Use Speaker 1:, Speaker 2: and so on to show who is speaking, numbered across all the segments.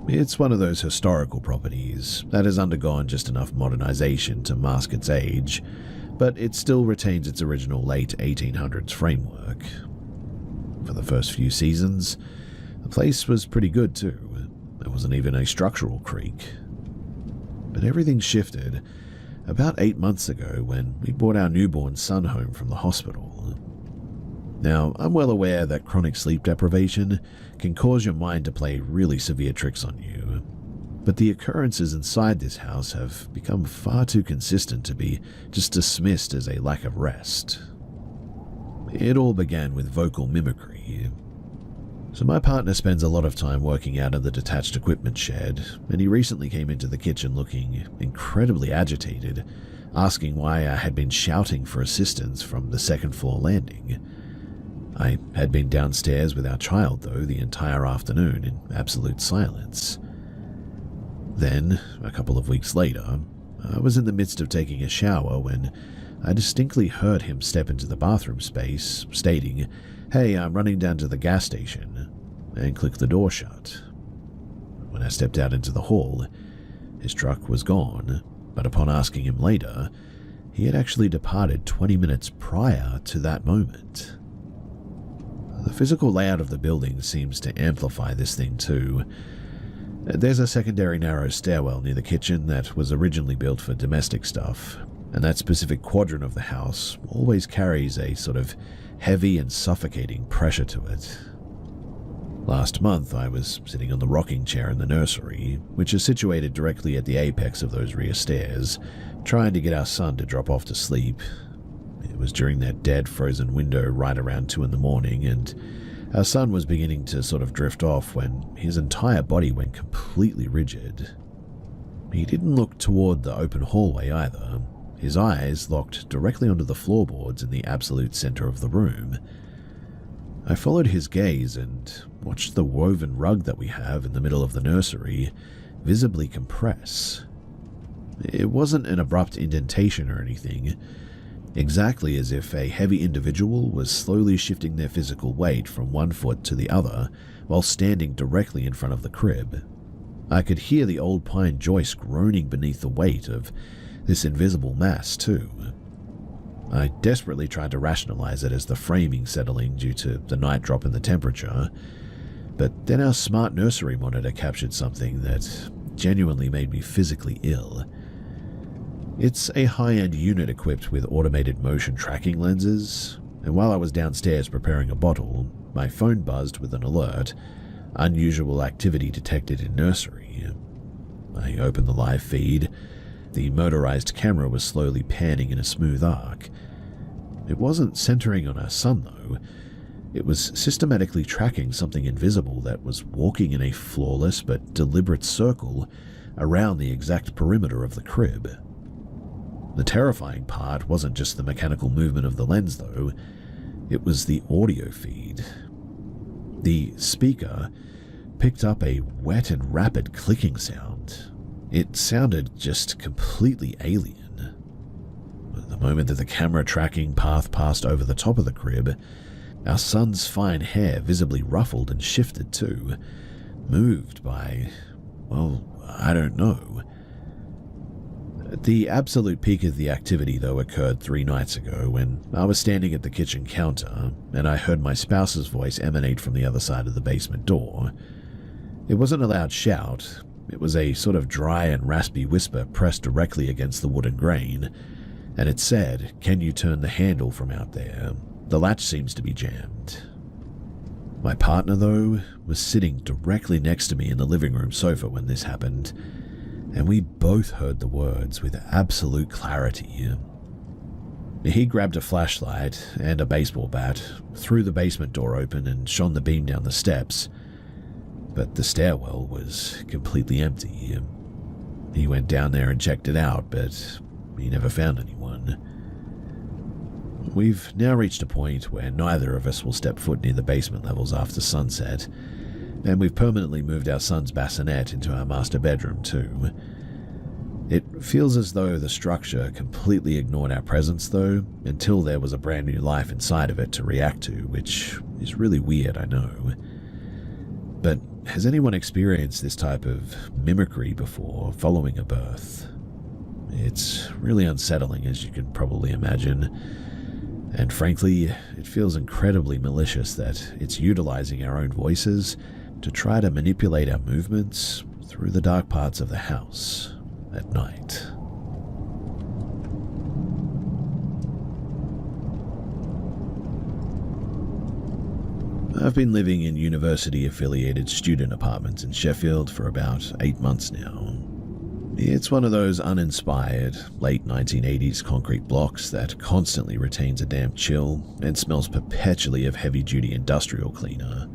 Speaker 1: It's one of those historical properties that has undergone just enough modernization to mask its age, but it still retains its original late 1800s framework. For the first few seasons, the place was pretty good too. There wasn't even a structural creak. But everything shifted about 8 months ago when we brought our newborn son home from the hospital. Now, I'm well aware that chronic sleep deprivation can cause your mind to play really severe tricks on you, but the occurrences inside this house have become far too consistent to be just dismissed as a lack of rest. It all began with vocal mimicry. So my partner spends a lot of time working out in the detached equipment shed, and he recently came into the kitchen looking incredibly agitated, asking why I had been shouting for assistance from the second-floor landing. I had been downstairs with our child, though, the entire afternoon in absolute silence. Then, a couple of weeks later, I was in the midst of taking a shower when I distinctly heard him step into the bathroom space, stating, "Hey, I'm running down to the gas station," and click the door shut. When I stepped out into the hall, his truck was gone, but upon asking him later, he had actually departed 20 minutes prior to that moment. The physical layout of the building seems to amplify this thing too. There's a secondary narrow stairwell near the kitchen that was originally built for domestic stuff, and that specific quadrant of the house always carries a sort of heavy and suffocating pressure to it. Last month, I was sitting on the rocking chair in the nursery, which is situated directly at the apex of those rear stairs, trying to get our son to drop off to sleep. It was during that dead, frozen window right around 2 a.m, and our son was beginning to sort of drift off when his entire body went completely rigid. He didn't look toward the open hallway either. His eyes locked directly onto the floorboards in the absolute center of the room. I followed his gaze and watched the woven rug that we have in the middle of the nursery visibly compress. It wasn't an abrupt indentation or anything, exactly as if a heavy individual was slowly shifting their physical weight from one foot to the other while standing directly in front of the crib. I could hear the old pine joist groaning beneath the weight of this invisible mass too. I desperately tried to rationalize it as the framing settling due to the night drop in the temperature, but then our smart nursery monitor captured something that genuinely made me physically ill. It's a high-end unit equipped with automated motion tracking lenses, and while I was downstairs preparing a bottle, my phone buzzed with an alert, "Unusual activity detected in nursery." I opened the live feed. The motorized camera was slowly panning in a smooth arc. It wasn't centering on our son, though. It was systematically tracking something invisible that was walking in a flawless but deliberate circle around the exact perimeter of the crib. The terrifying part wasn't just the mechanical movement of the lens, though. It was the audio feed. The speaker picked up a wet and rapid clicking sound. It sounded just completely alien. The moment that the camera tracking path passed over the top of the crib, our son's fine hair visibly ruffled and shifted too, moved by, well, I don't know. The absolute peak of the activity, though, occurred 3 nights ago when I was standing at the kitchen counter and I heard my spouse's voice emanate from the other side of the basement door. It wasn't a loud shout. It was a sort of dry and raspy whisper pressed directly against the wooden grain, and it said, "Can you turn the handle from out there? The latch seems to be jammed." My partner, though, was sitting directly next to me in the living room sofa when this happened, and we both heard the words with absolute clarity. He grabbed a flashlight and a baseball bat, threw the basement door open, and shone the beam down the steps. But the stairwell was completely empty. He went down there and checked it out, but he never found anyone. We've now reached a point where neither of us will step foot near the basement levels after sunset, and we've permanently moved our son's bassinet into our master bedroom too. It feels as though the structure completely ignored our presence, though, until there was a brand new life inside of it to react to, which is really weird, I know. But has anyone experienced this type of mimicry before following a birth? It's really unsettling, as you can probably imagine, and frankly, it feels incredibly malicious that it's utilizing our own voices to try to manipulate our movements through the dark parts of the house at night. I've been living in university-affiliated student apartments in Sheffield for about 8 months now. It's one of those uninspired, late 1980s concrete blocks that constantly retains a damp chill and smells perpetually of heavy-duty industrial cleaner.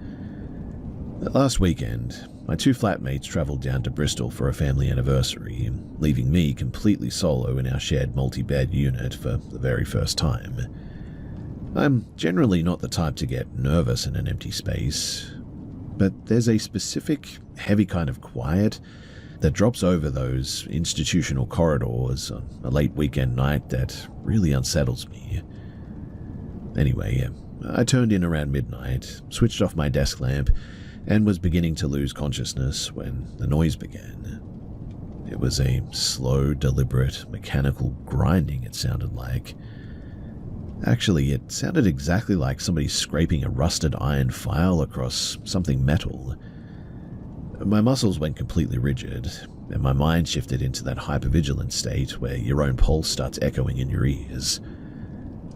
Speaker 1: Last weekend, my 2 flatmates travelled down to Bristol for a family anniversary, leaving me completely solo in our shared multi-bed unit for the very first time. I'm generally not the type to get nervous in an empty space, but there's a specific, heavy kind of quiet that drops over those institutional corridors on a late weekend night that really unsettles me. Anyway, I turned in around midnight, switched off my desk lamp, and was beginning to lose consciousness when the noise began. It was a slow, deliberate, mechanical grinding, it sounded like. Actually, it sounded exactly like somebody scraping a rusted iron file across something metal. My muscles went completely rigid, and my mind shifted into that hypervigilant state where your own pulse starts echoing in your ears.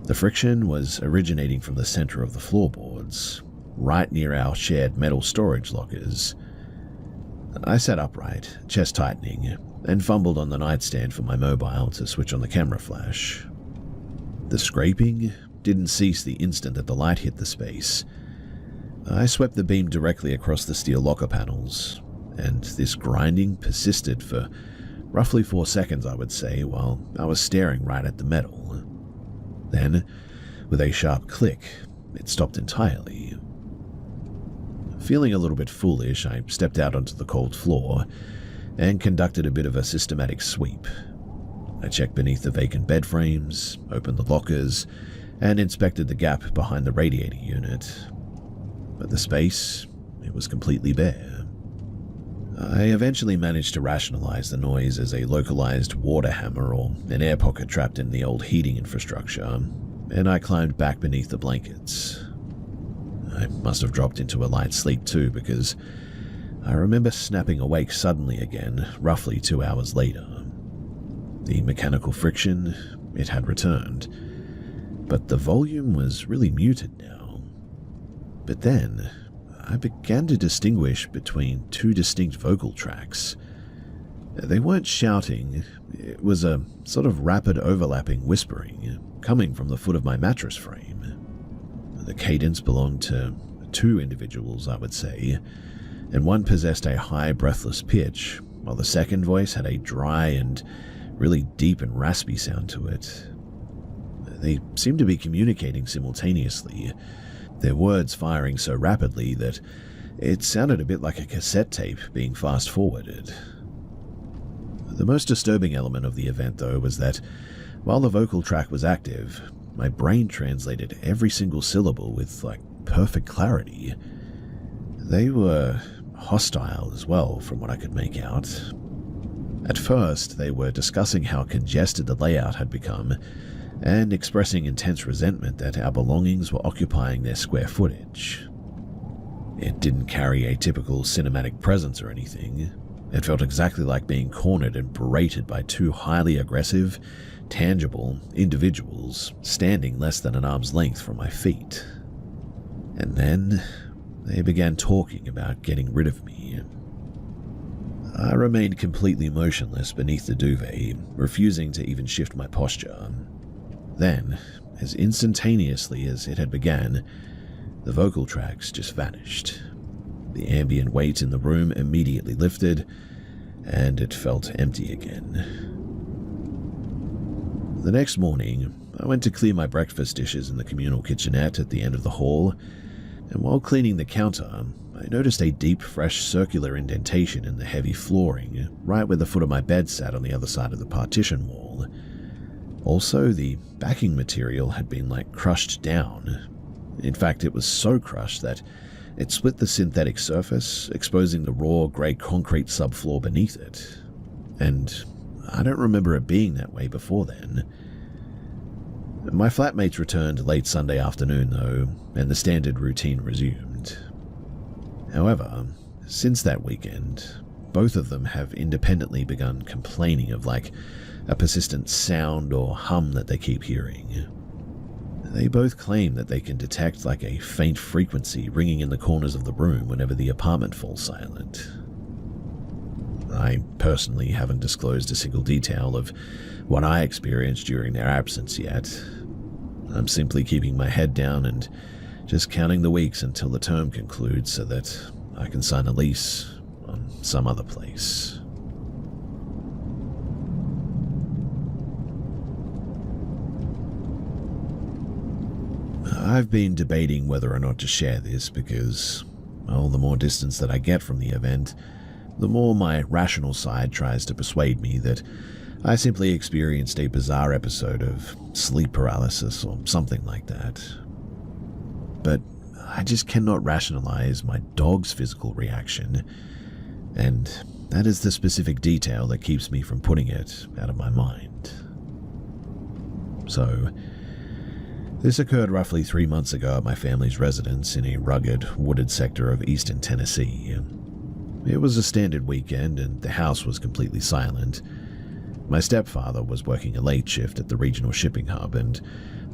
Speaker 1: The friction was originating from the center of the floorboards, right near our shared metal storage lockers. I sat upright, chest tightening, and fumbled on the nightstand for my mobile to switch on the camera flash. The scraping didn't cease the instant that the light hit the space. I swept the beam directly across the steel locker panels, and this grinding persisted for roughly 4 seconds, I would say, while I was staring right at the metal. Then, with a sharp click, it stopped entirely. Feeling a little bit foolish, I stepped out onto the cold floor and conducted a bit of a systematic sweep. I checked beneath the vacant bed frames, opened the lockers, and inspected the gap behind the radiator unit. But the space, it was completely bare. I eventually managed to rationalize the noise as a localized water hammer or an air pocket trapped in the old heating infrastructure, and I climbed back beneath the blankets. I must have dropped into a light sleep too, because I remember snapping awake suddenly again, roughly 2 hours later. The mechanical friction, it had returned, but the volume was really muted now. But then, I began to distinguish between 2 distinct vocal tracks. They weren't shouting, it was a sort of rapid overlapping whispering, coming from the foot of my mattress frame. The cadence belonged to 2 individuals, I would say, and one possessed a high, breathless pitch, while the second voice had a dry and really deep and raspy sound to it. They seemed to be communicating simultaneously, their words firing so rapidly that it sounded a bit like a cassette tape being fast-forwarded. The most disturbing element of the event, though, was that while the vocal track was active, my brain translated every single syllable with, perfect clarity. They were hostile as well, from what I could make out. At first, they were discussing how congested the layout had become, and expressing intense resentment that our belongings were occupying their square footage. It didn't carry a typical cinematic presence or anything. It felt exactly like being cornered and berated by 2 highly aggressive, tangible individuals standing less than an arm's length from my feet. And then, they began talking about getting rid of me. I remained completely motionless beneath the duvet, refusing to even shift my posture. Then, as instantaneously as it had begun, the vocal tracks just vanished. The ambient weight in the room immediately lifted, and it felt empty again. The next morning, I went to clear my breakfast dishes in the communal kitchenette at the end of the hall, and while cleaning the counter, I noticed a deep, fresh circular indentation in the heavy flooring right where the foot of my bed sat on the other side of the partition wall. Also, the backing material had been crushed down. In fact, it was so crushed that It split the synthetic surface, exposing the raw grey concrete subfloor beneath it. And I don't remember it being that way before then. My flatmates returned late Sunday afternoon, though, and the standard routine resumed. However, since that weekend, both of them have independently begun complaining of a persistent sound or hum that they keep hearing. They both claim that they can detect a faint frequency ringing in the corners of the room whenever the apartment falls silent. I personally haven't disclosed a single detail of what I experienced during their absence yet. I'm simply keeping my head down and just counting the weeks until the term concludes so that I can sign a lease on some other place. I've been debating whether or not to share this because, well, the more distance that I get from the event, the more my rational side tries to persuade me that I simply experienced a bizarre episode of sleep paralysis or something like that. But I just cannot rationalize my dog's physical reaction, and that is the specific detail that keeps me from putting it out of my mind. So, this occurred roughly 3 months ago at my family's residence in a rugged, wooded sector of eastern Tennessee. It was a standard weekend and the house was completely silent. My stepfather was working a late shift at the regional shipping hub, and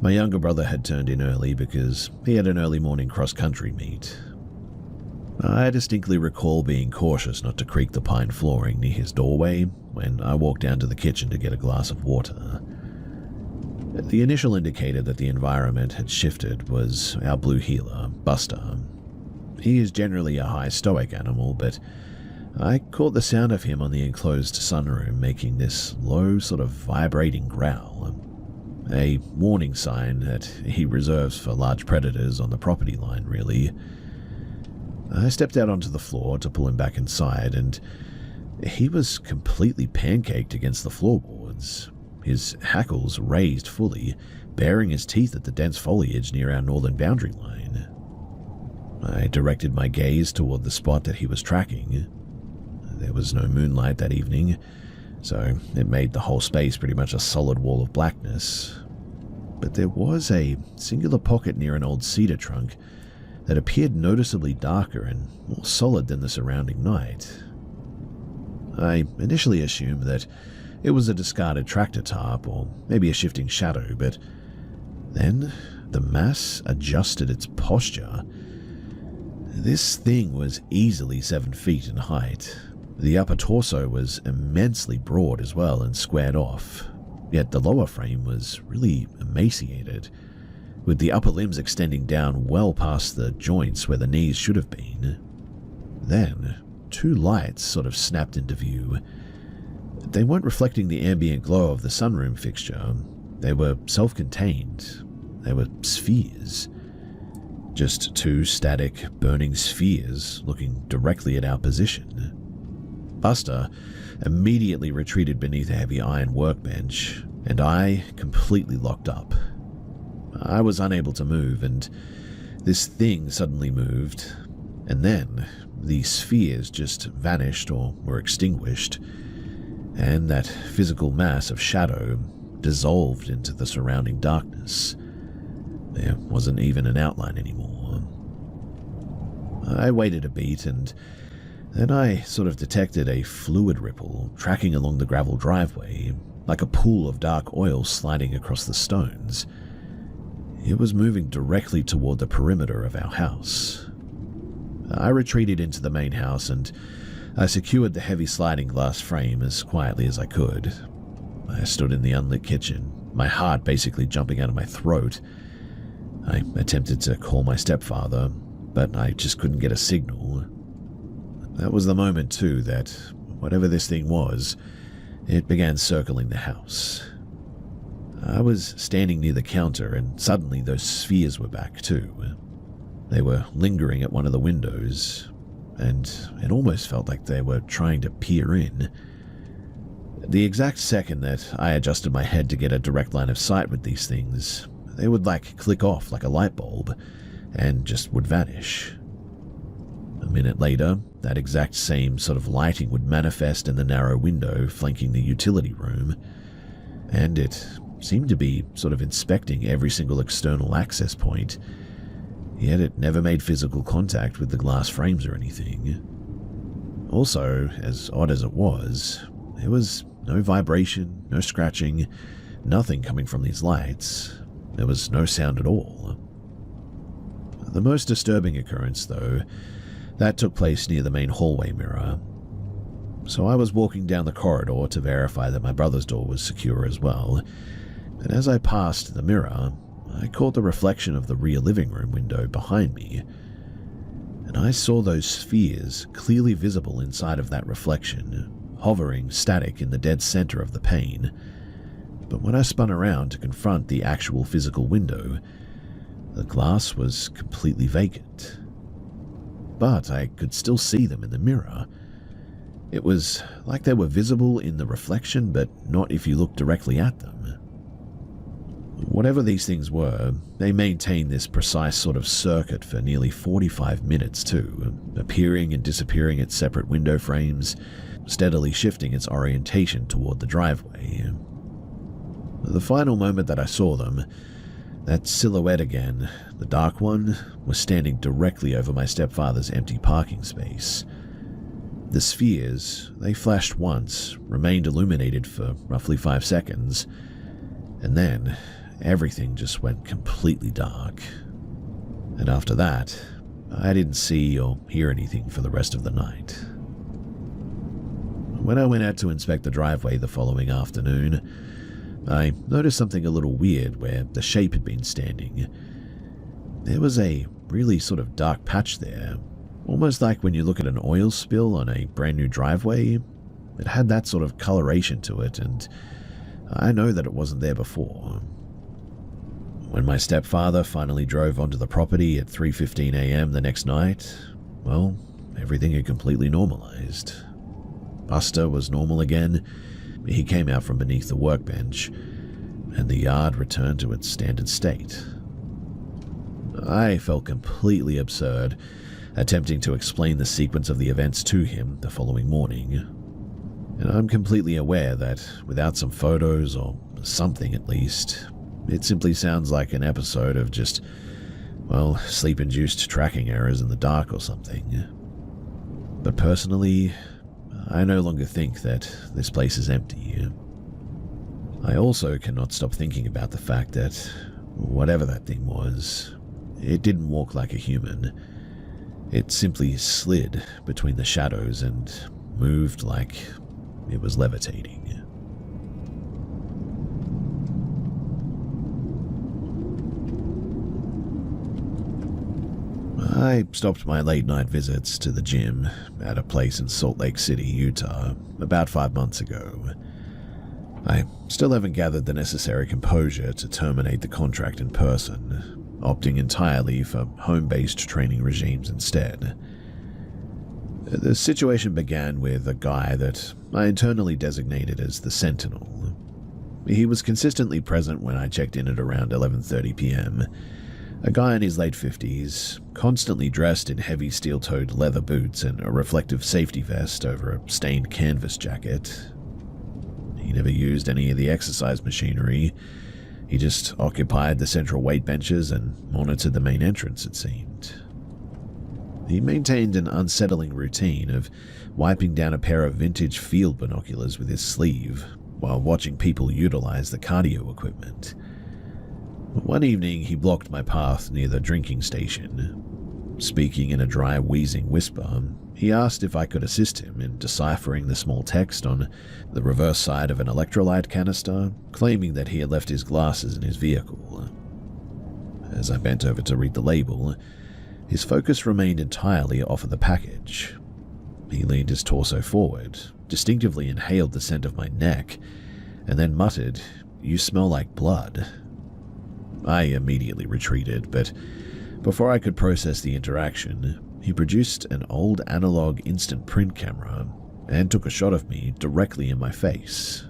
Speaker 1: my younger brother had turned in early because he had an early morning cross-country meet. I distinctly recall being cautious not to creak the pine flooring near his doorway when I walked down to the kitchen to get a glass of water. The initial indicator that the environment had shifted was our blue heeler, Buster. He is generally a high stoic animal, but I caught the sound of him on the enclosed sunroom making this low, sort of vibrating growl, a warning sign that he reserves for large predators on the property line, really. I stepped out onto the floor to pull him back inside, and he was completely pancaked against the floorboards, his hackles raised fully, baring his teeth at the dense foliage near our northern boundary line. I directed my gaze toward the spot that he was tracking. There was no moonlight that evening, so it made the whole space pretty much a solid wall of blackness. But there was a singular pocket near an old cedar trunk that appeared noticeably darker and more solid than the surrounding night. I initially assumed that it was a discarded tractor tarp or maybe a shifting shadow, but then the mass adjusted its posture. This thing was easily 7 feet in height. The upper torso was immensely broad as well and squared off, yet the lower frame was really emaciated, with the upper limbs extending down well past the joints where the knees should have been. Then, 2 lights sort of snapped into view. They weren't reflecting the ambient glow of the sunroom fixture. They were self-contained. They were spheres. Just 2 static, burning spheres looking directly at our position. Buster immediately retreated beneath a heavy iron workbench, and I completely locked up. I was unable to move, and this thing suddenly moved, and then the spheres just vanished or were extinguished, and that physical mass of shadow dissolved into the surrounding darkness. There wasn't even an outline anymore. I waited a beat, and then I sort of detected a fluid ripple tracking along the gravel driveway, like a pool of dark oil sliding across the stones. It was moving directly toward the perimeter of our house. I retreated into the main house, and I secured the heavy sliding glass frame as quietly as I could. I stood in the unlit kitchen, my heart basically jumping out of my throat. I attempted to call my stepfather, but I just couldn't get a signal. That was the moment, too, that whatever this thing was, it began circling the house. I was standing near the counter, and suddenly those spheres were back, too. They were lingering at one of the windows, and it almost felt like they were trying to peer in. The exact second that I adjusted my head to get a direct line of sight with these things, they would click off like a light bulb, and just would vanish. minute later, that exact same sort of lighting would manifest in the narrow window flanking the utility room, and it seemed to be sort of inspecting every single external access point, yet it never made physical contact with the glass frames or anything. Also, as odd as it was, there was no vibration, no scratching, nothing coming from these lights. There was no sound at all. The most disturbing occurrence, though, that took place near the main hallway mirror. So I was walking down the corridor to verify that my brother's door was secure as well, and as I passed the mirror, I caught the reflection of the rear living room window behind me, and I saw those spheres clearly visible inside of that reflection, hovering static in the dead center of the pane. But when I spun around to confront the actual physical window, the glass was completely vacant. But I could still see them in the mirror. It was like they were visible in the reflection, but not if you looked directly at them. Whatever these things were, they maintained this precise sort of circuit for nearly 45 minutes too, appearing and disappearing at separate window frames, steadily shifting its orientation toward the driveway. The final moment that I saw them, that silhouette again, the dark one, was standing directly over my stepfather's empty parking space. The spheres, they flashed once, remained illuminated for roughly 5 seconds, and then everything just went completely dark. And after that, I didn't see or hear anything for the rest of the night. When I went out to inspect the driveway the following afternoon, I noticed something a little weird where the shape had been standing. There was a really sort of dark patch there, almost like when you look at an oil spill on a brand new driveway. It had that sort of coloration to it, and I know that it wasn't there before. When my stepfather finally drove onto the property at 3:15 a.m. the next night, well, everything had completely normalized. Buster was normal again. He came out from beneath the workbench, and the yard returned to its standard state. I felt completely absurd, attempting to explain the sequence of the events to him the following morning. And I'm completely aware that without some photos, or something at least, it simply sounds like an episode of just, well, sleep-induced tracking errors in the dark or something. But personally, I no longer think that this place is empty. I also cannot stop thinking about the fact that, whatever that thing was, it didn't walk like a human. It simply slid between the shadows and moved like it was levitating. I stopped my late-night visits to the gym at a place in Salt Lake City, Utah, about 5 months ago. I still haven't gathered the necessary composure to terminate the contract in person, opting entirely for home-based training regimes instead. The situation began with a guy that I internally designated as the Sentinel. He was consistently present when I checked in at around 11:30 p.m., a guy in his late 50s, constantly dressed in heavy steel-toed leather boots and a reflective safety vest over a stained canvas jacket. He never used any of the exercise machinery. He just occupied the central weight benches and monitored the main entrance, it seemed. He maintained an unsettling routine of wiping down a pair of vintage field binoculars with his sleeve while watching people utilize the cardio equipment. One evening, he blocked my path near the drinking station. Speaking in a dry, wheezing whisper, he asked if I could assist him in deciphering the small text on the reverse side of an electrolyte canister, claiming that he had left his glasses in his vehicle. As I bent over to read the label, his focus remained entirely off of the package. He leaned his torso forward, distinctively inhaled the scent of my neck, and then muttered, "You smell like blood." I immediately retreated, but before I could process the interaction, he produced an old analog instant print camera and took a shot of me directly in my face.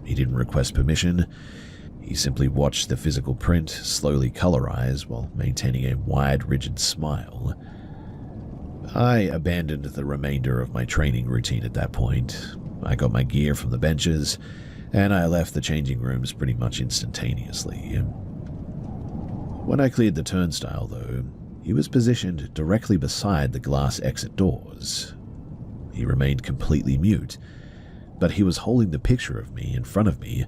Speaker 1: He didn't request permission. He simply watched the physical print slowly colorize while maintaining a wide, rigid smile. I abandoned the remainder of my training routine at that point. I got my gear from the benches, and I left the changing rooms pretty much instantaneously. When I cleared the turnstile, though, he was positioned directly beside the glass exit doors. He remained completely mute, but he was holding the picture of me in front of me,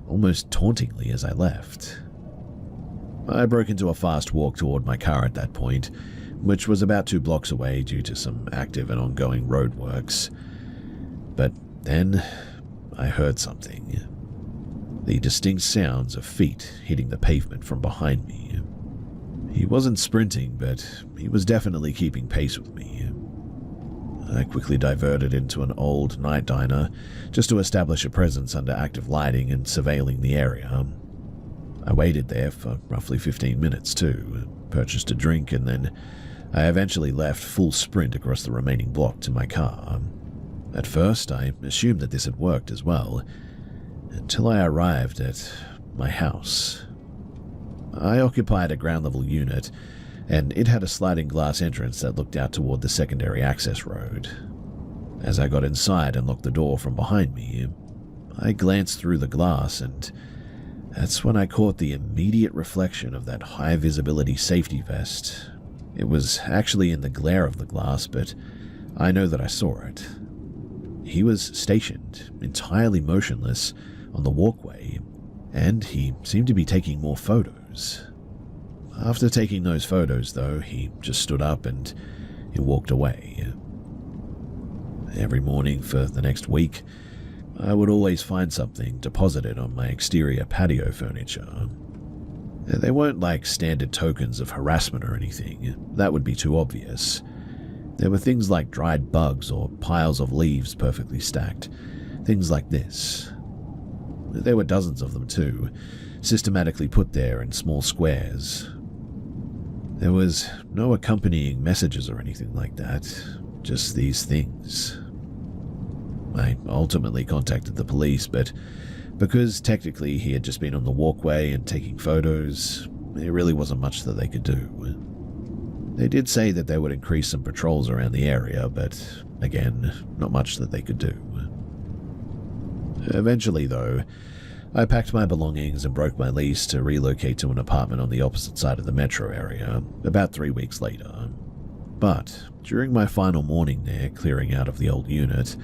Speaker 1: almost tauntingly as I left. I broke into a fast walk toward my car at that point, which was about 2 blocks away due to some active and ongoing roadworks. But then I heard something. The distinct sounds of feet hitting the pavement from behind me. He wasn't sprinting, but he was definitely keeping pace with me. I quickly diverted into an old night diner just to establish a presence under active lighting and surveilling the area. I waited there for roughly 15 minutes too, purchased a drink, and then I eventually left full sprint across the remaining block to my car. At first, I assumed that this had worked as well, until I arrived at my house. I occupied a ground-level unit, and it had a sliding glass entrance that looked out toward the secondary access road. As I got inside and locked the door from behind me, I glanced through the glass, and that's when I caught the immediate reflection of that high-visibility safety vest. It was actually in the glare of the glass, but I know that I saw it. He was stationed, entirely motionless, on the walkway, and he seemed to be taking more photos. After taking those photos, though, he just stood up and he walked away. Every morning for the next week, I would always find something deposited on my exterior patio furniture. They weren't like standard tokens of harassment or anything. That would be too obvious. There were things like dried bugs or piles of leaves perfectly stacked. Things like this. There were dozens of them too, systematically put there in small squares. There was no accompanying messages or anything like that, just these things. I ultimately contacted the police, but because technically he had just been on the walkway and taking photos, there really wasn't much that they could do. They did say that they would increase some patrols around the area, but again, not much that they could do. Eventually, though, I packed my belongings and broke my lease to relocate to an apartment on the opposite side of the metro area, about 3 weeks later. But during my final morning there, clearing out of the old unit,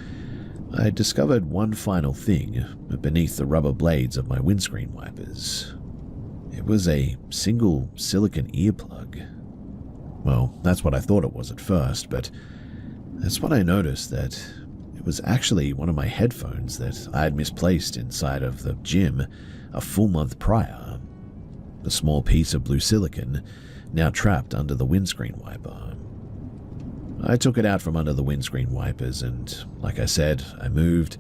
Speaker 1: I discovered one final thing beneath the rubber blades of my windscreen wipers. It was a single silicone earplug. Well, that's what I thought it was at first, but that's when I noticed that it was actually one of my headphones that I had misplaced inside of the gym a full month prior. The small piece of blue silicone now trapped under the windscreen wiper. I took it out from under the windscreen wipers and, like I said, I moved,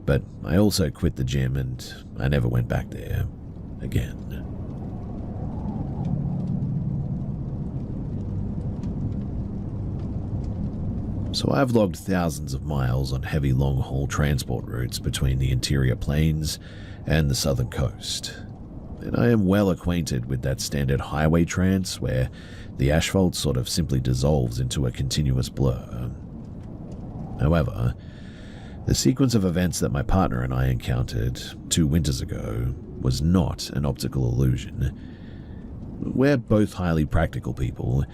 Speaker 1: but I also quit the gym and I never went back there again. So I've logged thousands of miles on heavy long-haul transport routes between the interior plains and the southern coast, and I am well acquainted with that standard highway trance where the asphalt sort of simply dissolves into a continuous blur. However, the sequence of events that my partner and I encountered 2 winters ago was not an optical illusion. We're both highly practical people,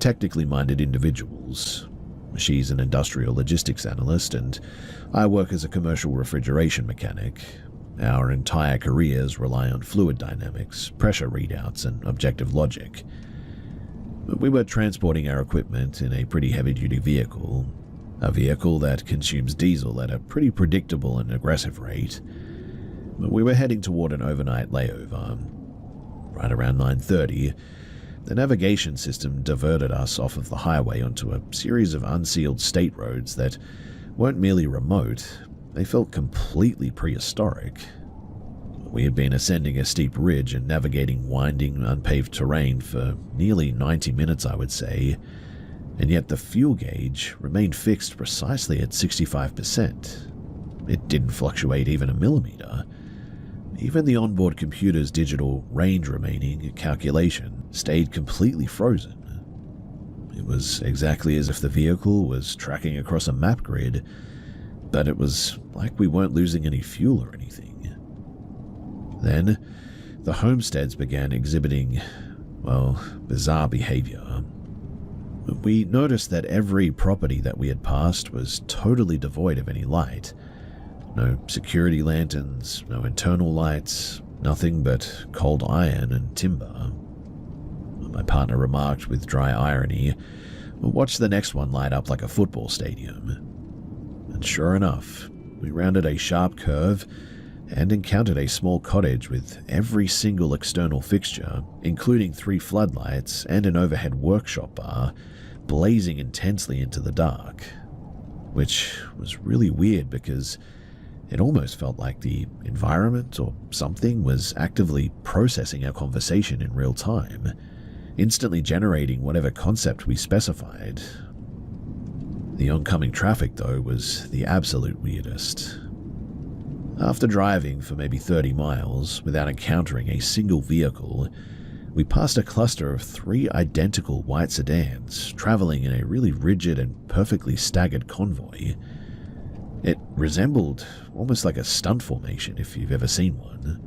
Speaker 1: technically minded individuals. She's an industrial logistics analyst, and I work as a commercial refrigeration mechanic. Our entire careers rely on fluid dynamics, pressure readouts, and objective logic. We were transporting our equipment in a pretty heavy-duty vehicle, a vehicle that consumes diesel at a pretty predictable and aggressive rate. We were heading toward an overnight layover. Right around 9:30, the navigation system diverted us off of the highway onto a series of unsealed state roads that weren't merely remote, they felt completely prehistoric. We had been ascending a steep ridge and navigating winding, unpaved terrain for nearly 90 minutes, I would say, and yet the fuel gauge remained fixed precisely at 65%. It didn't fluctuate even a millimeter. Even the onboard computer's digital range remaining calculation stayed completely frozen. It was exactly as if the vehicle was tracking across a map grid, but it was like we weren't losing any fuel or anything. Then, the homesteads began exhibiting, well, bizarre behavior. We noticed that every property that we had passed was totally devoid of any light. No security lanterns, no internal lights, nothing but cold iron and timber. My partner remarked with dry irony, "Watch the next one light up like a football stadium." And sure enough, we rounded a sharp curve and encountered a small cottage with every single external fixture, including 3 floodlights and an overhead workshop bar, blazing intensely into the dark. Which was really weird because it almost felt like the environment or something was actively processing our conversation in real time, instantly generating whatever concept we specified. The oncoming traffic, though, was the absolute weirdest. After driving for maybe 30 miles without encountering a single vehicle, we passed a cluster of 3 identical white sedans traveling in a really rigid and perfectly staggered convoy. It resembled almost like a stunt formation if you've ever seen one.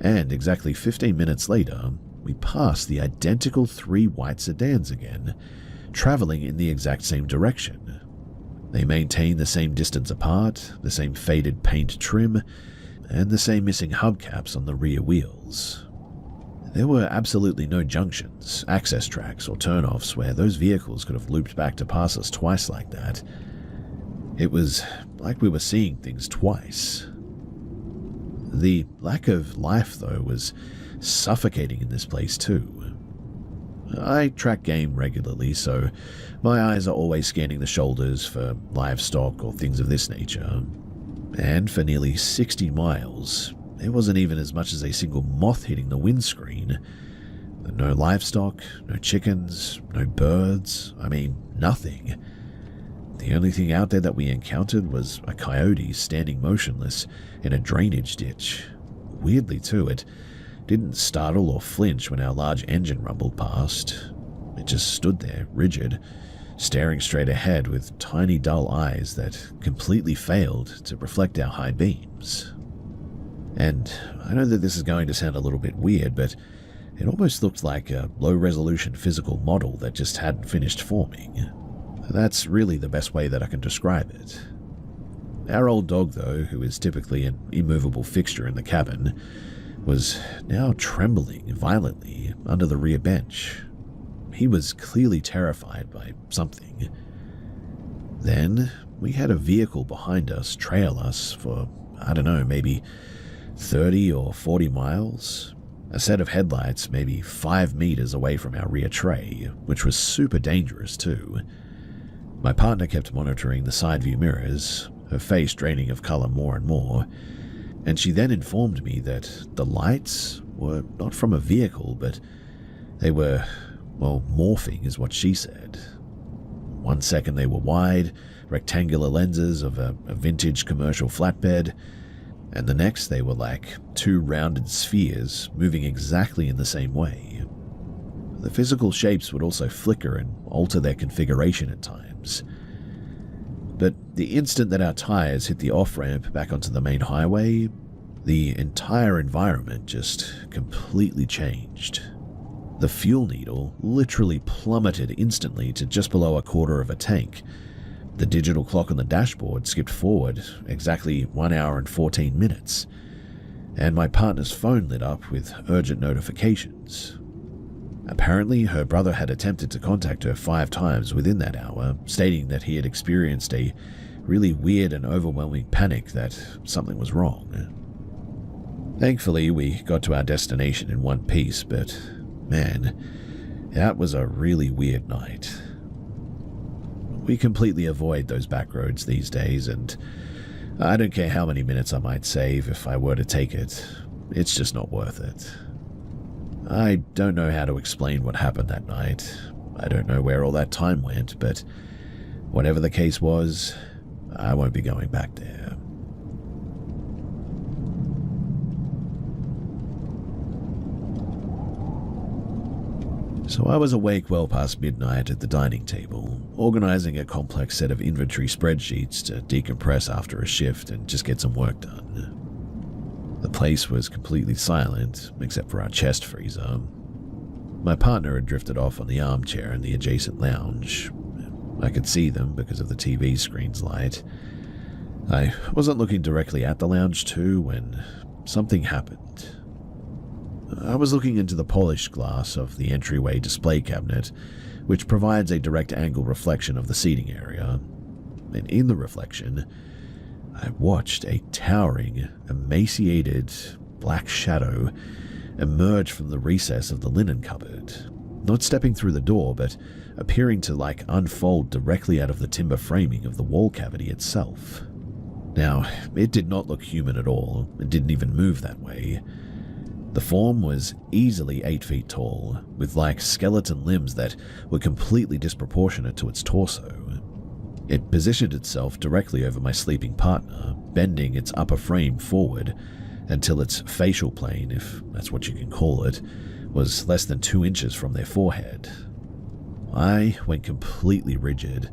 Speaker 1: And exactly 15 minutes later, we passed the identical 3 white sedans again, traveling in the exact same direction. They maintained the same distance apart, the same faded paint trim, and the same missing hubcaps on the rear wheels. There were absolutely no junctions, access tracks, or turnoffs where those vehicles could have looped back to pass us twice like that. It was like we were seeing things twice. The lack of life, though, was suffocating in this place too. I track game regularly, so my eyes are always scanning the shoulders for livestock or things of this nature. And for nearly 60 miles, there wasn't even as much as a single moth hitting the windscreen. No livestock, no chickens, no birds, nothing. The only thing out there that we encountered was a coyote standing motionless in a drainage ditch. Weirdly too, it didn't startle or flinch when our large engine rumbled past. It just stood there, rigid, staring straight ahead with tiny dull eyes that completely failed to reflect our high beams. And I know that this is going to sound a little bit weird, but it almost looked like a low-resolution physical model that just hadn't finished forming. That's really the best way that I can describe it. Our old dog, though, who is typically an immovable fixture in the cabin, was now trembling violently under the rear bench. He was clearly terrified by something. Then we had a vehicle behind us trail us for, maybe 30 or 40 miles. A set of headlights maybe 5 meters away from our rear tray, which was super dangerous too. My partner kept monitoring the side view mirrors, her face draining of color more and more, and she then informed me that the lights were not from a vehicle, but they were, morphing is what she said. 1 second they were wide, rectangular lenses of a vintage commercial flatbed, and the next they were like 2 rounded spheres moving exactly in the same way. The physical shapes would also flicker and alter their configuration at times. But the instant that our tires hit the off-ramp back onto the main highway, the entire environment just completely changed. The fuel needle literally plummeted instantly to just below a quarter of a tank. The digital clock on the dashboard skipped forward exactly 1 hour and 14 minutes, and my partner's phone lit up with urgent notifications. Apparently, her brother had attempted to contact her 5 times within that hour, stating that he had experienced a really weird and overwhelming panic that something was wrong. Thankfully, we got to our destination in one piece, but man, that was a really weird night. We completely avoid those back roads these days, and I don't care how many minutes I might save if I were to take it. It's just not worth it. I don't know how to explain what happened that night. I don't know where all that time went, but whatever the case was, I won't be going back there. So I was awake well past midnight at the dining table, organizing a complex set of inventory spreadsheets to decompress after a shift and just get some work done. The place was completely silent, except for our chest freezer. My partner had drifted off on the armchair in the adjacent lounge. I could see them because of the TV screen's light. I wasn't looking directly at the lounge too when something happened. I was looking into the polished glass of the entryway display cabinet, which provides a direct angle reflection of the seating area, and in the reflection, I watched a towering, emaciated black shadow emerge from the recess of the linen cupboard, not stepping through the door, but appearing to unfold directly out of the timber framing of the wall cavity itself. Now, it did not look human at all, and didn't even move that way. The form was easily 8 feet tall, with skeleton limbs that were completely disproportionate to its torso. It positioned itself directly over my sleeping partner, bending its upper frame forward until its facial plane, if that's what you can call it, was less than 2 inches from their forehead. I went completely rigid.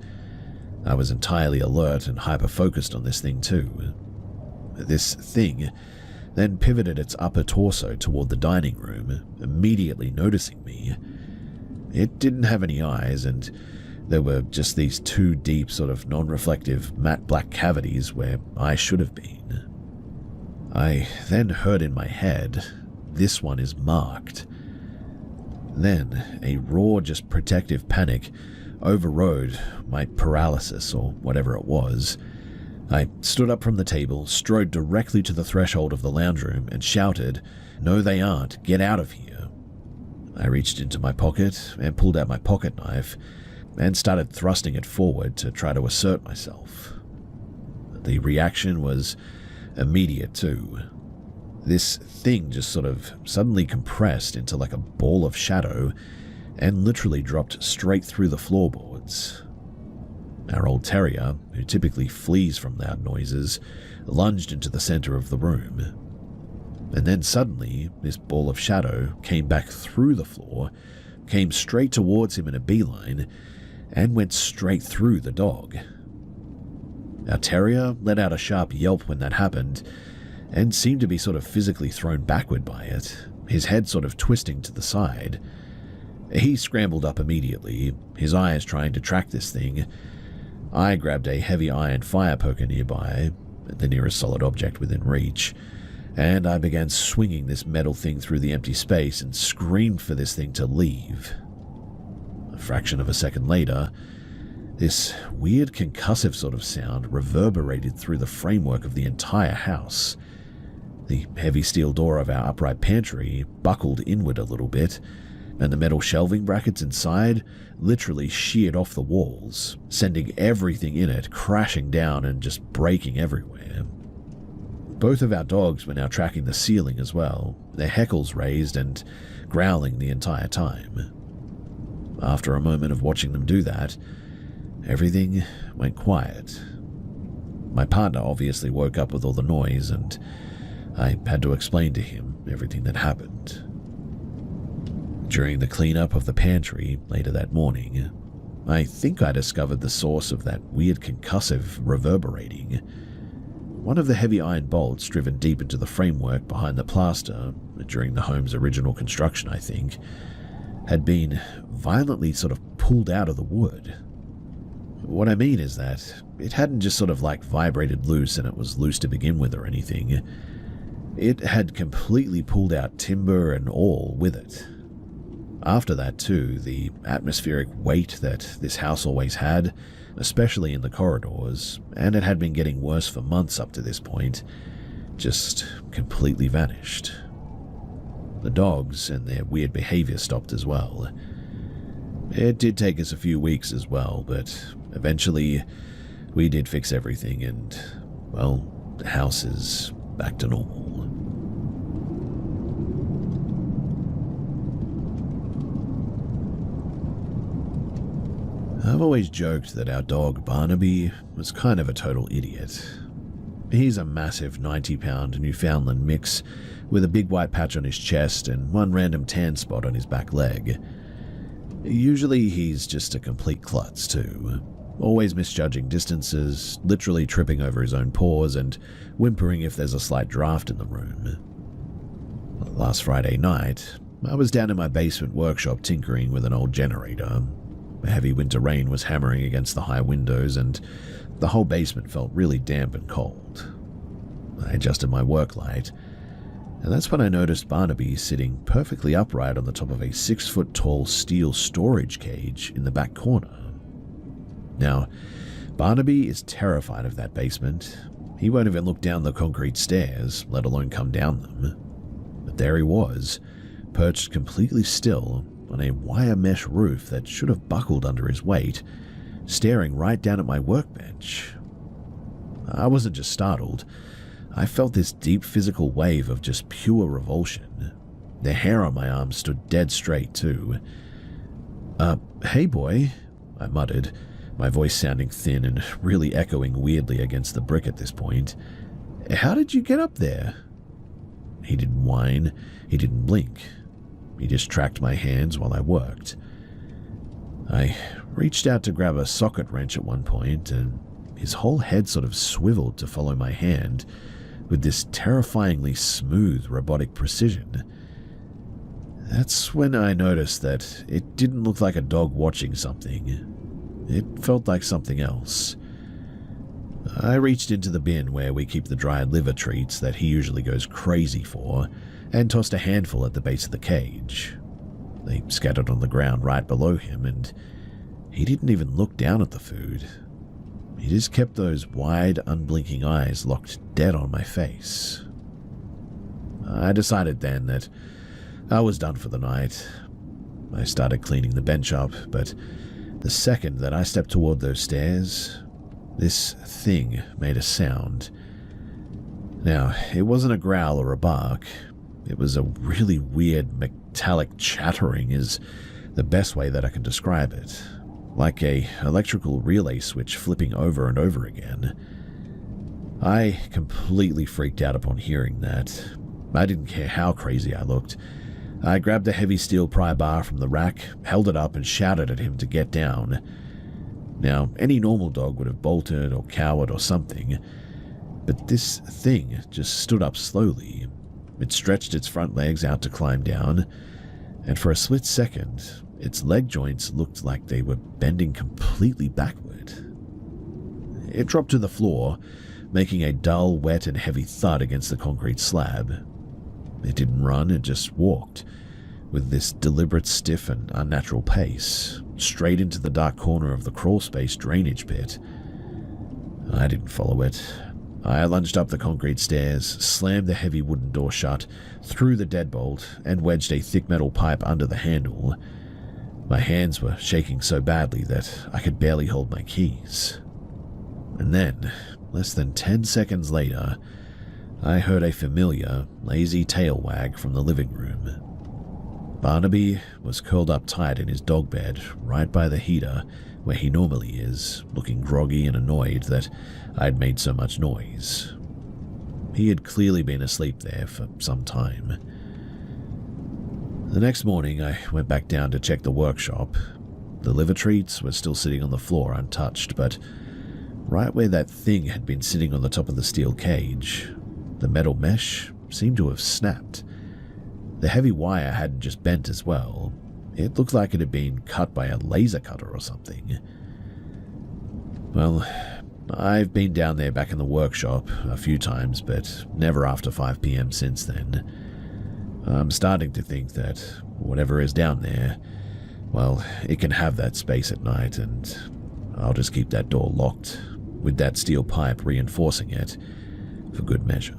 Speaker 1: I was entirely alert and hyper-focused on this thing too. This thing then pivoted its upper torso toward the dining room, immediately noticing me. It didn't have any eyes, and there were just these 2 deep, non-reflective, matte black cavities where I should have been. I then heard in my head, "This one is marked." Then, a raw, protective panic overrode my paralysis, or whatever it was. I stood up from the table, strode directly to the threshold of the lounge room, and shouted, "No, they aren't. Get out of here." I reached into my pocket and pulled out my pocket knife and started thrusting it forward to try to assert myself. The reaction was immediate too. This thing just suddenly compressed into a ball of shadow and literally dropped straight through the floorboards. Our old terrier, who typically flees from loud noises, lunged into the center of the room. And then suddenly, this ball of shadow came back through the floor, came straight towards him in a beeline, and went straight through the dog. Our terrier let out a sharp yelp when that happened, and seemed to be physically thrown backward by it, his head twisting to the side. He scrambled up immediately, his eyes trying to track this thing. I grabbed a heavy iron fire poker nearby, the nearest solid object within reach, and I began swinging this metal thing through the empty space and screamed for this thing to leave. A fraction of a second later, this weird concussive sound reverberated through the framework of the entire house. The heavy steel door of our upright pantry buckled inward a little bit, and the metal shelving brackets inside literally sheared off the walls, sending everything in it crashing down and just breaking everywhere. Both of our dogs were now tracking the ceiling as well, their hackles raised and growling the entire time. After a moment of watching them do that, everything went quiet. My partner obviously woke up with all the noise, and I had to explain to him everything that happened. During the cleanup of the pantry later that morning, I think I discovered the source of that weird concussive reverberating. One of the heavy iron bolts driven deep into the framework behind the plaster during the home's original construction, I think, had been violently pulled out of the wood. What I mean is that it hadn't just vibrated loose and it was loose to begin with or anything. It had completely pulled out timber and all with it. After that too, the atmospheric weight that this house always had, especially in the corridors, and it had been getting worse for months up to this point, just completely vanished. The dogs and their weird behavior stopped as well. It did take us a few weeks as well, but eventually we did fix everything and, well, the house is back to normal. I've always joked that our dog Barnaby was kind of a total idiot. He's a massive 90-pound Newfoundland mix with a big white patch on his chest and one random tan spot on his back leg. Usually he's just a complete klutz too, always misjudging distances, literally tripping over his own paws and whimpering if there's a slight draft in the room. Last Friday night, I was down in my basement workshop tinkering with an old generator. A heavy winter rain was hammering against the high windows and the whole basement felt really damp and cold. I adjusted my work light, and that's when I noticed Barnaby sitting perfectly upright on the top of a 6-foot-tall steel storage cage in the back corner. Now, Barnaby is terrified of that basement. He won't even look down the concrete stairs, let alone come down them. But there he was, perched completely still on a wire mesh roof that should have buckled under his weight, staring right down at my workbench. I wasn't just startled. I felt this deep physical wave of just pure revulsion. The hair on my arm stood dead straight, too. Hey boy, I muttered, my voice sounding thin and really echoing weirdly against the brick at this point. How did you get up there? He didn't whine, he didn't blink. He just tracked my hands while I worked. I reached out to grab a socket wrench at one point, and his whole head sort of swiveled to follow my hand with this terrifyingly smooth robotic precision. That's when I noticed that it didn't look like a dog watching something. It felt like something else. I reached into the bin where we keep the dried liver treats that he usually goes crazy for and tossed a handful at the base of the cage. They scattered on the ground right below him, and he didn't even look down at the food. He just kept those wide, unblinking eyes locked dead on my face. I decided then that I was done for the night. I started cleaning the bench up, but the second that I stepped toward those stairs, this thing made a sound. Now, it wasn't a growl or a bark. It was a really weird metallic chattering is the best way that I can describe it. Like a electrical relay switch flipping over and over again. I completely freaked out upon hearing that. I didn't care how crazy I looked. I grabbed a heavy steel pry bar from the rack, held it up and shouted at him to get down. Now, any normal dog would have bolted or cowered or something, but this thing just stood up slowly. It stretched its front legs out to climb down, and for a split second, its leg joints looked like they were bending completely backward. It dropped to the floor, making a dull, wet, and heavy thud against the concrete slab. It didn't run, it just walked, with this deliberate, stiff, and unnatural pace, straight into the dark corner of the crawlspace drainage pit. I didn't follow it. I lunged up the concrete stairs, slammed the heavy wooden door shut, threw the deadbolt, and wedged a thick metal pipe under the handle. My hands were shaking so badly that I could barely hold my keys. And then, less than 10 seconds later, I heard a familiar, lazy tail wag from the living room. Barnaby was curled up tight in his dog bed right by the heater where he normally is, looking groggy and annoyed that I'd made so much noise. He had clearly been asleep there for some time. The next morning, I went back down to check the workshop. The liver treats were still sitting on the floor untouched, but right where that thing had been sitting on the top of the steel cage, the metal mesh seemed to have snapped. The heavy wire hadn't just bent as well. It looked like it had been cut by a laser cutter or something. Well, I've been down there back in the workshop a few times, but never after 5 p.m. since then. I'm starting to think that whatever is down there, well, it can have that space at night, and I'll just keep that door locked, with that steel pipe reinforcing it, for good measure.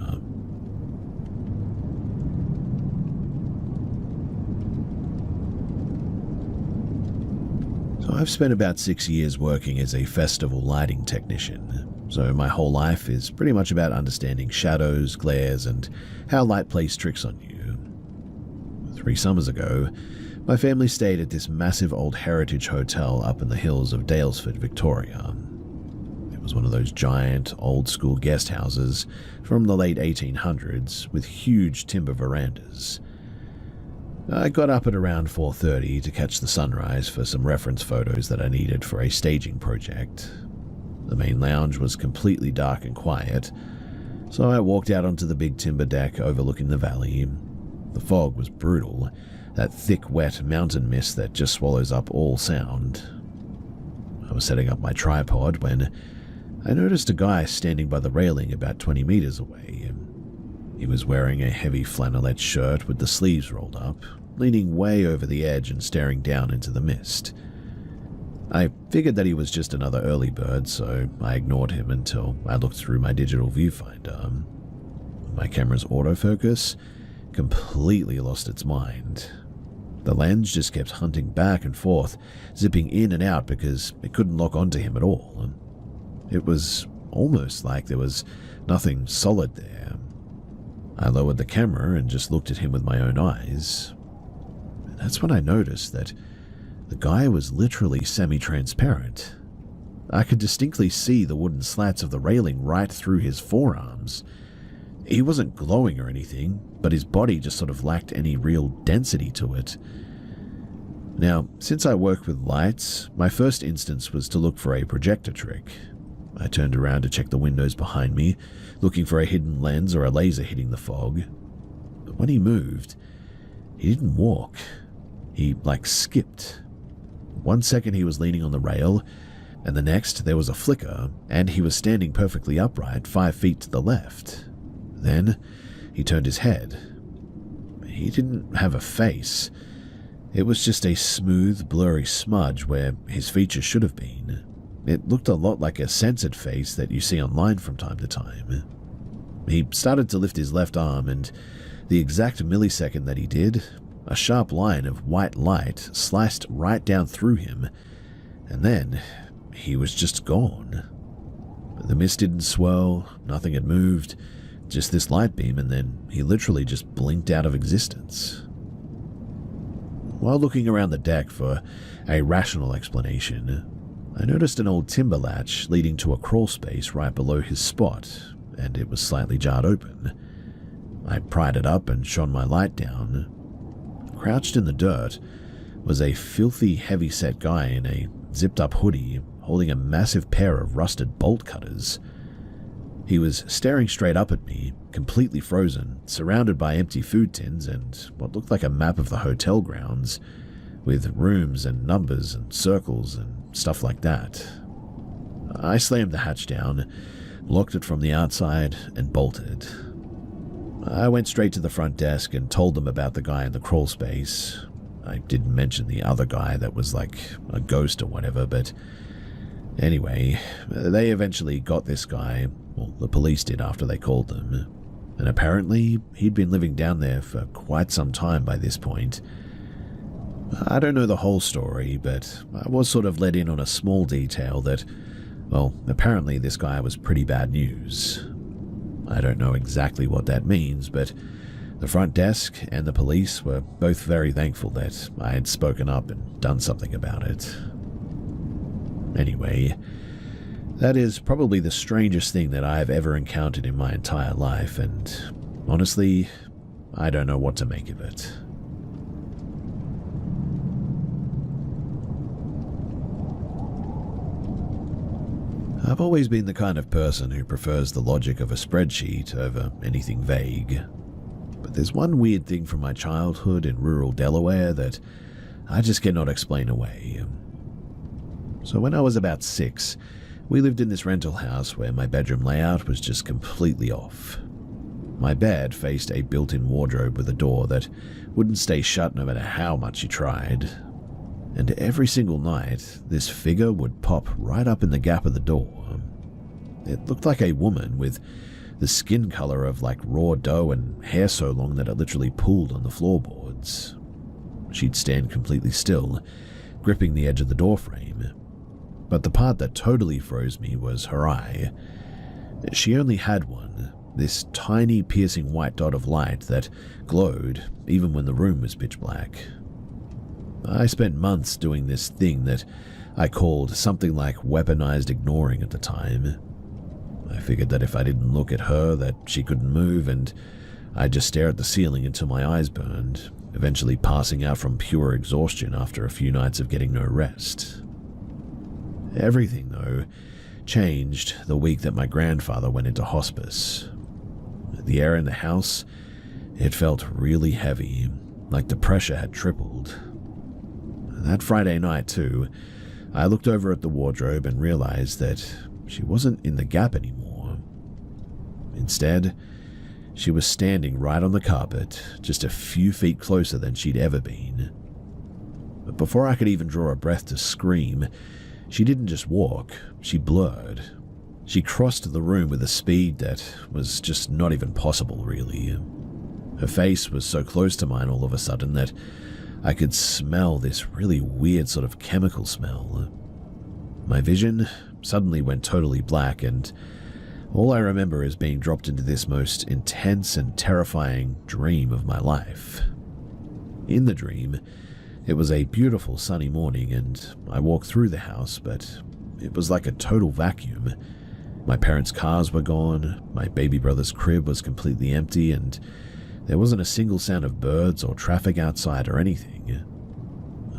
Speaker 1: So I've spent about 6 years working as a festival lighting technician, so my whole life is pretty much about understanding shadows, glares, and how light plays tricks on you. 3 summers ago, my family stayed at this massive old heritage hotel up in the hills of Daylesford, Victoria. It was one of those giant, old-school guest houses from the late 1800s with huge timber verandas. I got up at around 4:30 to catch the sunrise for some reference photos that I needed for a staging project. The main lounge was completely dark and quiet, so I walked out onto the big timber deck overlooking the valley. The fog was brutal, that thick, wet mountain mist that just swallows up all sound. I was setting up my tripod when I noticed a guy standing by the railing about 20 meters away. He was wearing a heavy flannelette shirt with the sleeves rolled up, leaning way over the edge and staring down into the mist. I figured that he was just another early bird, so I ignored him until I looked through my digital viewfinder. My camera's autofocus completely lost its mind. The lens just kept hunting back and forth, zipping in and out because it couldn't lock onto him at all. It was almost like there was nothing solid there. I lowered the camera and just looked at him with my own eyes. And that's when I noticed that the guy was literally semi-transparent. I could distinctly see the wooden slats of the railing right through his forearms. He wasn't glowing or anything, but his body just sort of lacked any real density to it. Now, since I work with lights, my first instance was to look for a projector trick. I turned around to check the windows behind me, looking for a hidden lens or a laser hitting the fog. But when he moved, he didn't walk. He, skipped. 1 second he was leaning on the rail, and the next there was a flicker, and he was standing perfectly upright 5 feet to the left. Then he turned his head. He didn't have a face. It was just a smooth, blurry smudge where his features should have been. It looked a lot like a censored face that you see online from time to time. He started to lift his left arm, and the exact millisecond that he did, a sharp line of white light sliced right down through him, and then he was just gone. The mist didn't swirl, nothing had moved, just this light beam, and then he literally just blinked out of existence. While looking around the deck for a rational explanation, I noticed an old timber latch leading to a crawl space right below his spot, and it was slightly jarred open. I pried it up and shone my light down. Crouched in the dirt was a filthy, heavy-set guy in a zipped-up hoodie holding a massive pair of rusted bolt cutters. He was staring straight up at me, completely frozen, surrounded by empty food tins and what looked like a map of the hotel grounds, with rooms and numbers and circles and stuff like that. I slammed the hatch down, locked it from the outside, and bolted. I went straight to the front desk and told them about the guy in the crawl space. I didn't mention the other guy that was like a ghost or whatever, but anyway, they eventually got this guy. Well, the police did after they called them. And apparently, he'd been living down there for quite some time by this point. I don't know the whole story, but I was sort of let in on a small detail that, well, apparently this guy was pretty bad news. I don't know exactly what that means, but the front desk and the police were both very thankful that I had spoken up and done something about it. Anyway, that is probably the strangest thing that I have ever encountered in my entire life, and honestly, I don't know what to make of it. I've always been the kind of person who prefers the logic of a spreadsheet over anything vague. But there's one weird thing from my childhood in rural Delaware that I just cannot explain away. So when I was about 6, we lived in this rental house where my bedroom layout was just completely off. My bed faced a built-in wardrobe with a door that wouldn't stay shut no matter how much you tried. And every single night, this figure would pop right up in the gap of the door. It looked like a woman with the skin color of like raw dough and hair so long that it literally pooled on the floorboards. She'd stand completely still, gripping the edge of the doorframe. But the part that totally froze me was her eye. She only had one, this tiny piercing white dot of light that glowed even when the room was pitch black. I spent months doing this thing that I called something like weaponized ignoring at the time. I figured that if I didn't look at her, that she couldn't move, and I'd just stare at the ceiling until my eyes burned, eventually passing out from pure exhaustion after a few nights of getting no rest. Everything, though, changed the week that my grandfather went into hospice. The air in the house, it felt really heavy, like the pressure had tripled. That Friday night, too, I looked over at the wardrobe and realized that she wasn't in the gap anymore. Instead, she was standing right on the carpet, just a few feet closer than she'd ever been. But before I could even draw a breath to scream, she didn't just walk, she blurred. She crossed the room with a speed that was just not even possible, really. Her face was so close to mine all of a sudden that I could smell this really weird sort of chemical smell. My vision suddenly went totally black, and all I remember is being dropped into this most intense and terrifying dream of my life. In the dream, it was a beautiful sunny morning, and I walked through the house, but it was like a total vacuum. My parents' cars were gone, my baby brother's crib was completely empty, and there wasn't a single sound of birds or traffic outside or anything.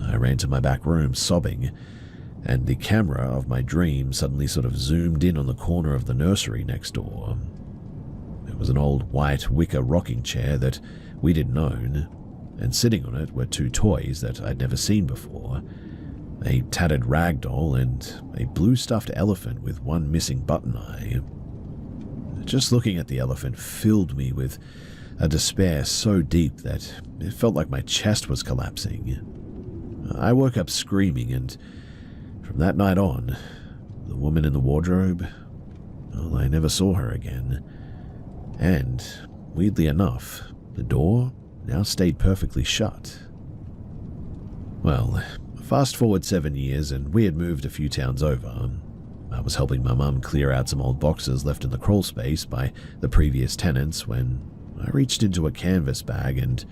Speaker 1: I ran to my back room sobbing, and the camera of my dream suddenly sort of zoomed in on the corner of the nursery next door. It was an old white wicker rocking chair that we didn't own, and sitting on it were two toys that I'd never seen before, a tattered rag doll and a blue stuffed elephant with one missing button eye. Just looking at the elephant filled me with a despair so deep that it felt like my chest was collapsing. I woke up screaming, and from that night on, the woman in the wardrobe, well, I never saw her again. And, weirdly enough, the door now stayed perfectly shut. Well, fast forward 7 years and we had moved a few towns over. I was helping my mum clear out some old boxes left in the crawl space by the previous tenants when I reached into a canvas bag and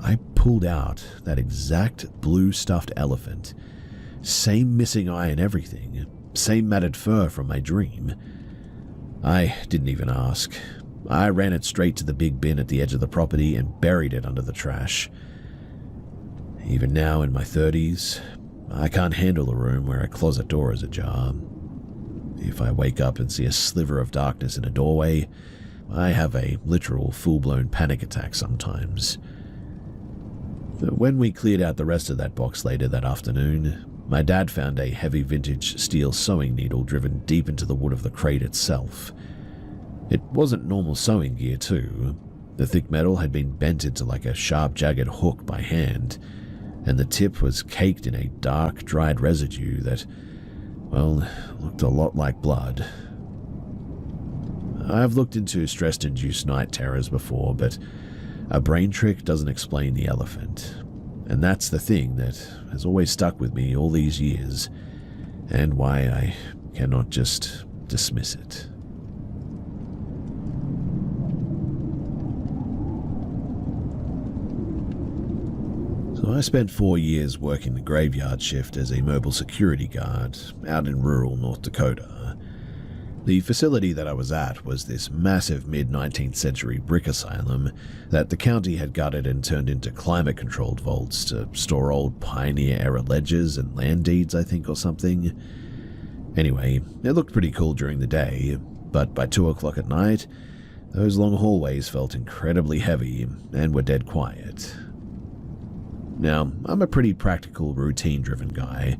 Speaker 1: I pulled out that exact blue stuffed elephant. Same missing eye and everything. Same matted fur from my dream. I didn't even ask. I ran it straight to the big bin at the edge of the property and buried it under the trash. Even now in my 30s, I can't handle a room where a closet door is ajar. If I wake up and see a sliver of darkness in a doorway, I have a literal full-blown panic attack sometimes. When we cleared out the rest of that box later that afternoon, my dad found a heavy vintage steel sewing needle driven deep into the wood of the crate itself. It wasn't normal sewing gear too. The thick metal had been bent into like a sharp, jagged hook by hand, and the tip was caked in a dark, dried residue that, well, looked a lot like blood. I've looked into stress-induced night terrors before, but a brain trick doesn't explain the elephant. And that's the thing that has always stuck with me all these years, and why I cannot just dismiss it. So I spent 4 years working the graveyard shift as a mobile security guard out in rural North Dakota. The facility that I was at was this massive mid-19th century brick asylum that the county had gutted and turned into climate-controlled vaults to store old pioneer-era ledgers and land deeds, I think, or something. Anyway, it looked pretty cool during the day, but by 2 o'clock at night, those long hallways felt incredibly heavy and were dead quiet. Now, I'm a pretty practical, routine-driven guy.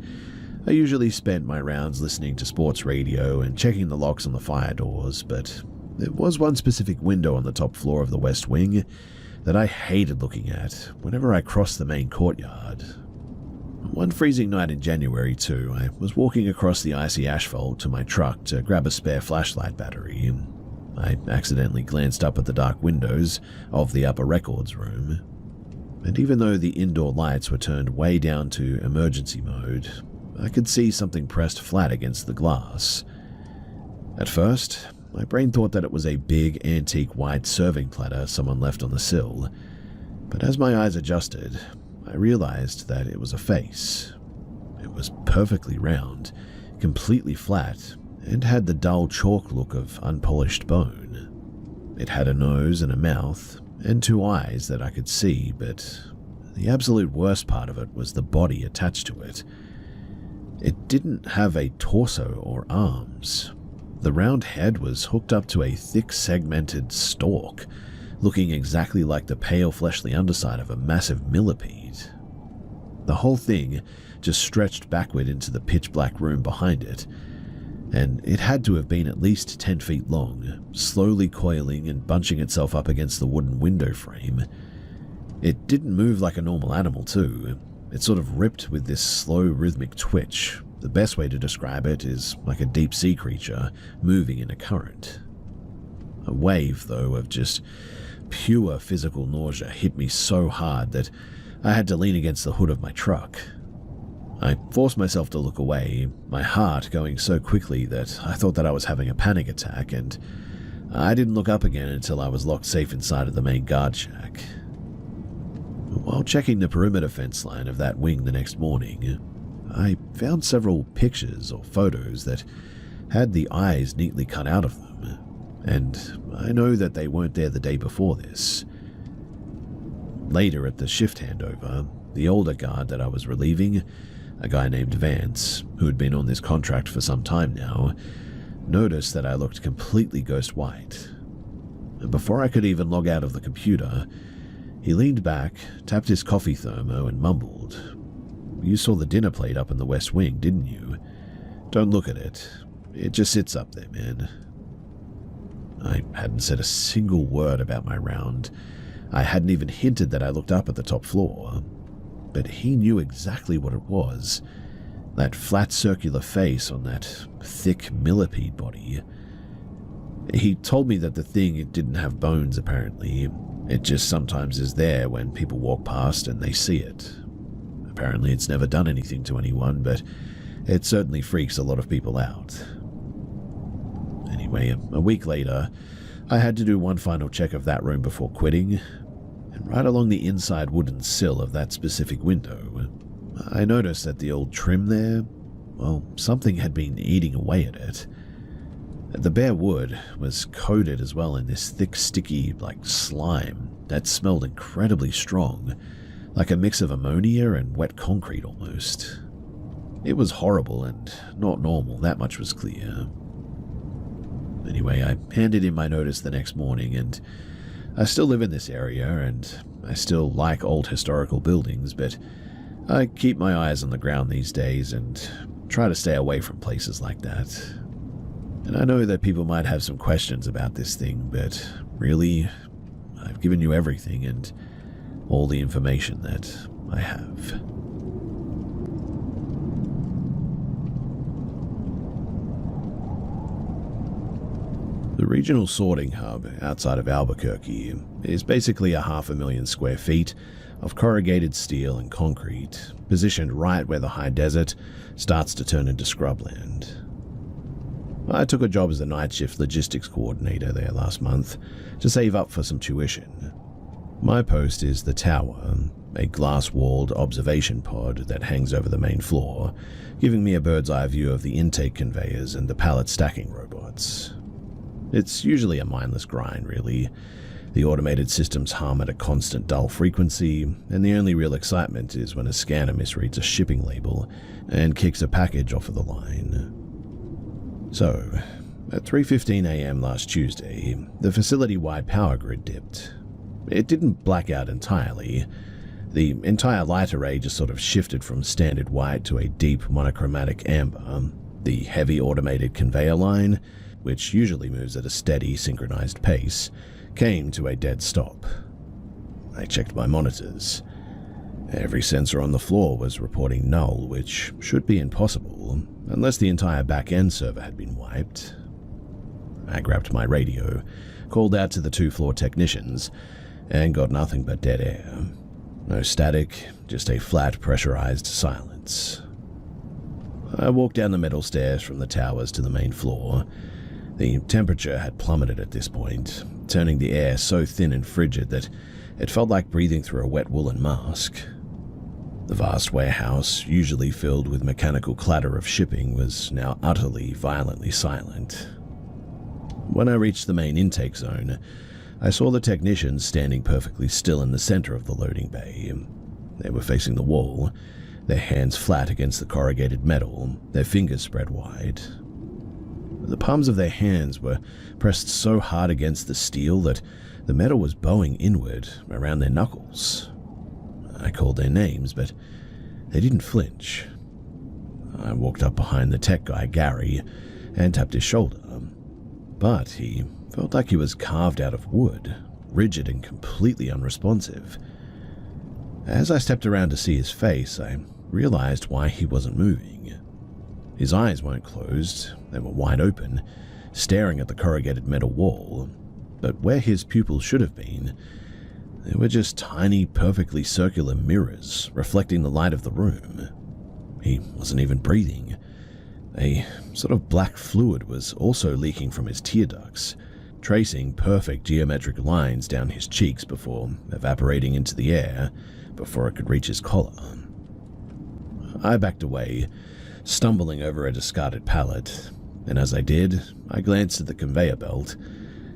Speaker 1: I usually spent my rounds listening to sports radio and checking the locks on the fire doors, but there was one specific window on the top floor of the West Wing that I hated looking at whenever I crossed the main courtyard. One freezing night in January, too, I was walking across the icy asphalt to my truck to grab a spare flashlight battery. I accidentally glanced up at the dark windows of the upper records room. And even though the indoor lights were turned way down to emergency mode, I could see something pressed flat against the glass. At first, my brain thought that it was a big, antique white serving platter someone left on the sill, but as my eyes adjusted, I realized that it was a face. It was perfectly round, completely flat, and had the dull chalk look of unpolished bone. It had a nose and a mouth, and 2 eyes that I could see, but The absolute worst part of it was the body attached to it. It didn't have a torso or arms. The round head was hooked up to a thick segmented stalk, looking exactly like the pale fleshly underside of a massive millipede. The whole thing just stretched backward into the pitch-black room behind it, and it had to have been at least 10 feet long, slowly coiling and bunching itself up against the wooden window frame. It didn't move like a normal animal, too. It sort of ripped with this slow, rhythmic twitch. The best way to describe it is like a deep-sea creature moving in a current. A wave, though, of just pure physical nausea hit me so hard that I had to lean against the hood of my truck. I forced myself to look away, my heart going so quickly that I thought that I was having a panic attack, and I didn't look up again until I was locked safe inside of the main guard shack. While checking the perimeter fence line of that wing the next morning, I found several pictures or photos that had the eyes neatly cut out of them, and I know that they weren't there the day before this. Later at the shift handover, the older guard that I was relieving, a guy named Vance, who had been on this contract for some time now, noticed that I looked completely ghost white. And before I could even log out of the computer, he leaned back, tapped his coffee thermo, and mumbled, "You saw the dinner plate up in the West Wing, didn't you? Don't look at it. It just sits up there, man." I hadn't said a single word about my round. I hadn't even hinted that I looked up at the top floor. But he knew exactly what it was. That flat circular face on that thick millipede body. He told me that the thing, it didn't have bones apparently. It just sometimes is there when people walk past and they see it. Apparently it's never done anything to anyone, but it certainly freaks a lot of people out. Anyway, a week later, I had to do one final check of that room before quitting. Right along the inside wooden sill of that specific window, I noticed that the old trim there, well, something had been eating away at it. The bare wood was coated as well in this thick, sticky, slime that smelled incredibly strong, like a mix of ammonia and wet concrete almost. It was horrible and not normal, that much was clear. Anyway, I handed in my notice the next morning, and I still live in this area, and I still like old historical buildings, but I keep my eyes on the ground these days and try to stay away from places like that. And I know that people might have some questions about this thing, but really, I've given you everything and all the information that I have. The regional sorting hub outside of Albuquerque is basically 500,000 square feet of corrugated steel and concrete, positioned right where the high desert starts to turn into scrubland. I took a job as a night shift logistics coordinator there last month to save up for some tuition. My post is the tower, a glass-walled observation pod that hangs over the main floor, giving me a bird's-eye view of the intake conveyors and the pallet stacking robots. It's usually a mindless grind, really. The automated systems hum at a constant dull frequency, and the only real excitement is when a scanner misreads a shipping label and kicks a package off of the line. So, at 3:15 a.m. last Tuesday, the facility-wide power grid dipped. It didn't black out entirely. The entire light array just sort of shifted from standard white to a deep monochromatic amber. The heavy automated conveyor line, which usually moves at a steady, synchronized pace, came to a dead stop. I checked my monitors. Every sensor on the floor was reporting null, which should be impossible, unless the entire back-end server had been wiped. I grabbed my radio, called out to the 2-floor technicians, and got nothing but dead air. No static, just a flat, pressurized silence. I walked down the metal stairs from the towers to the main floor. The temperature had plummeted at this point, turning the air so thin and frigid that it felt like breathing through a wet woolen mask. The vast warehouse, usually filled with mechanical clatter of shipping, was now utterly, violently silent. When I reached the main intake zone, I saw the technicians standing perfectly still in the center of the loading bay. They were facing the wall, their hands flat against the corrugated metal, their fingers spread wide. The palms of their hands were pressed so hard against the steel that the metal was bowing inward around their knuckles. I called their names, but they didn't flinch. I walked up behind the tech guy, Gary, and tapped his shoulder. But he felt like he was carved out of wood, rigid and completely unresponsive. As I stepped around to see his face, I realized why he wasn't moving. His eyes weren't closed, they were wide open, staring at the corrugated metal wall, but where his pupils should have been, they were just tiny, perfectly circular mirrors reflecting the light of the room. He wasn't even breathing. A sort of black fluid was also leaking from his tear ducts, tracing perfect geometric lines down his cheeks before evaporating into the air before it could reach his collar. I backed away, stumbling over a discarded pallet, and as I did, I glanced at the conveyor belt.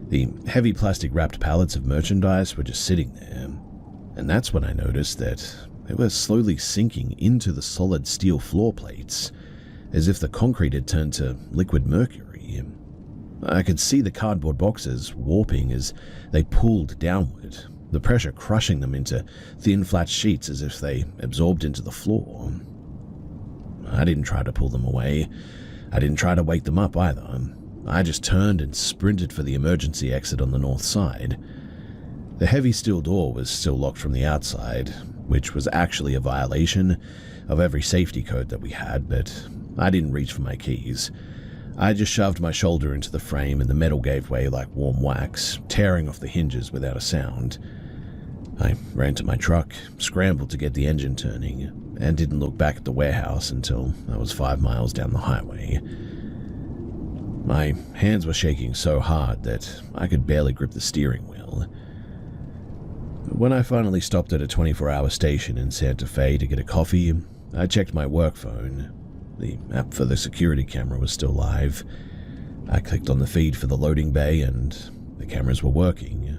Speaker 1: The heavy plastic-wrapped pallets of merchandise were just sitting there, and that's when I noticed that they were slowly sinking into the solid steel floor plates, as if the concrete had turned to liquid mercury. I could see the cardboard boxes warping as they pulled downward, the pressure crushing them into thin, flat sheets as if they absorbed into the floor. I didn't try to pull them away. I didn't try to wake them up either. I just turned and sprinted for the emergency exit on the north side. The heavy steel door was still locked from the outside, which was actually a violation of every safety code that we had, but I didn't reach for my keys. I just shoved my shoulder into the frame and the metal gave way like warm wax, tearing off the hinges without a sound. I ran to my truck, scrambled to get the engine turning, and didn't look back at the warehouse until I was 5 miles down the highway. My hands were shaking so hard that I could barely grip the steering wheel. When I finally stopped at a 24-hour station in Santa Fe to get a coffee, I checked my work phone. The app for the security camera was still live. I clicked on the feed for the loading bay and the cameras were working,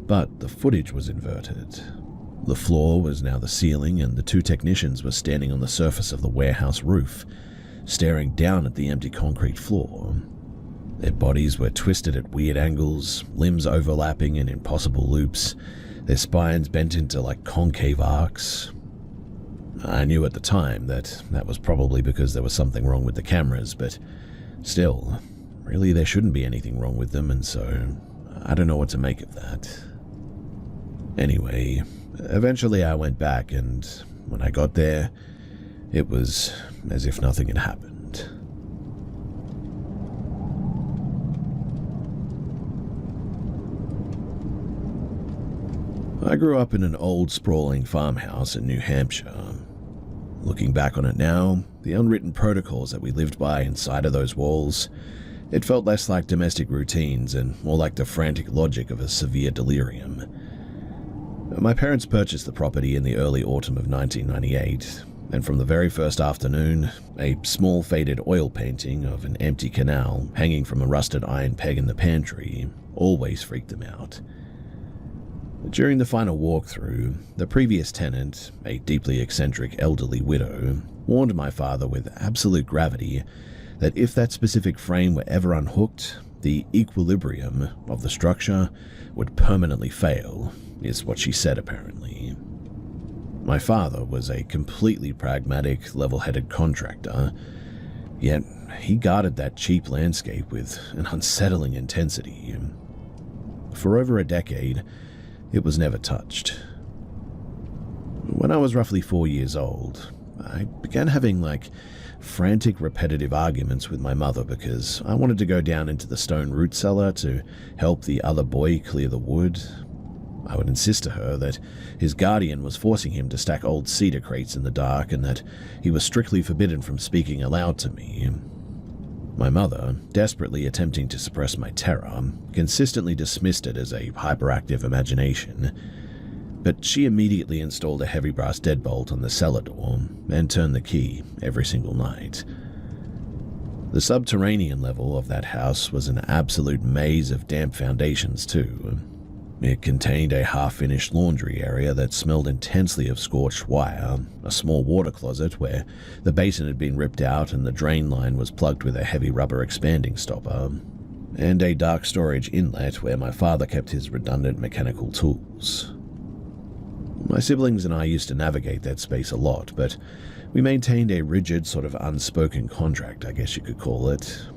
Speaker 1: but the footage was inverted. The floor was now the ceiling and the 2 technicians were standing on the surface of the warehouse roof, staring down at the empty concrete floor. Their bodies were twisted at weird angles, limbs overlapping in impossible loops, their spines bent into like concave arcs. I knew at the time that was probably because there was something wrong with the cameras, but still, really there shouldn't be anything wrong with them, and so I don't know what to make of that. Anyway, eventually I went back, and when I got there, it was as if nothing had happened. I grew up in an old, sprawling farmhouse in New Hampshire. Looking back on it now, the unwritten protocols that we lived by inside of those walls, it felt less like domestic routines and more like the frantic logic of a severe delirium. My parents purchased the property in the early autumn of 1998, and from the very first afternoon, a small faded oil painting of an empty canal hanging from a rusted iron peg in the pantry always freaked them out. During the final walkthrough, the previous tenant, a deeply eccentric elderly widow, warned my father with absolute gravity that if that specific frame were ever unhooked, the equilibrium of the structure would permanently fail, is what she said apparently. My father was a completely pragmatic, level-headed contractor, yet he guarded that cheap landscape with an unsettling intensity. For over a decade, it was never touched. When I was roughly 4 years old, I began having frantic repetitive arguments with my mother because I wanted to go down into the stone root cellar to help the other boy clear the wood. I would insist to her that his guardian was forcing him to stack old cedar crates in the dark and that he was strictly forbidden from speaking aloud to me. My mother, desperately attempting to suppress my terror, consistently dismissed it as a hyperactive imagination, but she immediately installed a heavy brass deadbolt on the cellar door and turned the key every single night. The subterranean level of that house was an absolute maze of damp foundations too. It contained a half-finished laundry area that smelled intensely of scorched wire, a small water closet where the basin had been ripped out and the drain line was plugged with a heavy rubber expanding stopper, and a dark storage inlet where my father kept his redundant mechanical tools. My siblings and I used to navigate that space a lot, but we maintained a rigid sort of unspoken contract, I guess you could call it.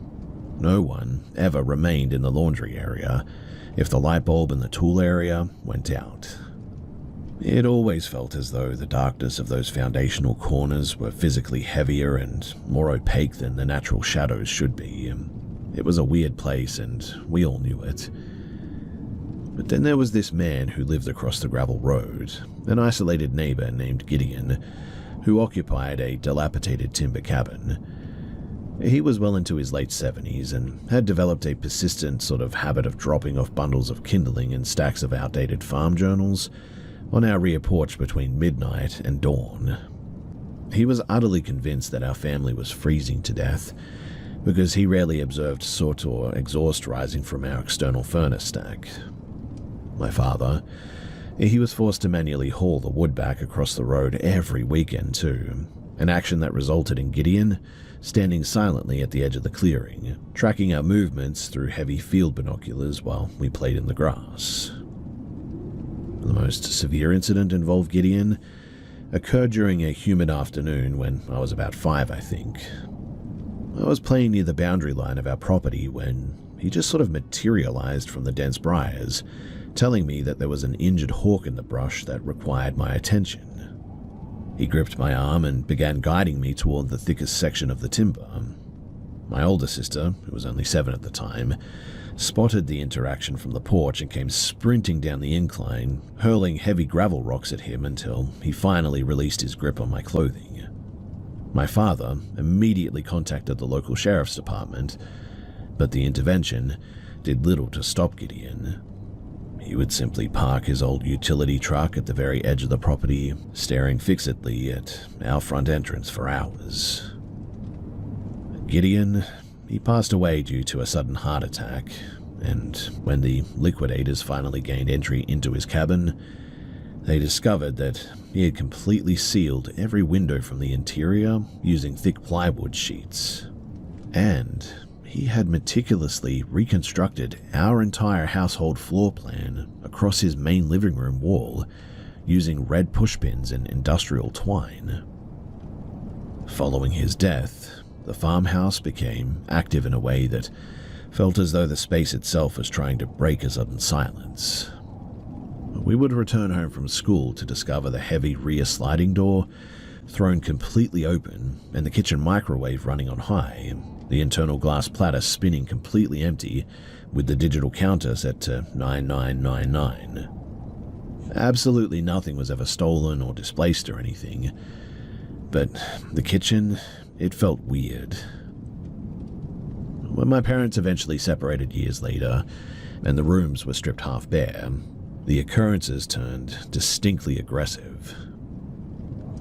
Speaker 1: No one ever remained in the laundry area if the light bulb in the tool area went out. It always felt as though the darkness of those foundational corners were physically heavier and more opaque than the natural shadows should be. It was a weird place and we all knew it. But then there was this man who lived across the gravel road, an isolated neighbor named Gideon, who occupied a dilapidated timber cabin. He was well into his late 70s and had developed a persistent sort of habit of dropping off bundles of kindling and stacks of outdated farm journals on our rear porch between midnight and dawn. He was utterly convinced that our family was freezing to death because he rarely observed soot or exhaust rising from our external furnace stack. My father, he was forced to manually haul the wood back across the road every weekend too, an action that resulted in Gideon standing silently at the edge of the clearing, tracking our movements through heavy field binoculars while we played in the grass. The most severe incident involved Gideon occurred during a humid afternoon when I was about 5, I think. I was playing near the boundary line of our property when he just sort of materialized from the dense briars, telling me that there was an injured hawk in the brush that required my attention. He gripped my arm and began guiding me toward the thickest section of the timber. My older sister, who was only 7 at the time, spotted the interaction from the porch and came sprinting down the incline, hurling heavy gravel rocks at him until he finally released his grip on my clothing. My father immediately contacted the local sheriff's department, but the intervention did little to stop Gideon. He would simply park his old utility truck at the very edge of the property, staring fixedly at our front entrance for hours. Gideon, he passed away due to a sudden heart attack, and when the liquidators finally gained entry into his cabin, they discovered that he had completely sealed every window from the interior using thick plywood sheets. And he had meticulously reconstructed our entire household floor plan across his main living room wall using red pushpins and industrial twine. Following his death, the farmhouse became active in a way that felt as though the space itself was trying to break a sudden silence. We would return home from school to discover the heavy rear sliding door thrown completely open and the kitchen microwave running on high, the internal glass platter spinning completely empty with the digital counter set to 9999. Absolutely nothing was ever stolen or displaced or anything, but the kitchen, it felt weird. When my parents eventually separated years later, and the rooms were stripped half bare, the occurrences turned distinctly aggressive.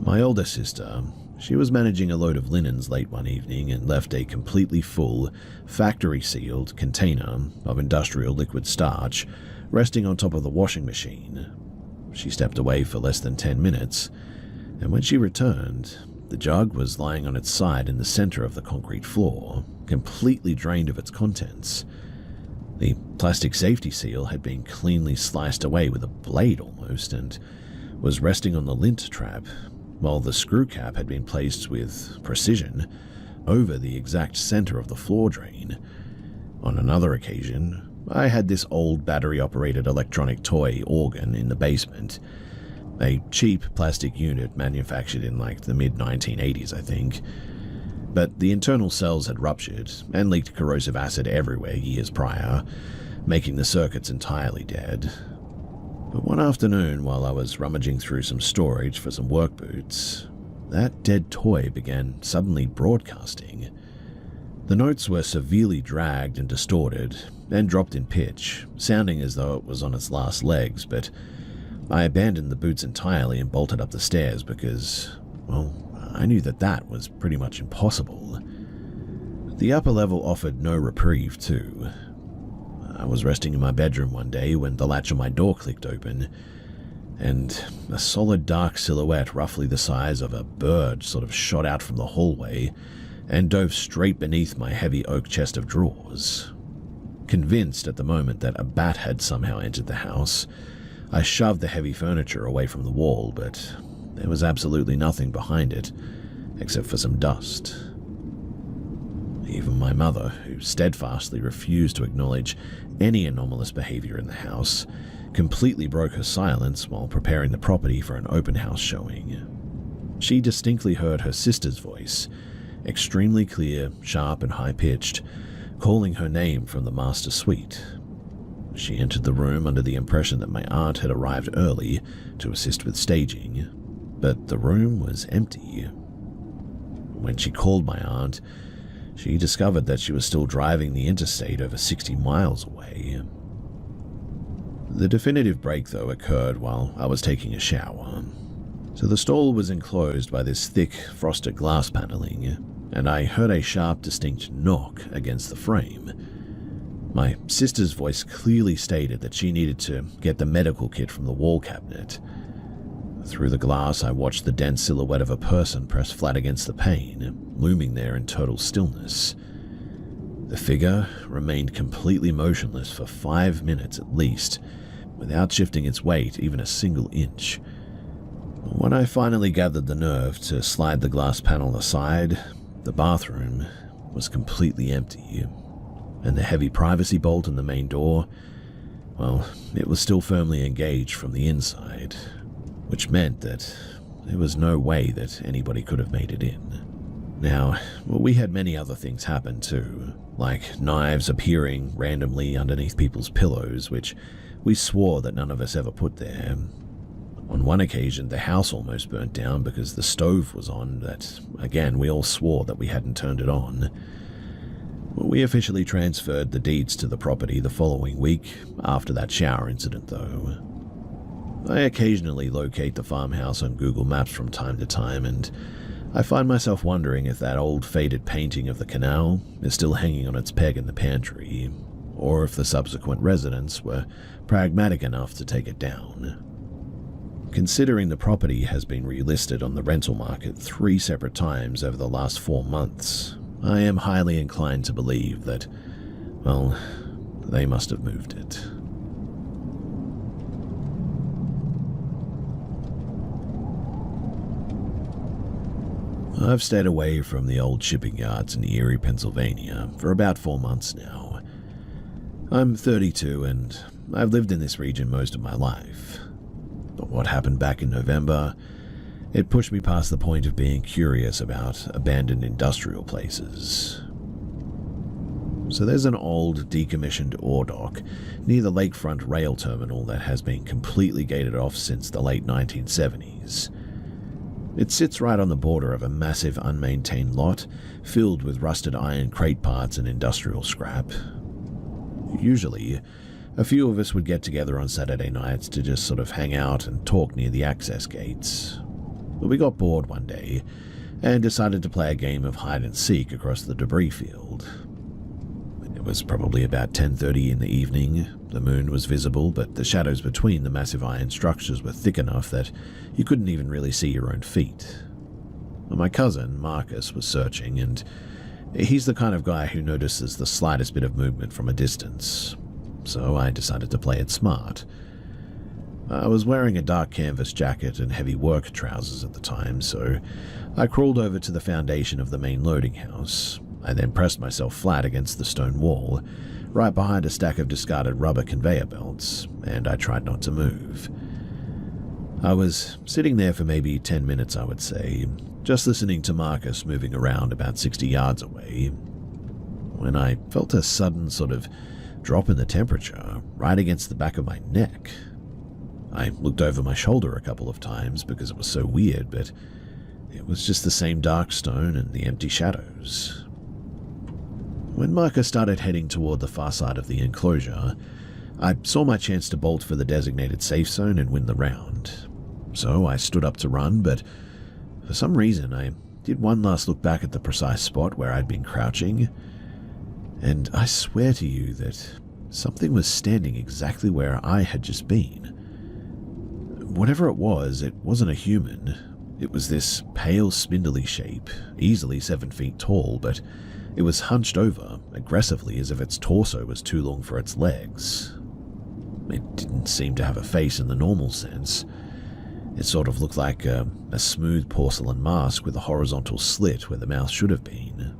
Speaker 1: My older sister, she was managing a load of linens late one evening and left a completely full, factory-sealed container of industrial liquid starch resting on top of the washing machine. She stepped away for less than 10 minutes, and when she returned, the jug was lying on its side in the center of the concrete floor, completely drained of its contents. The plastic safety seal had been cleanly sliced away with a blade almost and was resting on the lint trap, while the screw cap had been placed with precision over the exact center of the floor drain. On another occasion, I had this old battery-operated electronic toy organ in the basement, a cheap plastic unit manufactured in like the mid-1980s, I think. But the internal cells had ruptured and leaked corrosive acid everywhere years prior, making the circuits entirely dead. But one afternoon, while I was rummaging through some storage for some work boots, that dead toy began suddenly broadcasting. The notes were severely dragged and distorted, and dropped in pitch, sounding as though it was on its last legs, but I abandoned the boots entirely and bolted up the stairs because, well, I knew that was pretty much impossible. The upper level offered no reprieve, too. I was resting in my bedroom one day when the latch on my door clicked open, and a solid dark silhouette roughly the size of a bird sort of shot out from the hallway and dove straight beneath my heavy oak chest of drawers. Convinced at the moment that a bat had somehow entered the house, I shoved the heavy furniture away from the wall, but there was absolutely nothing behind it, except for some dust. Even my mother, who steadfastly refused to acknowledge any anomalous behavior in the house, completely broke her silence while preparing the property for an open house showing. She distinctly heard her sister's voice, extremely clear, sharp, and high-pitched, calling her name from the master suite. She entered the room under the impression that my aunt had arrived early to assist with staging, but the room was empty. When she called my aunt, she discovered that she was still driving the interstate over 60 miles away. The definitive break, though, occurred while I was taking a shower. So the stall was enclosed by this thick, frosted glass paneling, and I heard a sharp, distinct knock against the frame. My sister's voice clearly stated that she needed to get the medical kit from the wall cabinet. Through the glass, I watched the dense silhouette of a person press flat against the pane, looming there in total stillness. The figure remained completely motionless for 5 minutes at least, without shifting its weight even a single inch. When I finally gathered the nerve to slide the glass panel aside, the bathroom was completely empty, and the heavy privacy bolt in the main door, well, it was still firmly engaged from the inside, which meant that there was no way that anybody could have made it in. Now, we had many other things happen too, like knives appearing randomly underneath people's pillows, which we swore that none of us ever put there. On one occasion, the house almost burnt down because the stove was on that, again, we all swore that we hadn't turned it on. We officially transferred the deeds to the property the following week after that shower incident, though. I occasionally locate the farmhouse on Google Maps from time to time, and I find myself wondering if that old faded painting of the canal is still hanging on its peg in the pantry, or if the subsequent residents were pragmatic enough to take it down. Considering the property has been relisted on the rental market 3 separate times over the last 4 months, I am highly inclined to believe that, well, they must have moved it. I've stayed away from the old shipping yards in Erie, Pennsylvania for about 4 months now. I'm 32 and I've lived in this region most of my life. But what happened back in November, it pushed me past the point of being curious about abandoned industrial places. So there's an old, decommissioned ore dock near the lakefront rail terminal that has been completely gated off since the late 1970s. It sits right on the border of a massive unmaintained lot filled with rusted iron crate parts and industrial scrap. Usually, a few of us would get together on Saturday nights to just sort of hang out and talk near the access gates. But we got bored one day and decided to play a game of hide and seek across the debris field. It was probably about 10:30 in the evening. The moon was visible, but the shadows between the massive iron structures were thick enough that you couldn't even really see your own feet. My cousin, Marcus, was searching, and he's the kind of guy who notices the slightest bit of movement from a distance, so I decided to play it smart. I was wearing a dark canvas jacket and heavy work trousers at the time, so I crawled over to the foundation of the main loading house. I then pressed myself flat against the stone wall, right behind a stack of discarded rubber conveyor belts, and I tried not to move. I was sitting there for maybe 10 minutes, I would say, just listening to Marcus moving around about 60 yards away, when I felt a sudden sort of drop in the temperature right against the back of my neck. I looked over my shoulder a couple of times because it was so weird, but it was just the same dark stone and the empty shadows. When Marcus started heading toward the far side of the enclosure, I saw my chance to bolt for the designated safe zone and win the round. So I stood up to run, but for some reason I did one last look back at the precise spot where I'd been crouching, and I swear to you that something was standing exactly where I had just been. Whatever it wasn't a human. It was this pale, spindly shape, easily 7 feet tall, but it was hunched over aggressively as if its torso was too long for its legs. It didn't seem to have a face in the normal sense. It sort of looked like a smooth porcelain mask with a horizontal slit where the mouth should have been.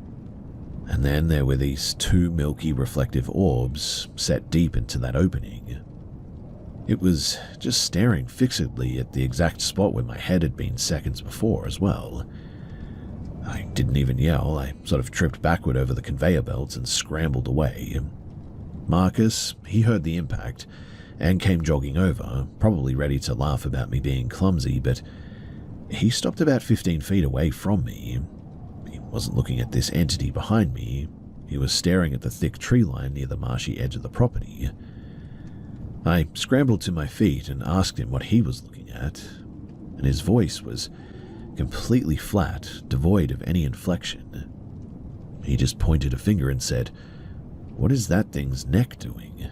Speaker 1: And then there were these 2 milky reflective orbs set deep into that opening. It was just staring fixedly at the exact spot where my head had been seconds before as well. I didn't even yell. I sort of tripped backward over the conveyor belts and scrambled away. Marcus, he heard the impact and came jogging over, probably ready to laugh about me being clumsy, but he stopped about 15 feet away from me. He wasn't looking at this entity behind me. He was staring at the thick tree line near the marshy edge of the property. I scrambled to my feet and asked him what he was looking at, and his voice was completely flat, devoid of any inflection. He just pointed a finger and said, "What is that thing's neck doing?"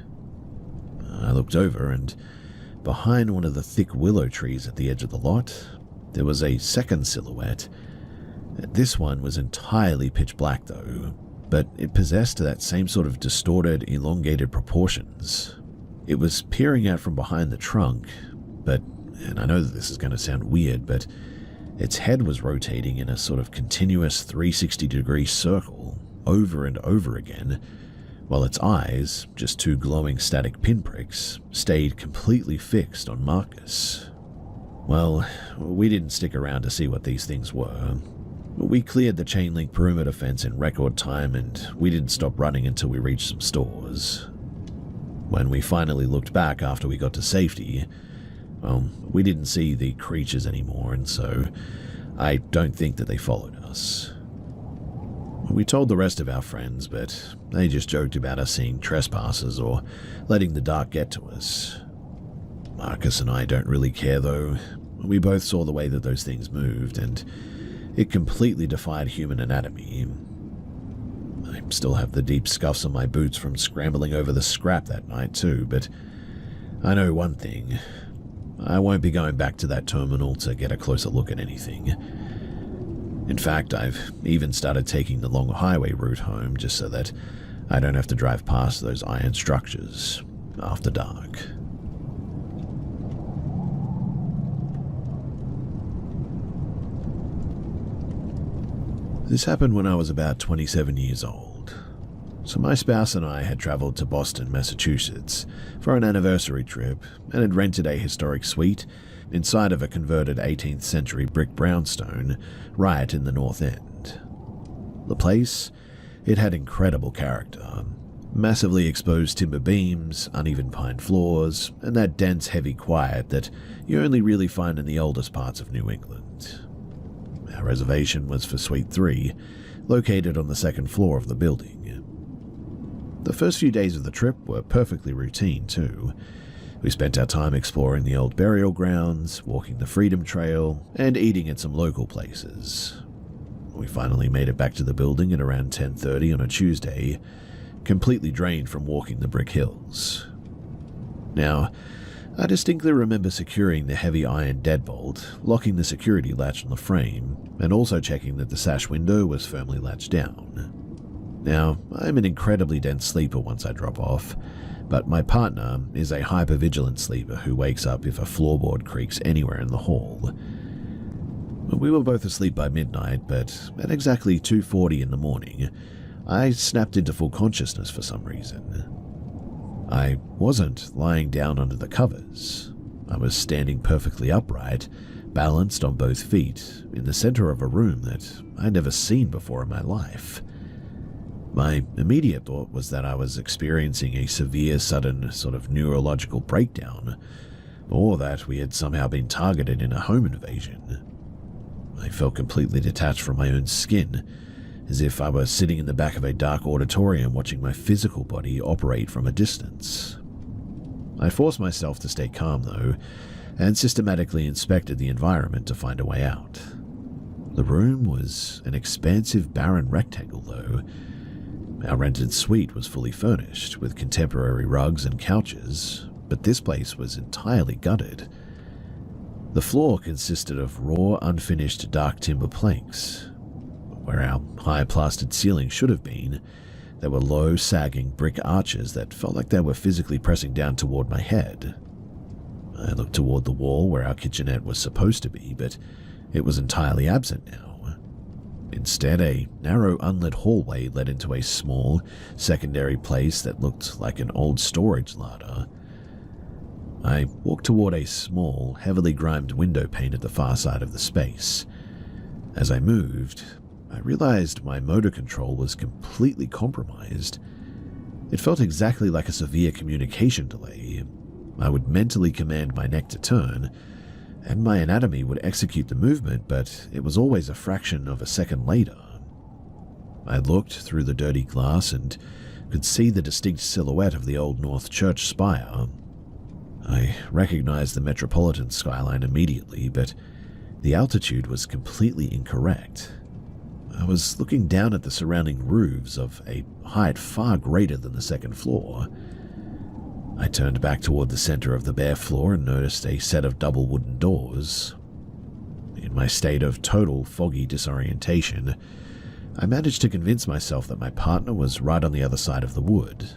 Speaker 1: I looked over, and behind one of the thick willow trees at the edge of the lot, there was a second silhouette. This one was entirely pitch black though, but it possessed that same sort of distorted, elongated proportions. It was peering out from behind the trunk, and I know that this is going to sound weird, but its head was rotating in a sort of continuous 360-degree circle over and over again, while its eyes, just 2 glowing static pinpricks, stayed completely fixed on Marcus. Well, we didn't stick around to see what these things were. We cleared the chain link perimeter fence in record time, and we didn't stop running until we reached some stores. When we finally looked back after we got to safety, well, we didn't see the creatures anymore, and so I don't think that they followed us. We told the rest of our friends, but they just joked about us seeing trespassers or letting the dark get to us. Marcus and I don't really care though. We both saw the way that those things moved, and it completely defied human anatomy. I still have the deep scuffs on my boots from scrambling over the scrap that night too, but I know one thing. I won't be going back to that terminal to get a closer look at anything. In fact, I've even started taking the long highway route home just so that I don't have to drive past those iron structures after dark. This happened when I was about 27 years old. So my spouse and I had traveled to Boston, Massachusetts for an anniversary trip and had rented a historic suite inside of a converted 18th century brick brownstone right in the North End. The place, it had incredible character. Massively exposed timber beams, uneven pine floors, and that dense, heavy quiet that you only really find in the oldest parts of New England. Our reservation was for Suite 3, located on the second floor of the building. The first few days of the trip were perfectly routine, too. We spent our time exploring the old burial grounds, walking the Freedom Trail, and eating at some local places. We finally made it back to the building at around 10:30 on a Tuesday, completely drained from walking the brick hills. Now, I distinctly remember securing the heavy iron deadbolt, locking the security latch on the frame, and also checking that the sash window was firmly latched down. Now, I'm an incredibly dense sleeper once I drop off, but my partner is a hyper-vigilant sleeper who wakes up if a floorboard creaks anywhere in the hall. We were both asleep by midnight, but at exactly 2:40 in the morning, I snapped into full consciousness for some reason. I wasn't lying down under the covers. I was standing perfectly upright, balanced on both feet, in the center of a room that I'd never seen before in my life. My immediate thought was that I was experiencing a severe, sudden sort of neurological breakdown, or that we had somehow been targeted in a home invasion. I felt completely detached from my own skin, as if I were sitting in the back of a dark auditorium watching my physical body operate from a distance. I forced myself to stay calm, though, and systematically inspected the environment to find a way out. The room was an expansive, barren rectangle, though. Our rented suite was fully furnished with contemporary rugs and couches, but this place was entirely gutted. The floor consisted of raw, unfinished dark timber planks. Where our high plastered ceiling should have been, there were low, sagging brick arches that felt like they were physically pressing down toward my head. I looked toward the wall where our kitchenette was supposed to be, but it was entirely absent now. Instead, a narrow, unlit hallway led into a small, secondary place that looked like an old storage larder. I walked toward a small, heavily grimed window pane at the far side of the space. As I moved, I realized my motor control was completely compromised. It felt exactly like a severe communication delay. I would mentally command my neck to turn, and my anatomy would execute the movement, but it was always a fraction of a second later. I looked through the dirty glass and could see the distinct silhouette of the Old North Church spire. I recognized the metropolitan skyline immediately, but the altitude was completely incorrect. I was looking down at the surrounding roofs of a height far greater than the second floor. I turned back toward the center of the bare floor and noticed a set of double wooden doors. In my state of total foggy disorientation, I managed to convince myself that my partner was right on the other side of the wood,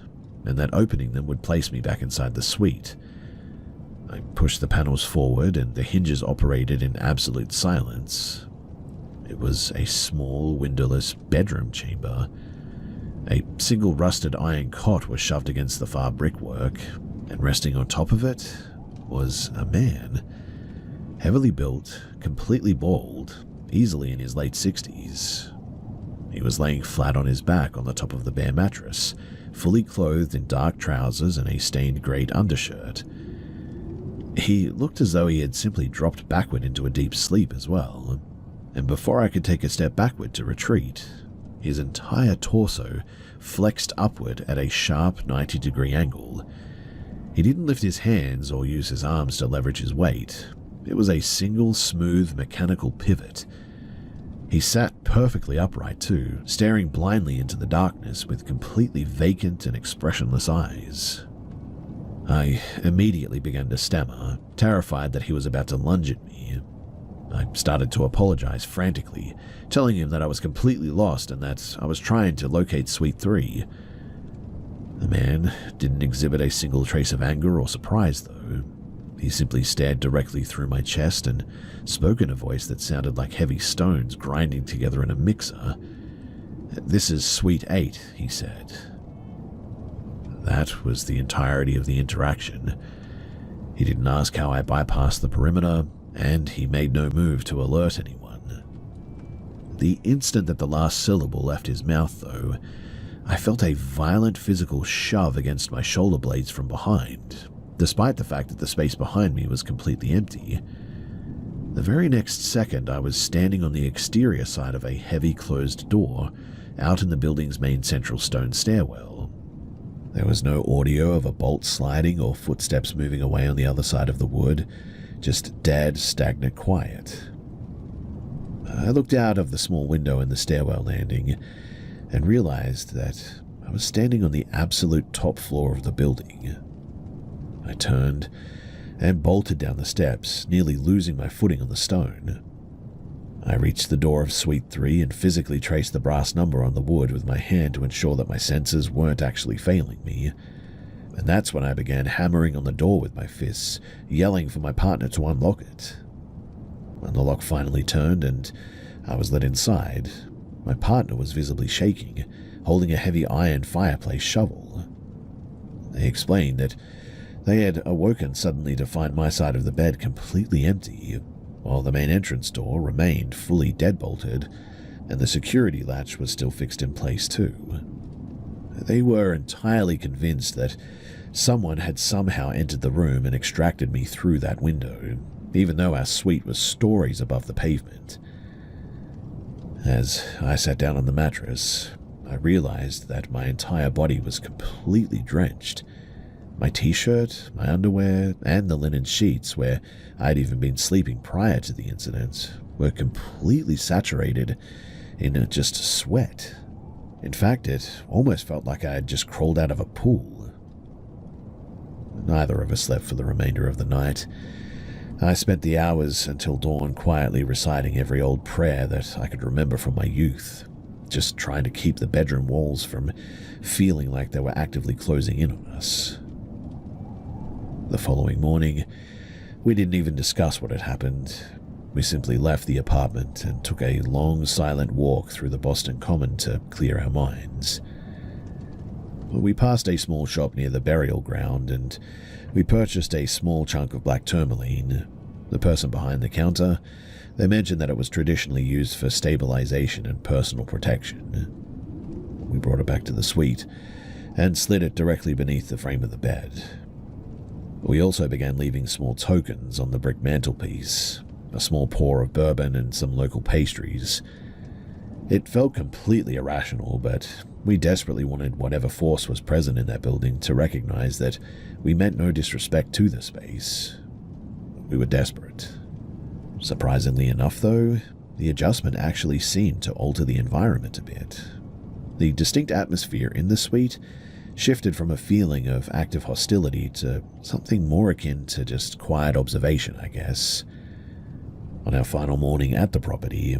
Speaker 1: and that opening them would place me back inside the suite. I pushed the panels forward, and the hinges operated in absolute silence. It was a small, windowless bedroom chamber. A single rusted iron cot was shoved against the far brickwork, and resting on top of it was a man. Heavily built, completely bald, easily in his late 60s. He was laying flat on his back on the top of the bare mattress, fully clothed in dark trousers and a stained grey undershirt. He looked as though he had simply dropped backward into a deep sleep as well, and before I could take a step backward to retreat, his entire torso flexed upward at a sharp 90-degree angle. He didn't lift his hands or use his arms to leverage his weight. It was a single, smooth, mechanical pivot. He sat perfectly upright too, staring blindly into the darkness with completely vacant and expressionless eyes. I immediately began to stammer, terrified that he was about to lunge at me. I started to apologize frantically, telling him that I was completely lost and that I was trying to locate Suite 3. The man didn't exhibit a single trace of anger or surprise, though. He simply stared directly through my chest and spoke in a voice that sounded like heavy stones grinding together in a mixer. "This is Suite 8, he said. That was the entirety of the interaction. He didn't ask how I bypassed the perimeter, and he made no move to alert anyone. The instant that the last syllable left his mouth, though, I felt a violent physical shove against my shoulder blades from behind, despite the fact that the space behind me was completely empty. The very next second, I was standing on the exterior side of a heavy closed door, out in the building's main central stone stairwell. There was no audio of a bolt sliding or footsteps moving away on the other side of the wood, just dead, stagnant quiet. I looked out of the small window in the stairwell landing and realized that I was standing on the absolute top floor of the building. I turned and bolted down the steps, nearly losing my footing on the stone. I reached the door of Suite 3 and physically traced the brass number on the wood with my hand to ensure that my senses weren't actually failing me. And that's when I began hammering on the door with my fists, yelling for my partner to unlock it. When the lock finally turned and I was let inside, my partner was visibly shaking, holding a heavy iron fireplace shovel. They explained that they had awoken suddenly to find my side of the bed completely empty, while the main entrance door remained fully deadbolted, and the security latch was still fixed in place too. They were entirely convinced that someone had somehow entered the room and extracted me through that window, even though our suite was stories above the pavement. As I sat down on the mattress, I realized that my entire body was completely drenched. My t-shirt, my underwear, and the linen sheets where I'd even been sleeping prior to the incident were completely saturated in just sweat. In fact, it almost felt like I had just crawled out of a pool. Neither of us slept for the remainder of the night. I spent the hours until dawn quietly reciting every old prayer that I could remember from my youth, just trying to keep the bedroom walls from feeling like they were actively closing in on us. The following morning, we didn't even discuss what had happened. We simply left the apartment and took a long, silent walk through the Boston Common to clear our minds. We passed a small shop near the burial ground, and we purchased a small chunk of black tourmaline. The person behind the counter, they mentioned that it was traditionally used for stabilization and personal protection. We brought it back to the suite and slid it directly beneath the frame of the bed. We also began leaving small tokens on the brick mantelpiece, a small pour of bourbon and some local pastries. It felt completely irrational, but we desperately wanted whatever force was present in that building to recognize that we meant no disrespect to the space. We were desperate. Surprisingly enough, though, the adjustment actually seemed to alter the environment a bit. The distinct atmosphere in the suite shifted from a feeling of active hostility to something more akin to just quiet observation, I guess. On our final morning at the property,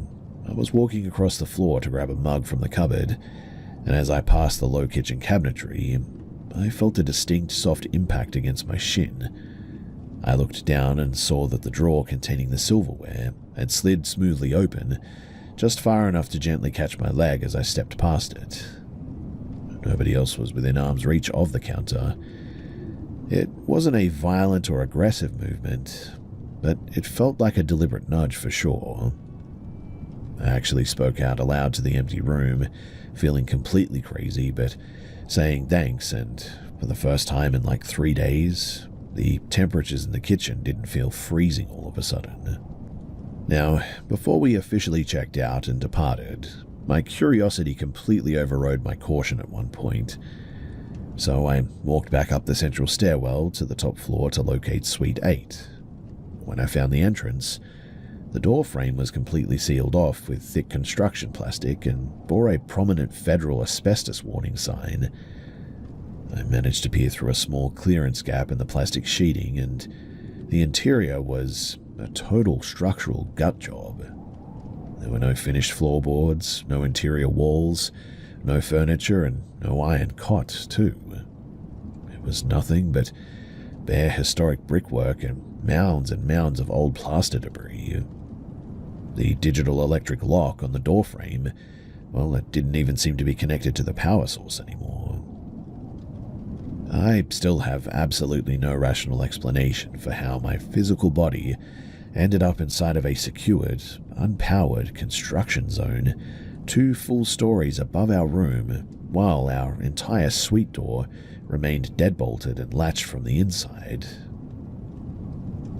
Speaker 1: I was walking across the floor to grab a mug from the cupboard, and as I passed the low kitchen cabinetry, I felt a distinct soft impact against my shin. I looked down and saw that the drawer containing the silverware had slid smoothly open, just far enough to gently catch my leg as I stepped past it. Nobody else was within arm's reach of the counter. It wasn't a violent or aggressive movement, but it felt like a deliberate nudge for sure. I actually spoke out aloud to the empty room, feeling completely crazy, but saying thanks, and for the first time in like 3 days, the temperatures in the kitchen didn't feel freezing all of a sudden. Now, before we officially checked out and departed, my curiosity completely overrode my caution at one point, so I walked back up the central stairwell to the top floor to locate Suite 8. When I found the entrance, the door frame was completely sealed off with thick construction plastic and bore a prominent federal asbestos warning sign. I managed to peer through a small clearance gap in the plastic sheeting, and the interior was a total structural gut job. There were no finished floorboards, no interior walls, no furniture, and no iron cot, too. It was nothing but bare historic brickwork and mounds of old plaster debris. The digital electric lock on the doorframe, well, it didn't even seem to be connected to the power source anymore. I still have absolutely no rational explanation for how my physical body ended up inside of a secured, unpowered construction zone 2 full stories above our room, while our entire suite door remained deadbolted and latched from the inside.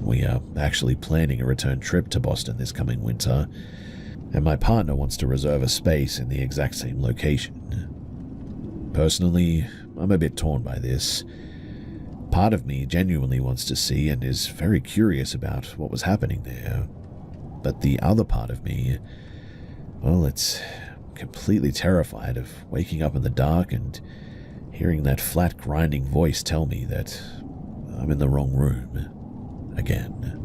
Speaker 1: We are actually planning a return trip to Boston this coming winter, and my partner wants to reserve a space in the exact same location. Personally, I'm a bit torn by this. Part of me genuinely wants to see and is very curious about what was happening there, but the other part of me, well, it's completely terrified of waking up in the dark and hearing that flat, grinding voice tell me that I'm in the wrong room again.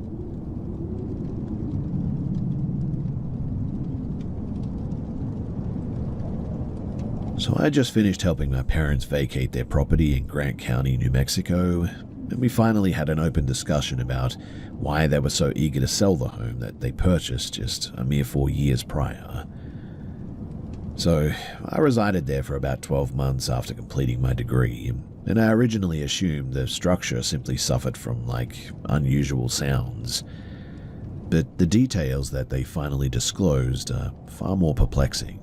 Speaker 1: So I just finished helping my parents vacate their property in Grant County, New Mexico, and we finally had an open discussion about why they were so eager to sell the home that they purchased just a mere 4 years prior. So I resided there for about 12 months after completing my degree, and I originally assumed the structure simply suffered from, unusual sounds. But the details that they finally disclosed are far more perplexing.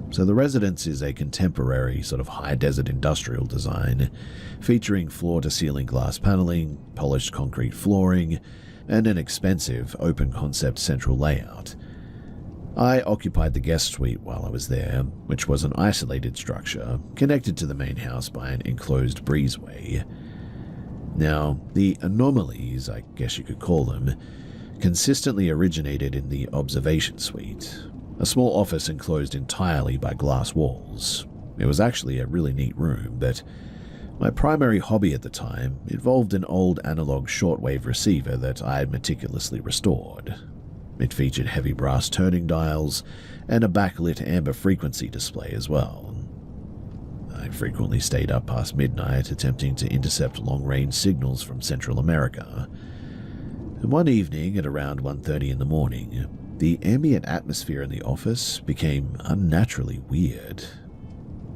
Speaker 1: So the residence is a contemporary sort of high-desert industrial design, featuring floor-to-ceiling glass paneling, polished concrete flooring, and an expensive open-concept central layout. I occupied the guest suite while I was there, which was an isolated structure connected to the main house by an enclosed breezeway. Now, the anomalies, I guess you could call them, consistently originated in the observation suite, A small office enclosed entirely by glass walls. It was actually a really neat room, but my primary hobby at the time involved an old analog shortwave receiver that I had meticulously restored. It featured heavy brass turning dials and a backlit amber frequency display as well. I frequently stayed up past midnight attempting to intercept long-range signals from Central America. And one evening at around 1:30 in the morning, the ambient atmosphere in the office became unnaturally weird.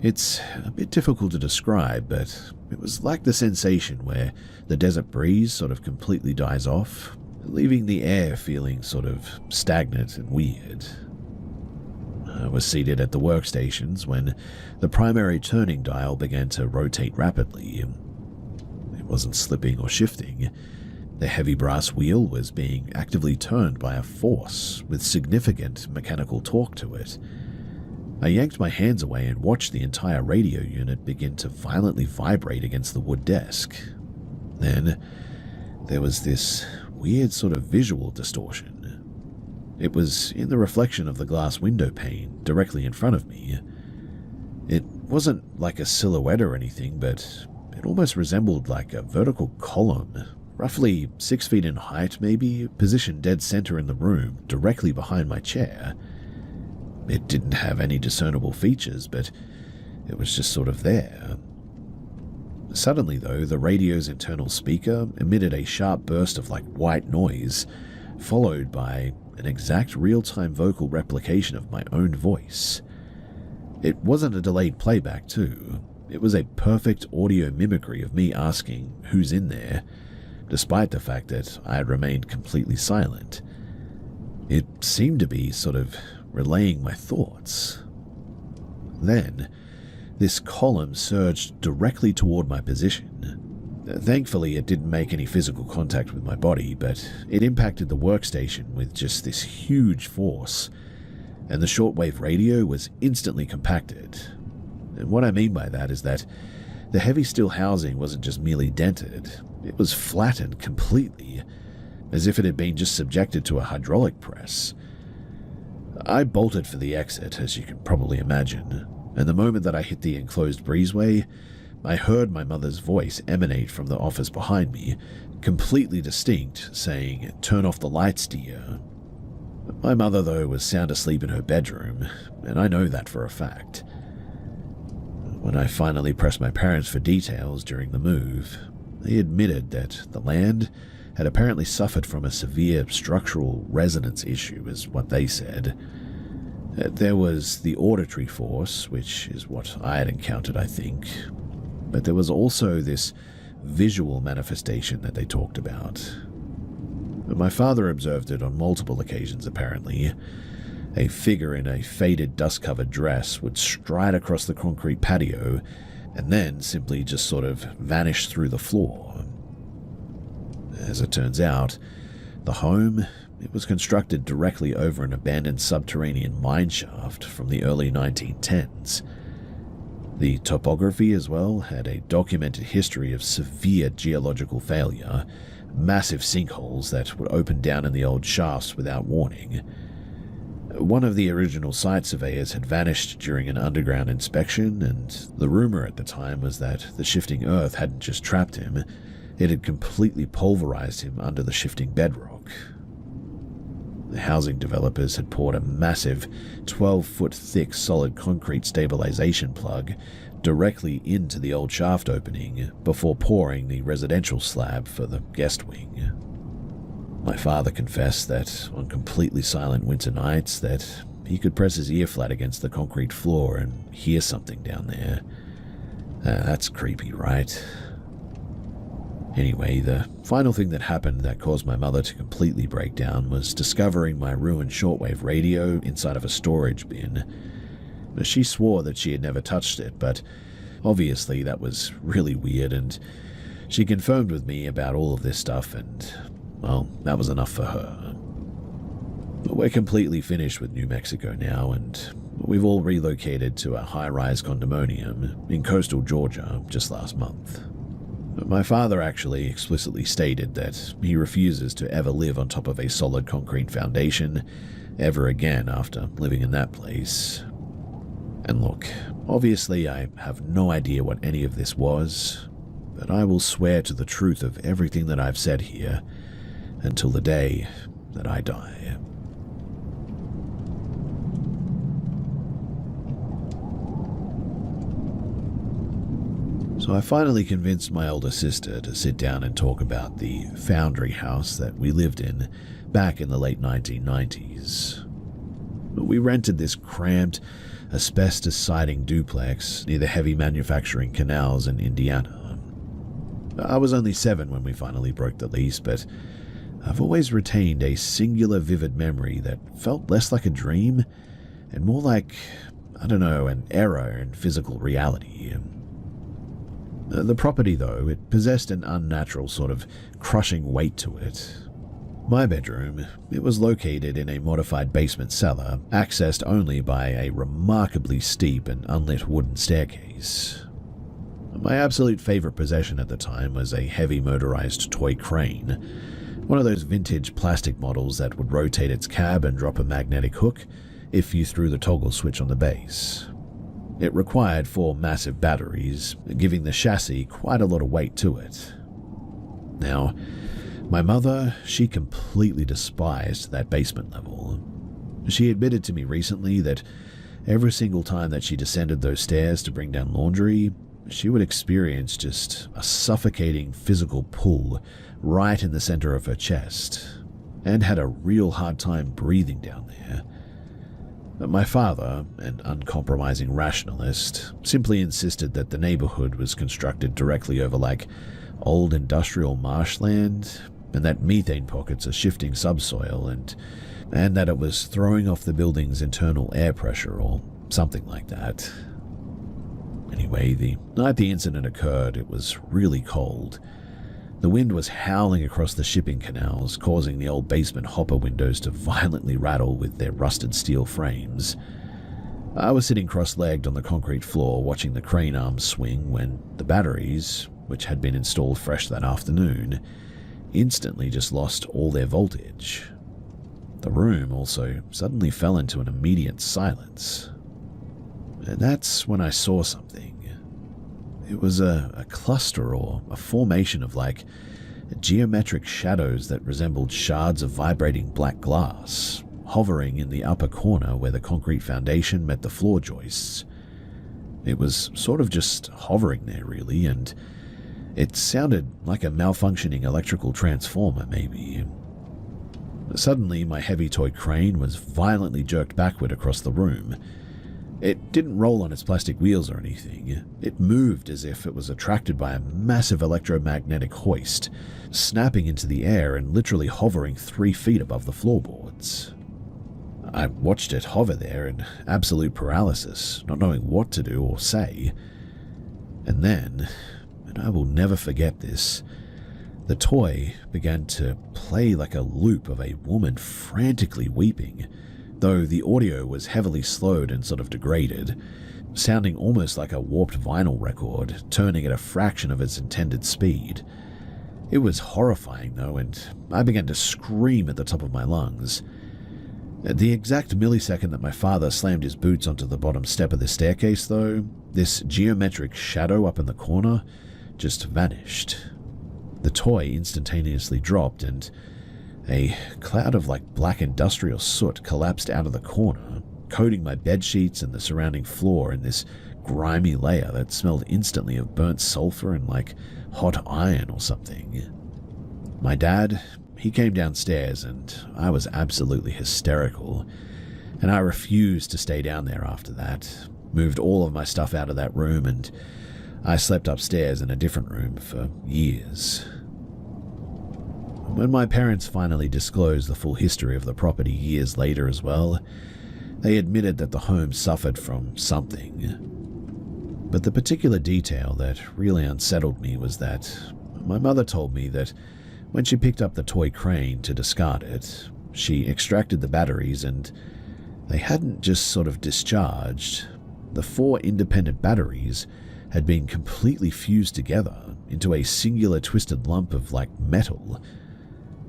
Speaker 1: It's a bit difficult to describe, but it was like the sensation where the desert breeze sort of completely dies off, leaving the air feeling sort of stagnant and weird. I was seated at the workstations when the primary turning dial began to rotate rapidly. It wasn't slipping or shifting. The heavy brass wheel was being actively turned by a force with significant mechanical torque to it. I yanked my hands away and watched the entire radio unit begin to violently vibrate against the wood desk. Then, there was this weird sort of visual distortion. It was in the reflection of the glass window pane directly in front of me. It wasn't like a silhouette or anything, but it almost resembled like a vertical column, roughly 6 feet in height maybe, positioned dead center in the room, directly behind my chair. It didn't have any discernible features, but it was just sort of there. Suddenly, though, the radio's internal speaker emitted a sharp burst of like white noise, followed by an exact real-time vocal replication of my own voice. It wasn't a delayed playback, too. It was a perfect audio mimicry of me asking, "Who's in there?" despite the fact that I had remained completely silent. It seemed to be sort of relaying my thoughts. Then, this column surged directly toward my position. Thankfully, it didn't make any physical contact with my body, but it impacted the workstation with just this huge force, and the shortwave radio was instantly compacted. And what I mean by that is that the heavy steel housing wasn't just merely dented, it was flattened completely, as if it had been just subjected to a hydraulic press. I bolted for the exit, as you can probably imagine, and the moment that I hit the enclosed breezeway, I heard my mother's voice emanate from the office behind me, completely distinct, saying, "Turn off the lights, dear." My mother, though, was sound asleep in her bedroom, and I know that for a fact. When I finally pressed my parents for details during the move, they admitted that the land had apparently suffered from a severe structural resonance issue, is what they said. There was the auditory force, which is what I had encountered, I think, but there was also this visual manifestation that they talked about. My father observed it on multiple occasions, apparently. A figure in a faded, dust-covered dress would stride across the concrete patio and then simply just sort of vanish through the floor. As it turns out, the home, it was constructed directly over an abandoned subterranean mine shaft from the early 1910s. The topography as well had a documented history of severe geological failure, massive sinkholes that would open down in the old shafts without warning. One of the original site surveyors had vanished during an underground inspection, and the rumor at the time was that the shifting earth hadn't just trapped him, it had completely pulverized him under the shifting bedrock. The housing developers had poured a massive 12-foot thick solid concrete stabilization plug directly into the old shaft opening before pouring the residential slab for the guest wing. My father confessed that on completely silent winter nights that he could press his ear flat against the concrete floor and hear something down there. That's creepy, right? Anyway, the final thing that happened that caused my mother to completely break down was discovering my ruined shortwave radio inside of a storage bin. She swore that she had never touched it, but obviously that was really weird, and she confirmed with me about all of this stuff, and, well, that was enough for her. But we're completely finished with New Mexico now, and we've all relocated to a high-rise condominium in coastal Georgia just last month. My father actually explicitly stated that he refuses to ever live on top of a solid concrete foundation, ever again after living in that place. And look, obviously I have no idea what any of this was, but I will swear to the truth of everything that I've said here until the day that I die. So I finally convinced my older sister to sit down and talk about the foundry house that we lived in back in the late 1990s. We rented this cramped, asbestos-siding duplex near the heavy manufacturing canals in Indiana. I was only 7 when we finally broke the lease, but I've always retained a singular vivid memory that felt less like a dream and more like, I don't know, an error in physical reality. The property, though, it possessed an unnatural sort of crushing weight to it. My bedroom, it was located in a modified basement cellar, accessed only by a remarkably steep and unlit wooden staircase. My absolute favorite possession at the time was a heavy motorized toy crane, one of those vintage plastic models that would rotate its cab and drop a magnetic hook if you threw the toggle switch on the base. It required 4 massive batteries, giving the chassis quite a lot of weight to it. Now, my mother, she completely despised that basement level. She admitted to me recently that every single time that she descended those stairs to bring down laundry, she would experience just a suffocating physical pull right in the center of her chest, and had a real hard time breathing down there. My father, an uncompromising rationalist, simply insisted that the neighborhood was constructed directly over old industrial marshland, and that methane pockets are shifting subsoil, and that it was throwing off the building's internal air pressure or something like that. Anyway, the night the incident occurred, it was really cold. The wind was howling across the shipping canals, causing the old basement hopper windows to violently rattle with their rusted steel frames. I was sitting cross-legged on the concrete floor watching the crane arms swing when the batteries, which had been installed fresh that afternoon, instantly just lost all their voltage. The room also suddenly fell into an immediate silence. And that's when I saw something. It was a cluster or a formation of geometric shadows that resembled shards of vibrating black glass, hovering in the upper corner where the concrete foundation met the floor joists. It was sort of just hovering there, really, and it sounded like a malfunctioning electrical transformer, maybe. Suddenly, my heavy toy crane was violently jerked backward across the room. It didn't roll on its plastic wheels or anything. It moved as if it was attracted by a massive electromagnetic hoist, snapping into the air and literally hovering 3 feet above the floorboards. I watched it hover there in absolute paralysis, not knowing what to do or say. And then, and I will never forget this, the toy began to play like a loop of a woman frantically weeping, though the audio was heavily slowed and sort of degraded, sounding almost like a warped vinyl record, turning at a fraction of its intended speed. It was horrifying, though, and I began to scream at the top of my lungs. At the exact millisecond that my father slammed his boots onto the bottom step of the staircase, though, this geometric shadow up in the corner just vanished. The toy instantaneously dropped, and a cloud of black industrial soot collapsed out of the corner, coating my bed sheets and the surrounding floor in this grimy layer that smelled instantly of burnt sulfur and hot iron or something. My dad, he came downstairs and I was absolutely hysterical, and I refused to stay down there after that, moved all of my stuff out of that room, and I slept upstairs in a different room for years. When my parents finally disclosed the full history of the property years later as well, they admitted that the home suffered from something. But the particular detail that really unsettled me was that my mother told me that when she picked up the toy crane to discard it, she extracted the batteries and they hadn't just sort of discharged. The 4 independent batteries had been completely fused together into a singular twisted lump of metal.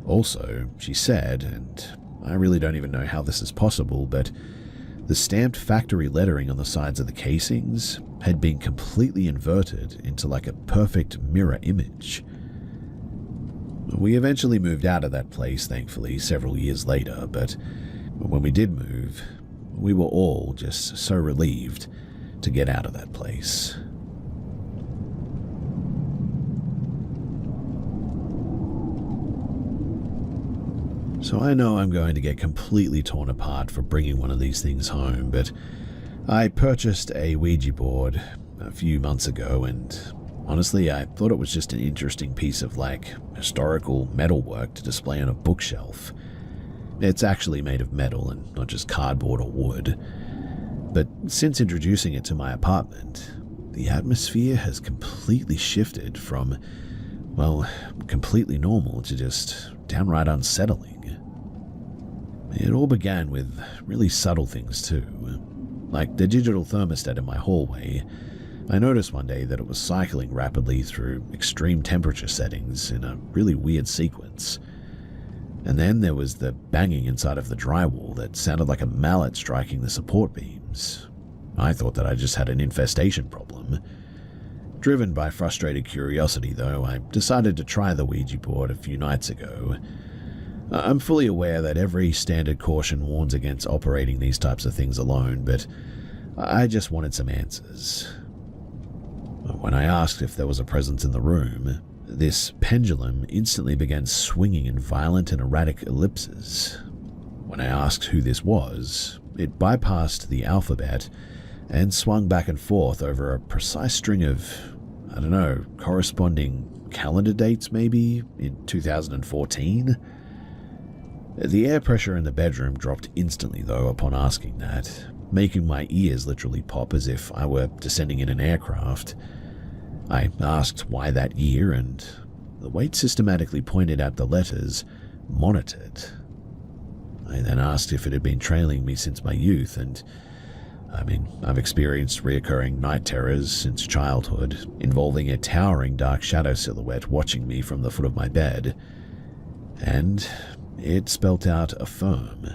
Speaker 1: Also, she said, and I really don't even know how this is possible, but the stamped factory lettering on the sides of the casings had been completely inverted into like a perfect mirror image. We eventually moved out of that place, thankfully, several years later, but when we did move, we were all just so relieved to get out of that place. So I know I'm going to get completely torn apart for bringing one of these things home, but I purchased a Ouija board a few months ago, and honestly, I thought it was just an interesting piece of, historical metalwork to display on a bookshelf. It's actually made of metal and not just cardboard or wood. But since introducing it to my apartment, the atmosphere has completely shifted from, completely normal to just downright unsettling. It all began with really subtle things too. Like the digital thermostat in my hallway, I noticed one day that it was cycling rapidly through extreme temperature settings in a really weird sequence. And then there was the banging inside of the drywall that sounded like a mallet striking the support beams. I thought that I just had an infestation problem. Driven by frustrated curiosity, though, I decided to try the Ouija board a few nights ago. I'm fully aware that every standard caution warns against operating these types of things alone, but I just wanted some answers. When I asked if there was a presence in the room, this pendulum instantly began swinging in violent and erratic ellipses. When I asked who this was, it bypassed the alphabet and swung back and forth over a precise string of, corresponding calendar dates maybe, in 2014? The air pressure in the bedroom dropped instantly, though, upon asking that, making my ears literally pop as if I were descending in an aircraft. I asked why that year, and the weight systematically pointed out the letters monitored. I then asked if it had been trailing me since my youth, and I've experienced reoccurring night terrors since childhood, involving a towering dark shadow silhouette watching me from the foot of my bed, and it spelt out affirm.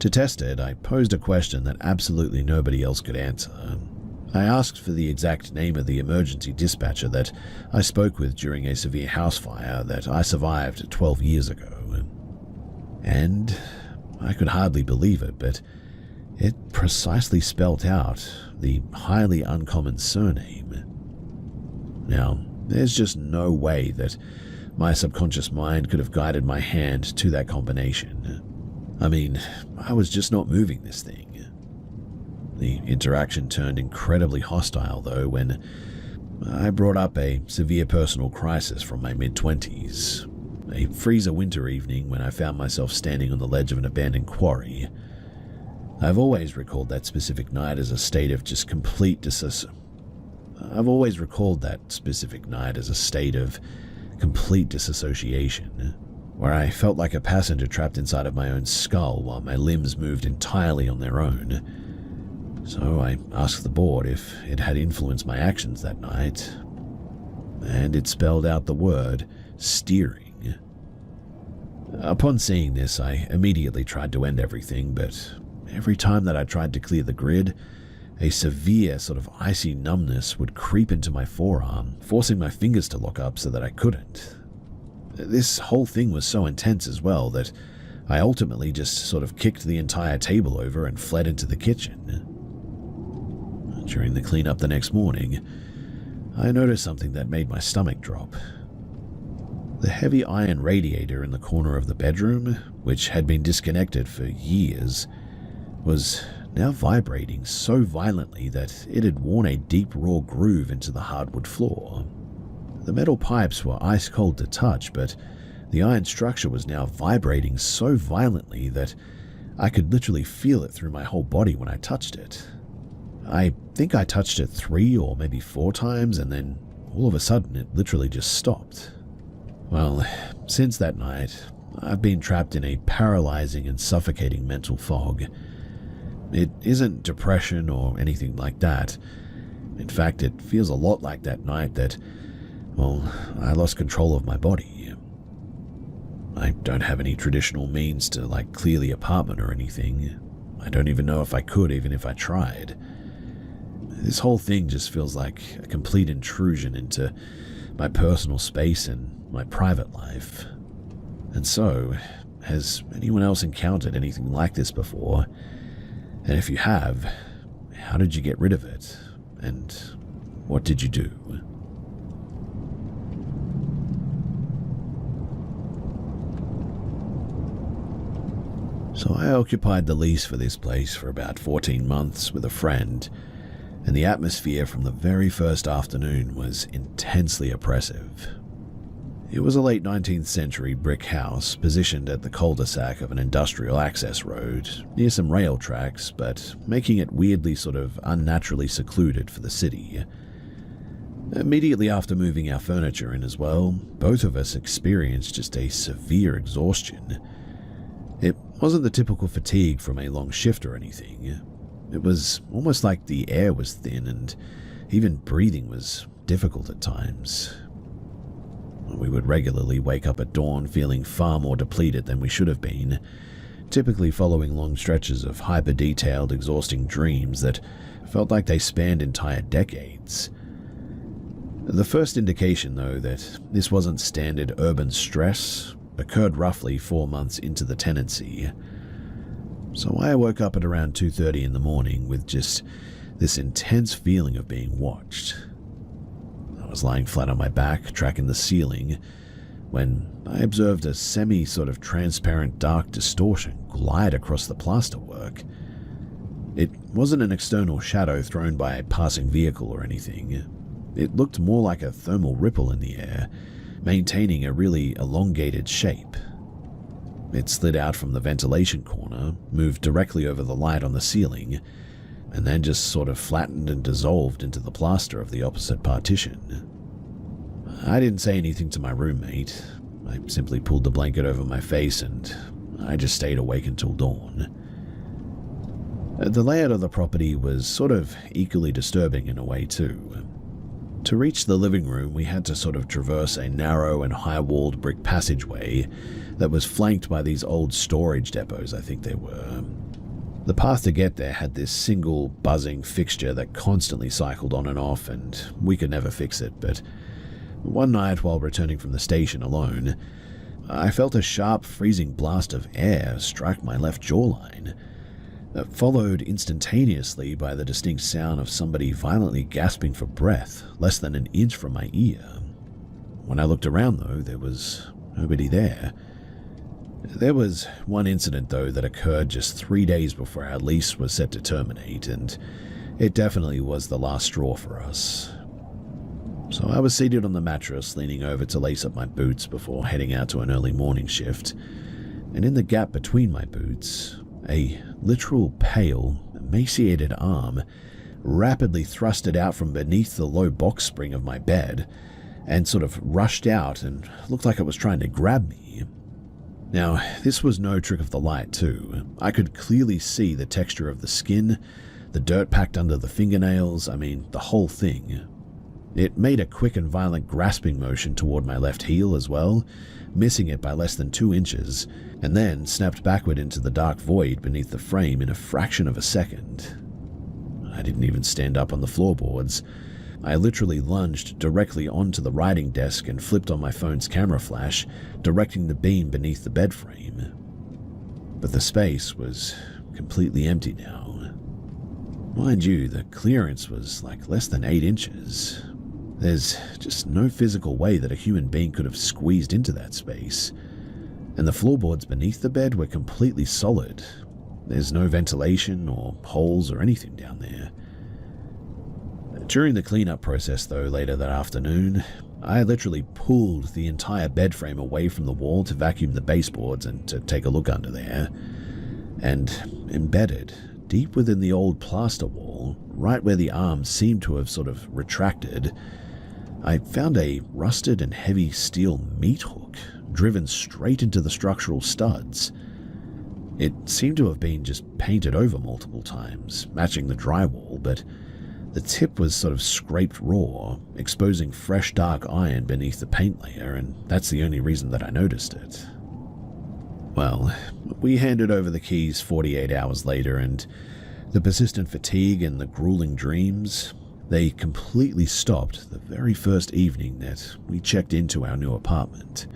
Speaker 1: To test it, I posed a question that absolutely nobody else could answer. I asked for the exact name of the emergency dispatcher that I spoke with during a severe house fire that I survived 12 years ago. And I could hardly believe it, but it precisely spelt out the highly uncommon surname. Now, there's just no way that my subconscious mind could have guided my hand to that combination. I was just not moving this thing. The interaction turned incredibly hostile, though, when I brought up a severe personal crisis from my mid-20s. A freezer winter evening when I found myself standing on the ledge of an abandoned quarry. I've always recalled that specific night as a state of just complete disassociation, where I felt like a passenger trapped inside of my own skull while my limbs moved entirely on their own. So I asked the board if it had influenced my actions that night, and it spelled out the word steering. Upon seeing this, I immediately tried to end everything, but every time that I tried to clear the grid, a severe sort of icy numbness would creep into my forearm, forcing my fingers to lock up so that I couldn't. This whole thing was so intense as well that I ultimately just sort of kicked the entire table over and fled into the kitchen. During the cleanup the next morning, I noticed something that made my stomach drop. The heavy iron radiator in the corner of the bedroom, which had been disconnected for years, was now vibrating so violently that it had worn a deep raw groove into the hardwood floor. The metal pipes were ice cold to touch, but the iron structure was now vibrating so violently that I could literally feel it through my whole body when I touched it. I think I touched it 3 or maybe 4 times, and then all of a sudden it literally just stopped. Well, since that night, I've been trapped in a paralyzing and suffocating mental fog. It isn't depression or anything like that. In fact, it feels a lot like that night that, I lost control of my body. I don't have any traditional means to, clear the apartment or anything. I don't even know if I could, even if I tried. This whole thing just feels like a complete intrusion into my personal space and my private life. And so, has anyone else encountered anything like this before? And if you have, how did you get rid of it? And what did you do? So I occupied the lease for this place for about 14 months with a friend, and the atmosphere from the very first afternoon was intensely oppressive. It was a late 19th century brick house positioned at the cul-de-sac of an industrial access road near some rail tracks, but making it weirdly sort of unnaturally secluded for the city. Immediately after moving our furniture in as well, both of us experienced just a severe exhaustion. It wasn't the typical fatigue from a long shift or anything. It was almost like the air was thin and even breathing was difficult at times. We would regularly wake up at dawn feeling far more depleted than we should have been, typically following long stretches of hyper-detailed, exhausting dreams that felt like they spanned entire decades. The first indication, though, that this wasn't standard urban stress occurred roughly 4 months into the tenancy. So I woke up at around 2:30 in the morning with just this intense feeling of being watched. I was lying flat on my back, tracking the ceiling, when I observed a sort of transparent dark distortion glide across the plasterwork. It wasn't an external shadow thrown by a passing vehicle or anything. It looked more like a thermal ripple in the air, maintaining a really elongated shape. It slid out from the ventilation corner, moved directly over the light on the ceiling, and then just sort of flattened and dissolved into the plaster of the opposite partition. I didn't say anything to my roommate. I simply pulled the blanket over my face and I just stayed awake until dawn. The layout of the property was sort of equally disturbing in a way too. To reach the living room, we had to sort of traverse a narrow and high-walled brick passageway that was flanked by these old storage depots, I think they were. The path to get there had this single buzzing fixture that constantly cycled on and off, and we could never fix it, but one night while returning from the station alone, I felt a sharp, freezing blast of air strike my left jawline, followed instantaneously by the distinct sound of somebody violently gasping for breath less than an inch from my ear. When I looked around, though, there was nobody there. There was one incident, though, that occurred just 3 days before our lease was set to terminate, and it definitely was the last straw for us. So I was seated on the mattress, leaning over to lace up my boots before heading out to an early morning shift, and in the gap between my boots, a literal pale, emaciated arm rapidly thrusted out from beneath the low box spring of my bed and sort of rushed out and looked like it was trying to grab me. Now, this was no trick of the light too. I could clearly see the texture of the skin, the dirt packed under the fingernails, the whole thing. It made a quick and violent grasping motion toward my left heel as well, missing it by less than 2 inches, and then snapped backward into the dark void beneath the frame in a fraction of a second. I didn't even stand up on the floorboards. I literally lunged directly onto the writing desk and flipped on my phone's camera flash, directing the beam beneath the bed frame. But the space was completely empty now. Mind you, the clearance was less than 8 inches. There's just no physical way that a human being could have squeezed into that space. And the floorboards beneath the bed were completely solid. There's no ventilation or holes or anything down there. During the cleanup process, though, later that afternoon, I literally pulled the entire bed frame away from the wall to vacuum the baseboards and to take a look under there. And embedded, deep within the old plaster wall, right where the arm seemed to have sort of retracted, I found a rusted and heavy steel meat hook driven straight into the structural studs. It seemed to have been just painted over multiple times, matching the drywall, but the tip was sort of scraped raw, exposing fresh dark iron beneath the paint layer, and that's the only reason that I noticed it. Well, we handed over the keys 48 hours later, and the persistent fatigue and the grueling dreams, they completely stopped the very first evening that we checked into our new apartment.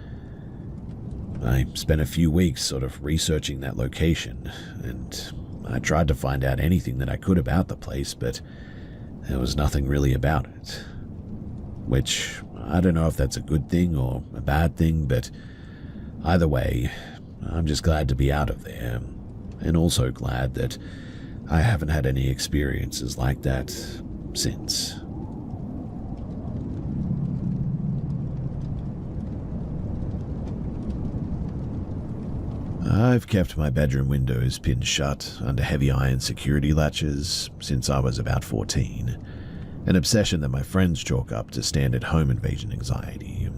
Speaker 1: I spent a few weeks sort of researching that location, and I tried to find out anything that I could about the place, but there was nothing really about it. Which, I don't know if that's a good thing or a bad thing, but either way, I'm just glad to be out of there, and also glad that I haven't had any experiences like that since. I've kept my bedroom windows pinned shut under heavy iron security latches since I was about 14, an obsession that my friends chalk up to standard home invasion anxiety.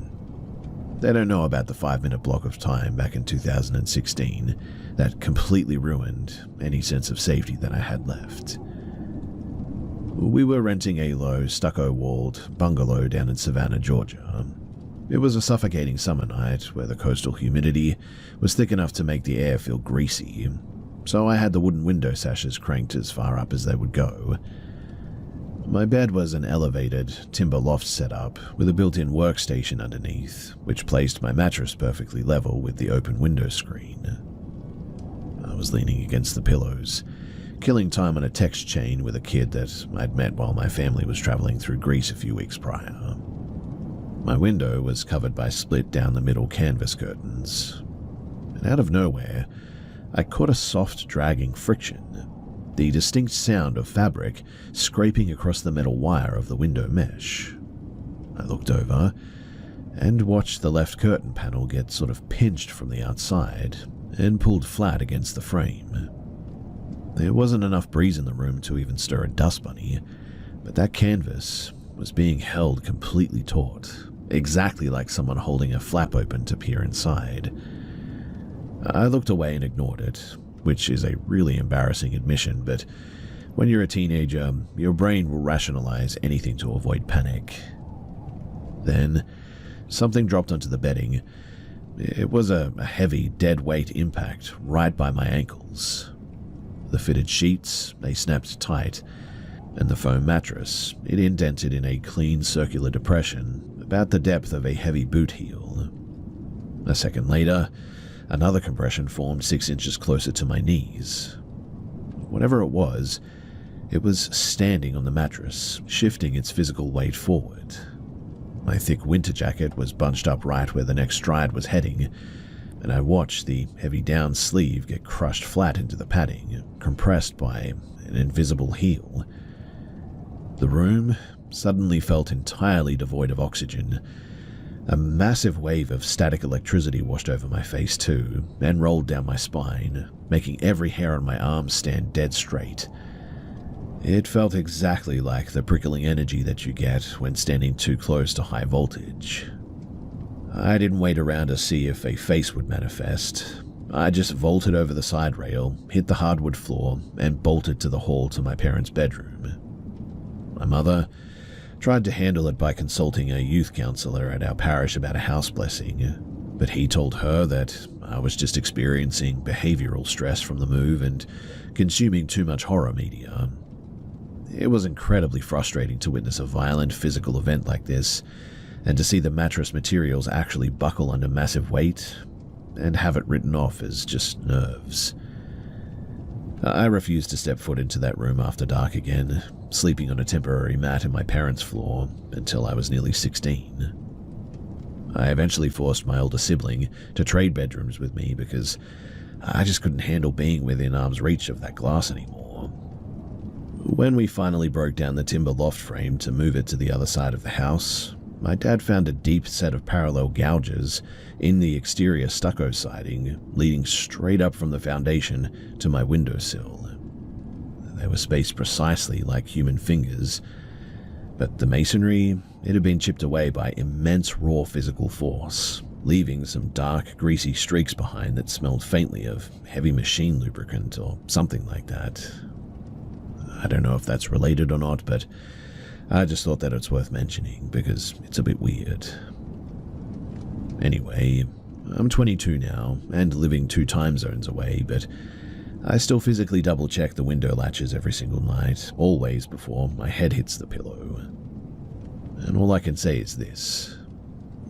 Speaker 1: They don't know about the 5-minute block of time back in 2016 that completely ruined any sense of safety that I had left. We were renting a low, stucco-walled bungalow down in Savannah, Georgia. It was a suffocating summer night where the coastal humidity was thick enough to make the air feel greasy, so I had the wooden window sashes cranked as far up as they would go. My bed was an elevated timber loft setup with a built-in workstation underneath, which placed my mattress perfectly level with the open window screen. I was leaning against the pillows, killing time on a text chain with a kid that I'd met while my family was traveling through Greece a few weeks prior. My window was covered by split down the middle canvas curtains, and out of nowhere, I caught a soft dragging friction, the distinct sound of fabric scraping across the metal wire of the window mesh. I looked over and watched the left curtain panel get sort of pinched from the outside and pulled flat against the frame. There wasn't enough breeze in the room to even stir a dust bunny, but that canvas was being held completely taut, exactly like someone holding a flap open to peer inside. I looked away and ignored it, which is a really embarrassing admission, but when you're a teenager, your brain will rationalize anything to avoid panic. Then, something dropped onto the bedding. It was a heavy, dead-weight impact right by my ankles. The fitted sheets, they snapped tight, and the foam mattress, it indented in a clean circular depression about the depth of a heavy boot heel. A second later, another compression formed 6 inches closer to my knees. Whatever it was standing on the mattress, shifting its physical weight forward. My thick winter jacket was bunched up right where the next stride was heading, and I watched the heavy down sleeve get crushed flat into the padding, compressed by an invisible heel. The room suddenly felt entirely devoid of oxygen. A massive wave of static electricity washed over my face too, and rolled down my spine, making every hair on my arms stand dead straight. It felt exactly like the prickling energy that you get when standing too close to high voltage. I didn't wait around to see if a face would manifest. I just vaulted over the side rail, hit the hardwood floor, and bolted to the hall to my parents' bedroom. My mother tried to handle it by consulting a youth counselor at our parish about a house blessing, but he told her that I was just experiencing behavioral stress from the move and consuming too much horror media. It was incredibly frustrating to witness a violent physical event like this, and to see the mattress materials actually buckle under massive weight, and have it written off as just nerves. I refused to step foot into that room after dark again, sleeping on a temporary mat in my parents' floor until I was nearly 16. I eventually forced my older sibling to trade bedrooms with me because I just couldn't handle being within arm's reach of that glass anymore. When we finally broke down the timber loft frame to move it to the other side of the house, my dad found a deep set of parallel gouges in the exterior stucco siding, leading straight up from the foundation to my windowsill. They were spaced precisely like human fingers, but the masonry, it had been chipped away by immense raw physical force, leaving some dark, greasy streaks behind that smelled faintly of heavy machine lubricant or something like that. I don't know if that's related or not, but I just thought that it's worth mentioning because it's a bit weird. Anyway, I'm 22 now, and living 2 time zones away, but I still physically double-check the window latches every single night, always before my head hits the pillow. And all I can say is this.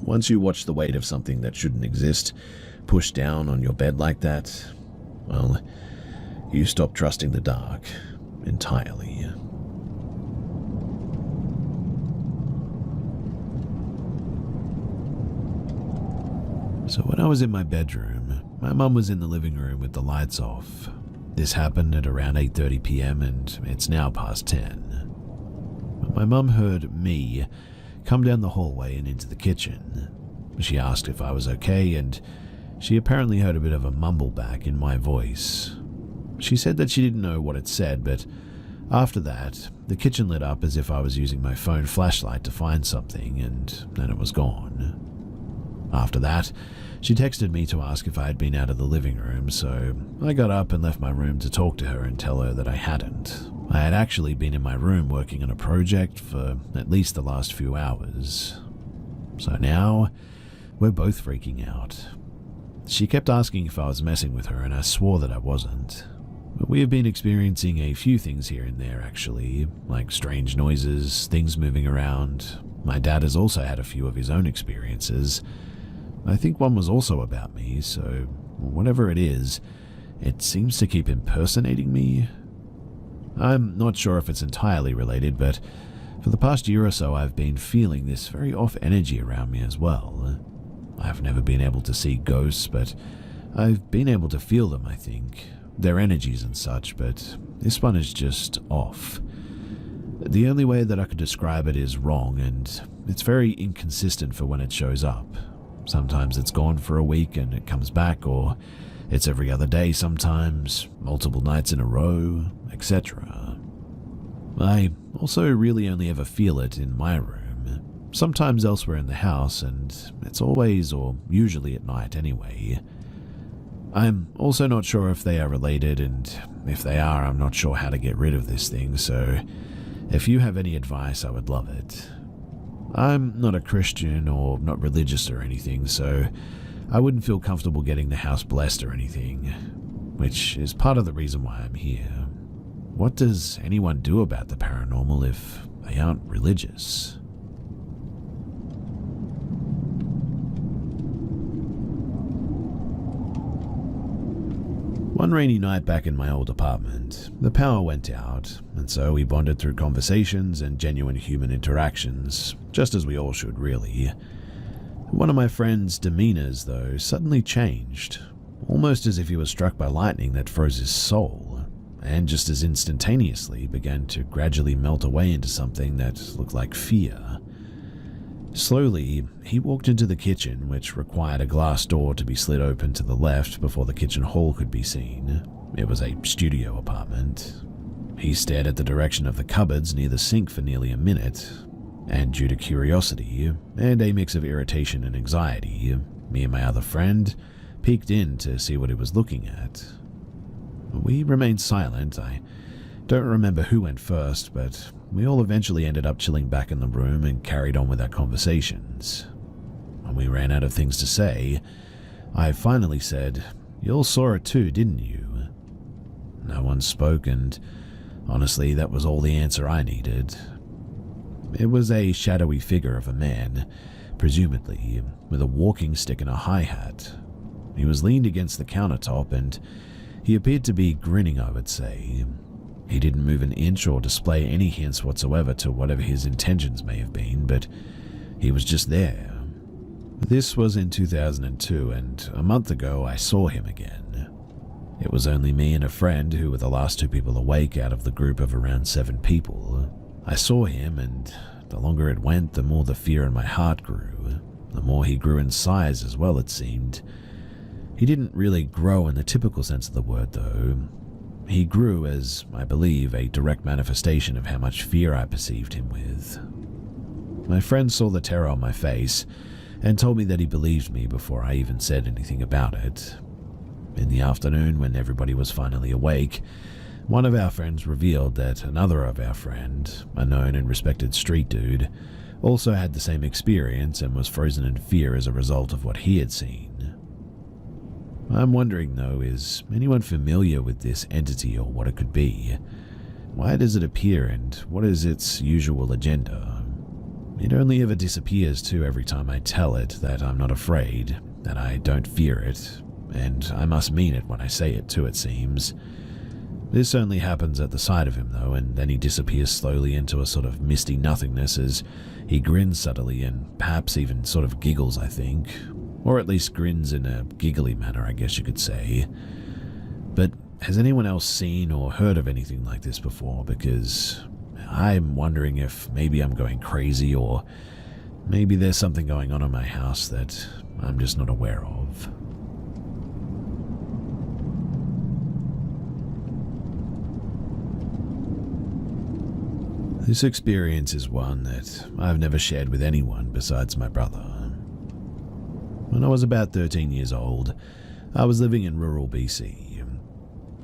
Speaker 1: Once you watch the weight of something that shouldn't exist push down on your bed like that, well, you stop trusting the dark entirely. So when I was in my bedroom, my mum was in the living room with the lights off. This happened at around 8:30 p.m. and it's now past 10. My mum heard me come down the hallway and into the kitchen. She asked if I was okay, and she apparently heard a bit of a mumble back in my voice. She said that she didn't know what it said, but after that, the kitchen lit up as if I was using my phone flashlight to find something, and then it was gone. After that, she texted me to ask if I had been out of the living room, so I got up and left my room to talk to her and tell her that I hadn't. I had actually been in my room working on a project for at least the last few hours. So now, we're both freaking out. She kept asking if I was messing with her, and I swore that I wasn't. But we have been experiencing a few things here and there, actually, like strange noises, things moving around. My dad has also had a few of his own experiences. I think one was also about me, so whatever it is, it seems to keep impersonating me. I'm not sure if it's entirely related, but for the past year or so I've been feeling this very off energy around me as well. I've never been able to see ghosts, but I've been able to feel them, I think. Their energies and such, but this one is just off. The only way that I could describe it is wrong, and it's very inconsistent for when it shows up. Sometimes it's gone for a week and it comes back, or it's every other day sometimes, multiple nights in a row, etc. I also really only ever feel it in my room, sometimes elsewhere in the house, and it's always or usually at night anyway. I'm also not sure if they are related, and if they are, I'm not sure how to get rid of this thing, so if you have any advice, I would love it. I'm not a Christian or not religious or anything, so I wouldn't feel comfortable getting the house blessed or anything, which is part of the reason why I'm here. What does anyone do about the paranormal if they aren't religious? One rainy night back in my old apartment, the power went out, and so we bonded through conversations and genuine human interactions, just as we all should, really. One of my friend's demeanors, though, suddenly changed, almost as if he was struck by lightning that froze his soul, and just as instantaneously began to gradually melt away into something that looked like fear. Slowly, he walked into the kitchen, which required a glass door to be slid open to the left before the kitchen hall could be seen. It was a studio apartment. He stared at the direction of the cupboards near the sink for nearly a minute, and due to curiosity and a mix of irritation and anxiety, me and my other friend peeked in to see what he was looking at. We remained silent. I don't remember who went first, but we all eventually ended up chilling back in the room and carried on with our conversations. When we ran out of things to say, I finally said, "You all saw it too, didn't you?" No one spoke, and honestly, that was all the answer I needed. It was a shadowy figure of a man, presumably with a walking stick and a high hat. He was leaned against the countertop, and he appeared to be grinning, I would say. He didn't move an inch or display any hints whatsoever to whatever his intentions may have been, but he was just there. This was in 2002, and a month ago I saw him again. It was only me and a friend who were the last 2 people awake out of the group of around 7 people. I saw him, and the longer it went, the more the fear in my heart grew. The more he grew in size as well, it seemed. He didn't really grow in the typical sense of the word, though. He grew as, I believe, a direct manifestation of how much fear I perceived him with. My friend saw the terror on my face and told me that he believed me before I even said anything about it. In the afternoon, when everybody was finally awake, one of our friends revealed that another of our friend, a known and respected street dude, also had the same experience and was frozen in fear as a result of what he had seen. I'm wondering though, is anyone familiar with this entity or what it could be? Why does it appear and what is its usual agenda? It only ever disappears too every time I tell it that I'm not afraid, that I don't fear it, and I must mean it when I say it too, it seems. This only happens at the sight of him though, and then he disappears slowly into a sort of misty nothingness as he grins subtly and perhaps even sort of giggles, I think. Or at least grins in a giggly manner, I guess you could say. But has anyone else seen or heard of anything like this before? Because I'm wondering if maybe I'm going crazy or maybe there's something going on in my house that I'm just not aware of. This experience is one that I've never shared with anyone besides my brother. When I was about 13 years old, I was living in rural BC.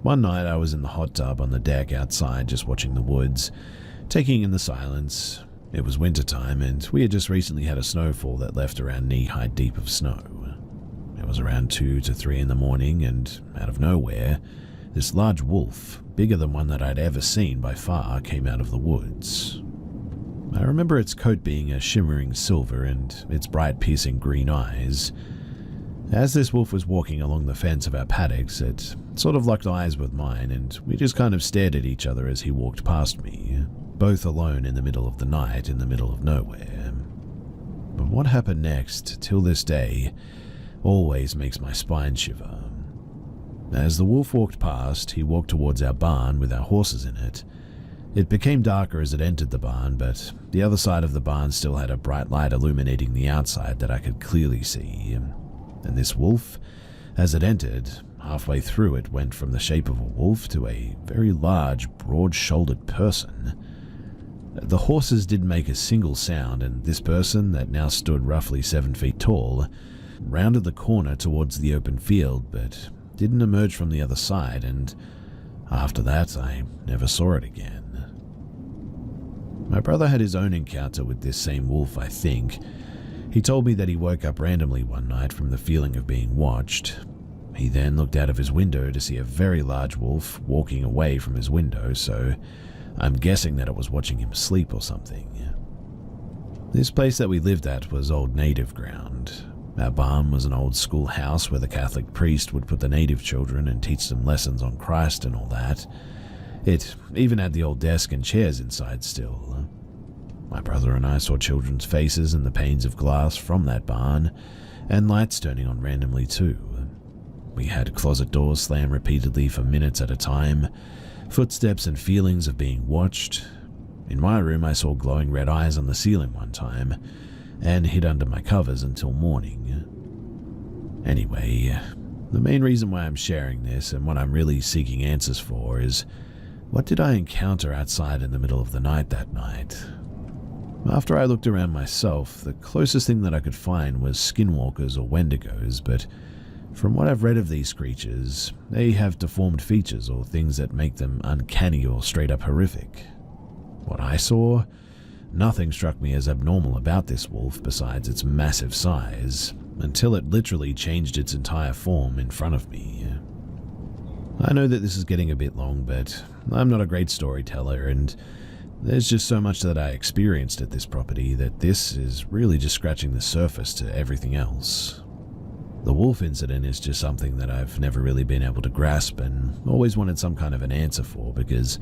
Speaker 1: One night I was in the hot tub on the deck outside just watching the woods, taking in the silence. It was winter time and we had just recently had a snowfall that left around knee-high deep of snow. It was around 2 to 3 in the morning and out of nowhere, this large wolf, bigger than one that I'd ever seen by far, came out of the woods. I remember its coat being a shimmering silver and its bright piercing green eyes. As this wolf was walking along the fence of our paddocks, it sort of locked eyes with mine and we just kind of stared at each other as he walked past me, both alone in the middle of the night in the middle of nowhere. But what happened next, till this day, always makes my spine shiver. As the wolf walked past, he walked towards our barn with our horses in it. It became darker as it entered the barn, but the other side of the barn still had a bright light illuminating the outside that I could clearly see. And this wolf, as it entered, halfway through it went from the shape of a wolf to a very large, broad-shouldered person. The horses didn't make a single sound, and this person, that now stood roughly 7 feet tall, rounded the corner towards the open field, but didn't emerge from the other side, and after that I never saw it again. My brother had his own encounter with this same wolf, I think. He told me that he woke up randomly one night from the feeling of being watched. He then looked out of his window to see a very large wolf walking away from his window, so I'm guessing that it was watching him sleep or something. This place that we lived at was old native ground. Our barn was an old school house where the Catholic priest would put the native children and teach them lessons on Christ and all that. It even had the old desk and chairs inside still. My brother and I saw children's faces in the panes of glass from that barn, and lights turning on randomly too. We had closet doors slam repeatedly for minutes at a time, footsteps and feelings of being watched. In my room I saw glowing red eyes on the ceiling one time, and hid under my covers until morning. Anyway, the main reason why I'm sharing this and what I'm really seeking answers for is, what did I encounter outside in the middle of the night that night? After I looked around myself, the closest thing that I could find was skinwalkers or wendigos, but from what I've read of these creatures, they have deformed features or things that make them uncanny or straight up horrific. What I saw? Nothing struck me as abnormal about this wolf besides its massive size, until it literally changed its entire form in front of me. I know that this is getting a bit long, but I'm not a great storyteller, and there's just so much that I experienced at this property that this is really just scratching the surface to everything else. The wolf incident is just something that I've never really been able to grasp and always wanted some kind of an answer for because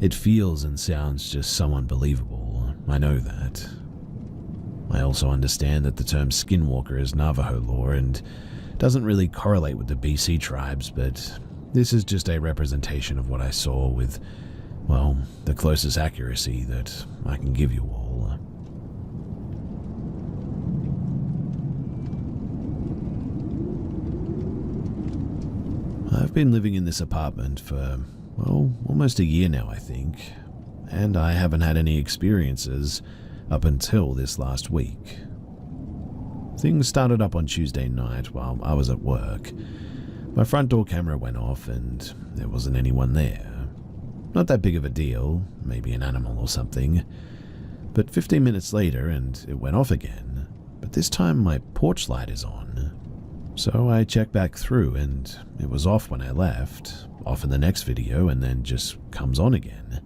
Speaker 1: it feels and sounds just so unbelievable. I know that. I also understand that the term skinwalker is Navajo lore and doesn't really correlate with the BC tribes, but this is just a representation of what I saw with, well, the closest accuracy that I can give you all. I've been living in this apartment for, well, almost a year now, I think, and I haven't had any experiences up until this last week. Things started up on Tuesday night while I was at work. My front door camera went off and there wasn't anyone there. Not that big of a deal, maybe an animal or something. But 15 minutes later and it went off again, but this time my porch light is on. So I checked back through and it was off when I left, off in the next video, and then just comes on again.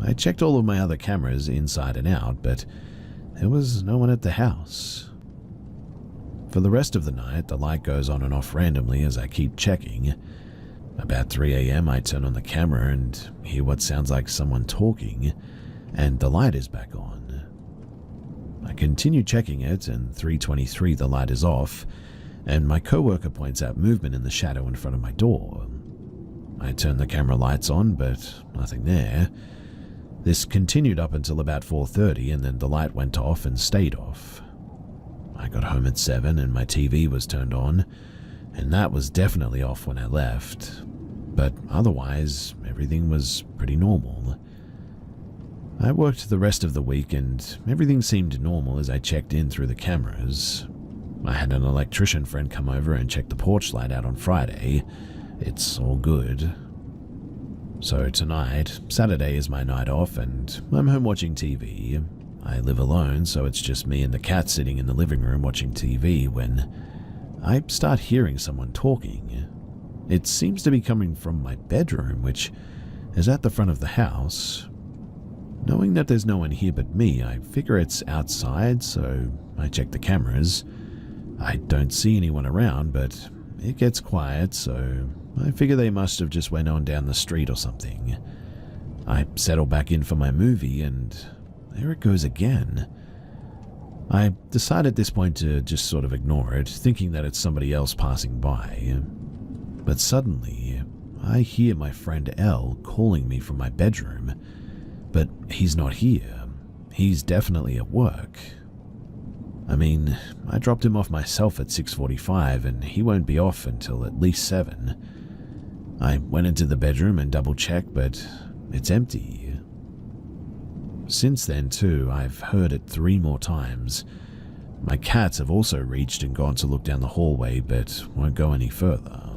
Speaker 1: I checked all of my other cameras inside and out, but there was no one at the house. For the rest of the night, the light goes on and off randomly as I keep checking. About 3 a.m. I turn on the camera and hear what sounds like someone talking, and the light is back on. I continue checking it, and 3:23 the light is off, and my coworker points out movement in the shadow in front of my door. I turn the camera lights on, but nothing there. This continued up until about 4:30, and then the light went off and stayed off. I got home at 7 and my TV was turned on, and that was definitely off when I left. But otherwise, everything was pretty normal. I worked the rest of the week and everything seemed normal as I checked in through the cameras. I had an electrician friend come over and check the porch light out on Friday. It's all good. So tonight, Saturday is my night off and I'm home watching TV. I live alone, so it's just me and the cat sitting in the living room watching TV when I start hearing someone talking. It seems to be coming from my bedroom, which is at the front of the house. Knowing that there's no one here but me, I figure it's outside, so I check the cameras. I don't see anyone around, but it gets quiet, so I figure they must have just went on down the street or something. I settle back in for my movie, and there it goes again. I decide at this point to just sort of ignore it, thinking that it's somebody else passing by. But suddenly, I hear my friend Elle calling me from my bedroom, but he's not here. He's definitely at work. I mean, I dropped him off myself at 6:45 and he won't be off until at least 7. I went into the bedroom and double-checked, but it's empty. Since then, too, I've heard it 3 more times. My cats have also reached and gone to look down the hallway, but won't go any further.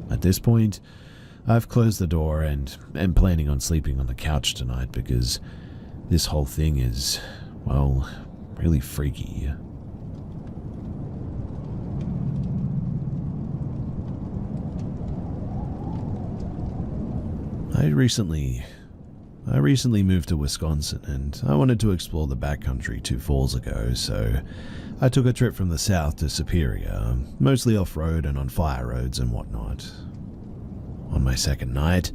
Speaker 1: At this point, I've closed the door and am planning on sleeping on the couch tonight because this whole thing is, well, really freaky. I recently moved to Wisconsin and I wanted to explore the backcountry 2 falls ago, so I took a trip from the south to Superior, mostly off-road and on fire roads and whatnot. On my second night,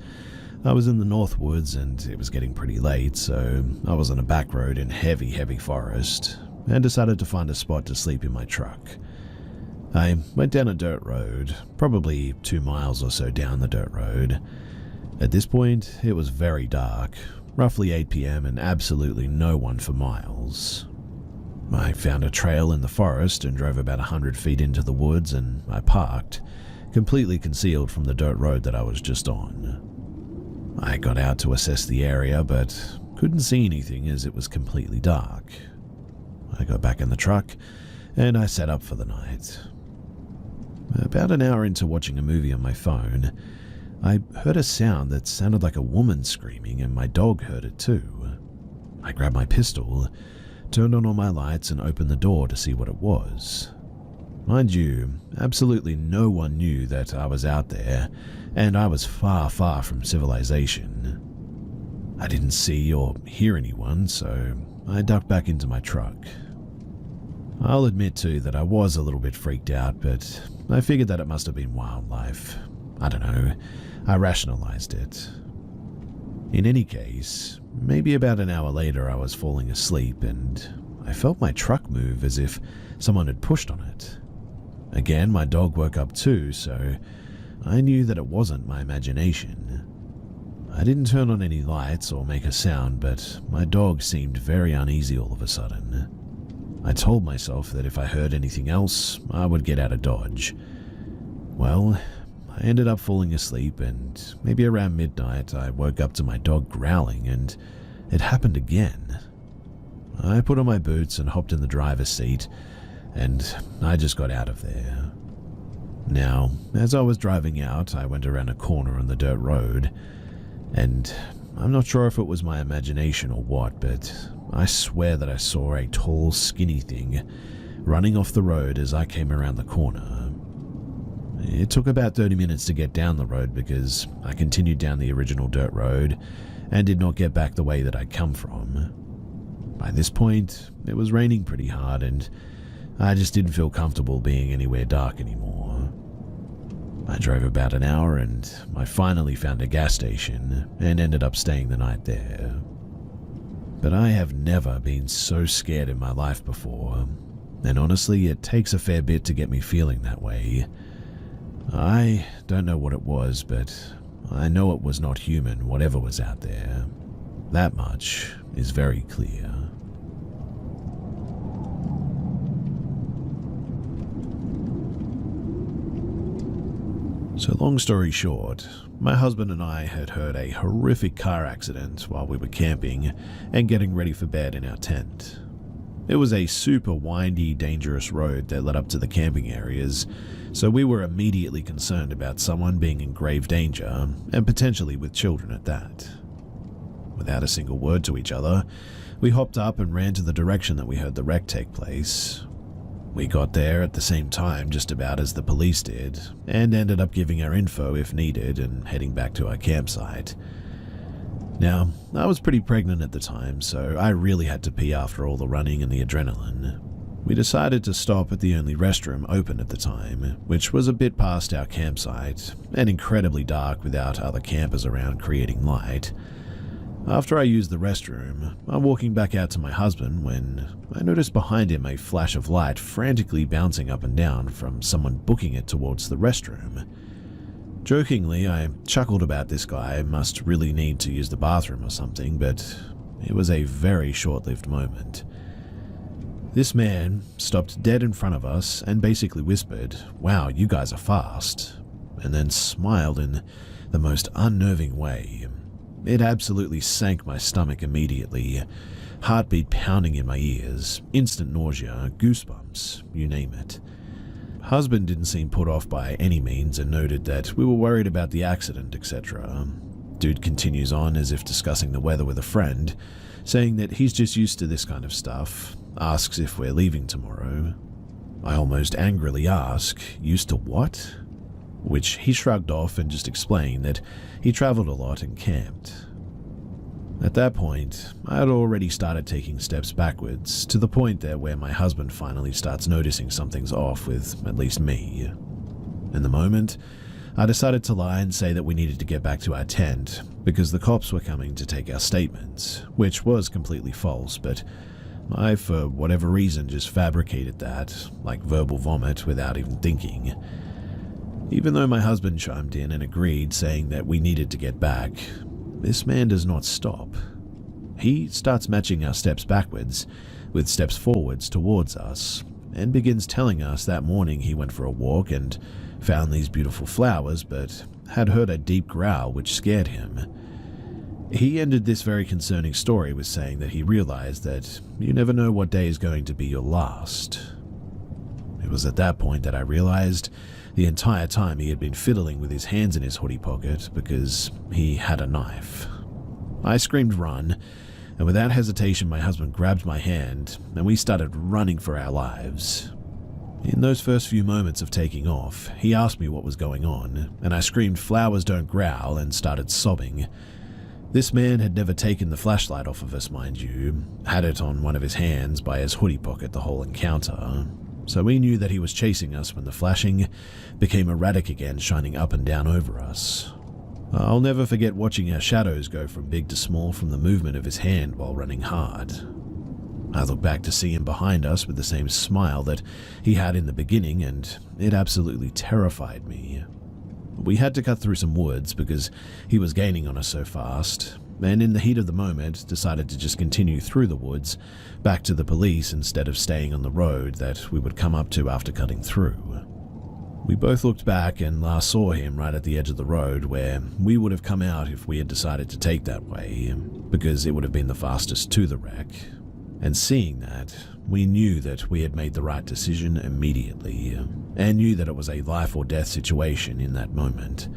Speaker 1: I was in the North Woods and it was getting pretty late, so I was on a back road in heavy forest and decided to find a spot to sleep in my truck. I went down a dirt road, probably 2 miles or so down the dirt road. At this point, it was very dark, roughly 8 p.m. and absolutely no one for miles. I found a trail in the forest and drove about 100 feet into the woods and I parked, completely concealed from the dirt road that I was just on. I got out to assess the area but couldn't see anything as it was completely dark. I got back in the truck and I set up for the night. About an hour into watching a movie on my phone, I heard a sound that sounded like a woman screaming and my dog heard it too. I grabbed my pistol, turned on all my lights and opened the door to see what it was. Mind you, absolutely no one knew that I was out there and I was far from civilization. I didn't see or hear anyone, so I ducked back into my truck. I'll admit too that I was a little bit freaked out, but I figured that it must have been wildlife. I don't know, I rationalized it. In any case, maybe about an hour later I was falling asleep and I felt my truck move as if someone had pushed on it. Again, my dog woke up too, so I knew that it wasn't my imagination. I didn't turn on any lights or make a sound, but my dog seemed very uneasy all of a sudden. I told myself that if I heard anything else, I would get out of Dodge. Well, I ended up falling asleep, and maybe around midnight I woke up to my dog growling, and it happened again. I put on my boots and hopped in the driver's seat, and I just got out of there. Now, as I was driving out, I went around a corner on the dirt road, and I'm not sure if it was my imagination or what, but I swear that I saw a tall, skinny thing running off the road as I came around the corner. It took about 30 minutes to get down the road because I continued down the original dirt road and did not get back the way that I'd come from. By this point, it was raining pretty hard and I just didn't feel comfortable being anywhere dark anymore. I drove about an hour and I finally found a gas station and ended up staying the night there. But I have never been so scared in my life before, and honestly, it takes a fair bit to get me feeling that way. I don't know what it was, but I know it was not human, whatever was out there. That much is very clear. So long story short, my husband and I had heard a horrific car accident while we were camping and getting ready for bed in our tent. It was a super windy, dangerous road that led up to the camping areas, so we were immediately concerned about someone being in grave danger, and potentially with children at that. Without a single word to each other, we hopped up and ran to the direction that we heard the wreck take place. We got there at the same time just about as the police did, and ended up giving our info if needed and heading back to our campsite. Now, I was pretty pregnant at the time, so I really had to pee after all the running and the adrenaline. We decided to stop at the only restroom open at the time, which was a bit past our campsite, and incredibly dark without other campers around creating light. After I used the restroom, I'm walking back out to my husband when I noticed behind him a flash of light frantically bouncing up and down from someone booking it towards the restroom. Jokingly, I chuckled about this guy must really need to use the bathroom or something, but it was a very short-lived moment. This man stopped dead in front of us and basically whispered, "Wow, you guys are fast," and then smiled in the most unnerving way. It absolutely sank my stomach immediately, heartbeat pounding in my ears, instant nausea, goosebumps, you name it. Husband didn't seem put off by any means and noted that we were worried about the accident, etc. Dude continues on as if discussing the weather with a friend, saying that he's just used to this kind of stuff, asks if we're leaving tomorrow. I almost angrily ask, "Used to what?" Which he shrugged off and just explained that he traveled a lot and camped. At that point, I had already started taking steps backwards, to the point there where my husband finally starts noticing something's off with at least me. In the moment, I decided to lie and say that we needed to get back to our tent, because the cops were coming to take our statements, which was completely false, but I, for whatever reason, just fabricated that, like verbal vomit, without even thinking. Even though my husband chimed in and agreed, saying that we needed to get back, this man does not stop. He starts matching our steps backwards with steps forwards towards us, and begins telling us that morning he went for a walk and found these beautiful flowers, but had heard a deep growl which scared him. He ended this very concerning story with saying that he realized that you never know what day is going to be your last. It was at that point that I realized the entire time he had been fiddling with his hands in his hoodie pocket because he had a knife. I screamed "run," and without hesitation my husband grabbed my hand and we started running for our lives. In those first few moments of taking off, he asked me what was going on, and I screamed "flowers don't growl" and started sobbing. This man had never taken the flashlight off of us, mind you, had it on one of his hands by his hoodie pocket the whole encounter. So we knew that he was chasing us when the flashing became erratic again, shining up and down over us. I'll never forget watching our shadows go from big to small from the movement of his hand while running hard. I looked back to see him behind us with the same smile that he had in the beginning, and it absolutely terrified me. We had to cut through some woods because he was gaining on us so fast, and in the heat of the moment decided to just continue through the woods back to the police instead of staying on the road that we would come up to after cutting through. We both looked back and last saw him right at the edge of the road where we would have come out if we had decided to take that way, because it would have been the fastest to the wreck. And seeing that, we knew that we had made the right decision immediately, and knew that it was a life or death situation in that moment.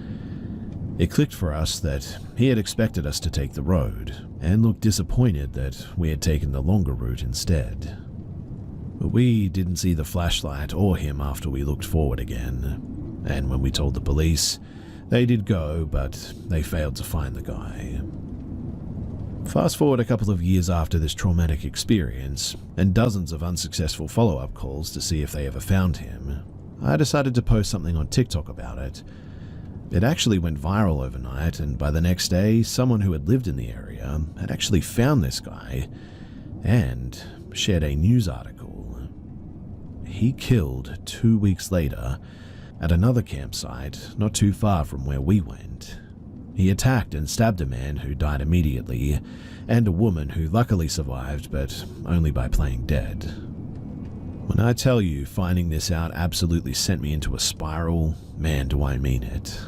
Speaker 1: It clicked for us that he had expected us to take the road, and looked disappointed that we had taken the longer route instead. But we didn't see the flashlight or him after we looked forward again, and when we told the police, they did go, but they failed to find the guy. Fast forward a couple of years after this traumatic experience, and dozens of unsuccessful follow-up calls to see if they ever found him, I decided to post something on TikTok about it. It actually went viral overnight, and by the next day, someone who had lived in the area had actually found this guy and shared a news article. He killed 2 weeks later at another campsite not too far from where we went. He attacked and stabbed a man who died immediately, and a woman who luckily survived, but only by playing dead. When I tell you finding this out absolutely sent me into a spiral, man do I mean it.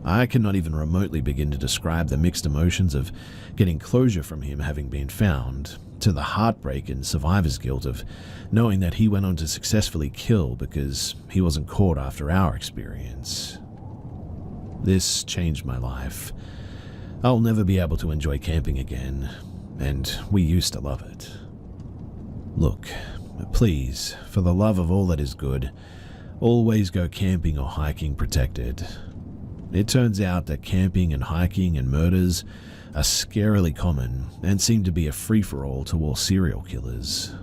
Speaker 1: I cannot even remotely begin to describe the mixed emotions of getting closure from him having been found, to the heartbreak and survivor's guilt of knowing that he went on to successfully kill because he wasn't caught after our experience. This changed my life. I'll never be able to enjoy camping again, and we used to love it. Look, please, for the love of all that is good, always go camping or hiking protected. It turns out that camping and hiking and murders are scarily common and seem to be a free-for-all to all serial killers.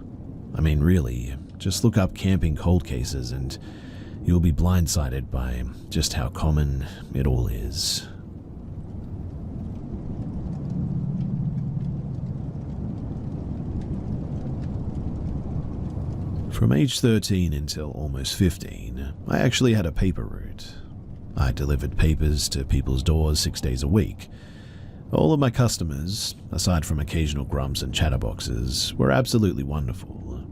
Speaker 1: I mean, really, just look up camping cold cases and you'll be blindsided by just how common it all is. From age 13 until almost 15, I actually had a paper route. I delivered papers to people's doors 6 days a week. All of my customers, aside from occasional grumps and chatterboxes, were absolutely wonderful.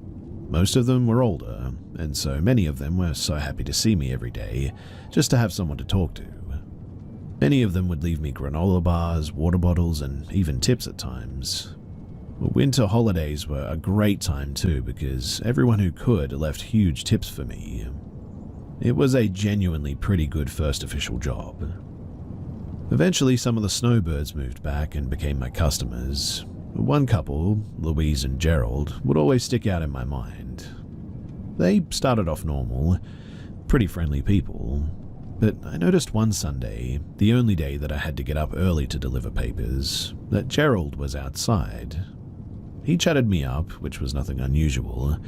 Speaker 1: Most of them were older, and so many of them were so happy to see me every day, just to have someone to talk to. Many of them would leave me granola bars, water bottles, and even tips at times. Winter holidays were a great time too, because everyone who could left huge tips for me. It was a genuinely pretty good first official job. Eventually, some of the snowbirds moved back and became my customers. One couple, Louise and Gerald, would always stick out in my mind. They started off normal, pretty friendly people, but I noticed one Sunday, the only day that I had to get up early to deliver papers, that Gerald was outside. He chatted me up, which was nothing unusual,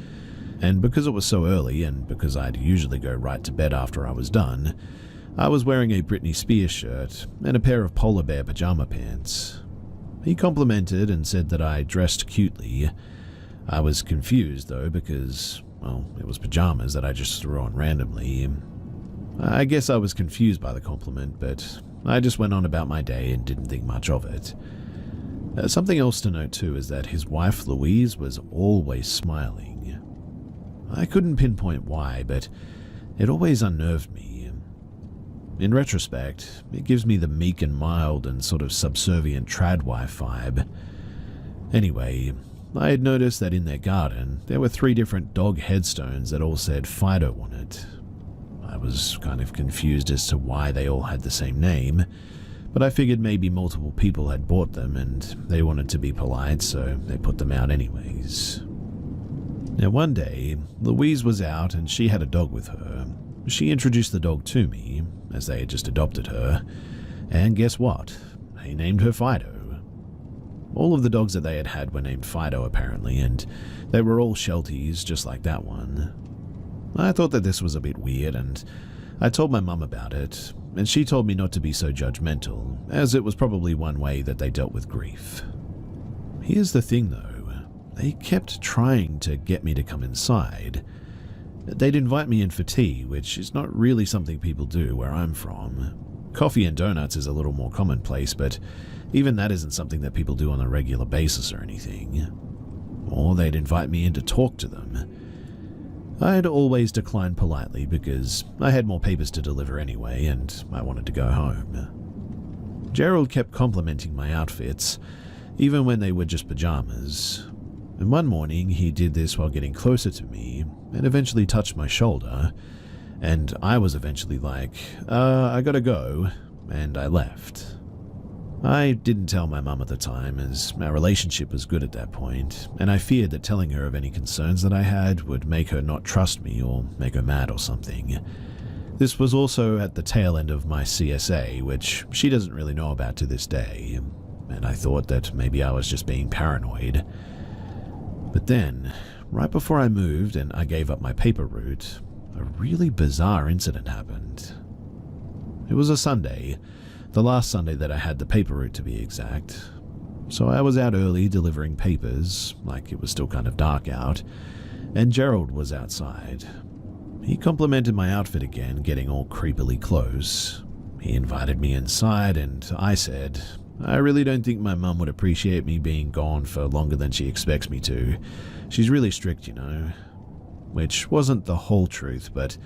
Speaker 1: and because it was so early and because I'd usually go right to bed after I was done, I was wearing a Britney Spears shirt and a pair of polar bear pajama pants. He complimented and said that I dressed cutely. I was confused though because, well, it was pajamas that I just threw on randomly. I guess I was confused by the compliment, but I just went on about my day and didn't think much of it. Something else to note too is that his wife Louise was always smiling. I couldn't pinpoint why, but it always unnerved me. In retrospect, it gives me the meek and mild and sort of subservient trad wife vibe. Anyway, I had noticed that in their garden there were 3 different dog headstones that all said Fido on it. I was kind of confused as to why they all had the same name, but I figured maybe multiple people had bought them and they wanted to be polite, so they put them out anyways. Now one day, Louise was out and she had a dog with her. She introduced the dog to me, as they had just adopted her, and guess what? They named her Fido. All of the dogs that they had had were named Fido apparently, and they were all Shelties just like that one. I thought that this was a bit weird, and I told my mum about it, and she told me not to be so judgmental, as it was probably one way that they dealt with grief. Here's the thing though, they kept trying to get me to come inside. They'd invite me in for tea, which is not really something people do where I'm from. Coffee and donuts is a little more commonplace, but even that isn't something that people do on a regular basis or anything. Or they'd invite me in to talk to them. I'd always decline politely because I had more papers to deliver anyway and I wanted to go home. Gerald kept complimenting my outfits, even when they were just pajamas. And one morning he did this while getting closer to me and eventually touched my shoulder, and I was eventually like, I gotta go, and I left. I didn't tell my mum at the time, as our relationship was good at that point, and I feared that telling her of any concerns that I had would make her not trust me or make her mad or something. This was also at the tail end of my CSA, which she doesn't really know about to this day, and I thought that maybe I was just being paranoid. But then, right before I moved and I gave up my paper route, a really bizarre incident happened. It was a Sunday, the last Sunday that I had the paper route to be exact. So I was out early delivering papers, like it was still kind of dark out, and Gerald was outside. He complimented my outfit again, getting all creepily close. He invited me inside and I said, I really don't think my mum would appreciate me being gone for longer than she expects me to. She's really strict, you know. Which wasn't the whole truth, but,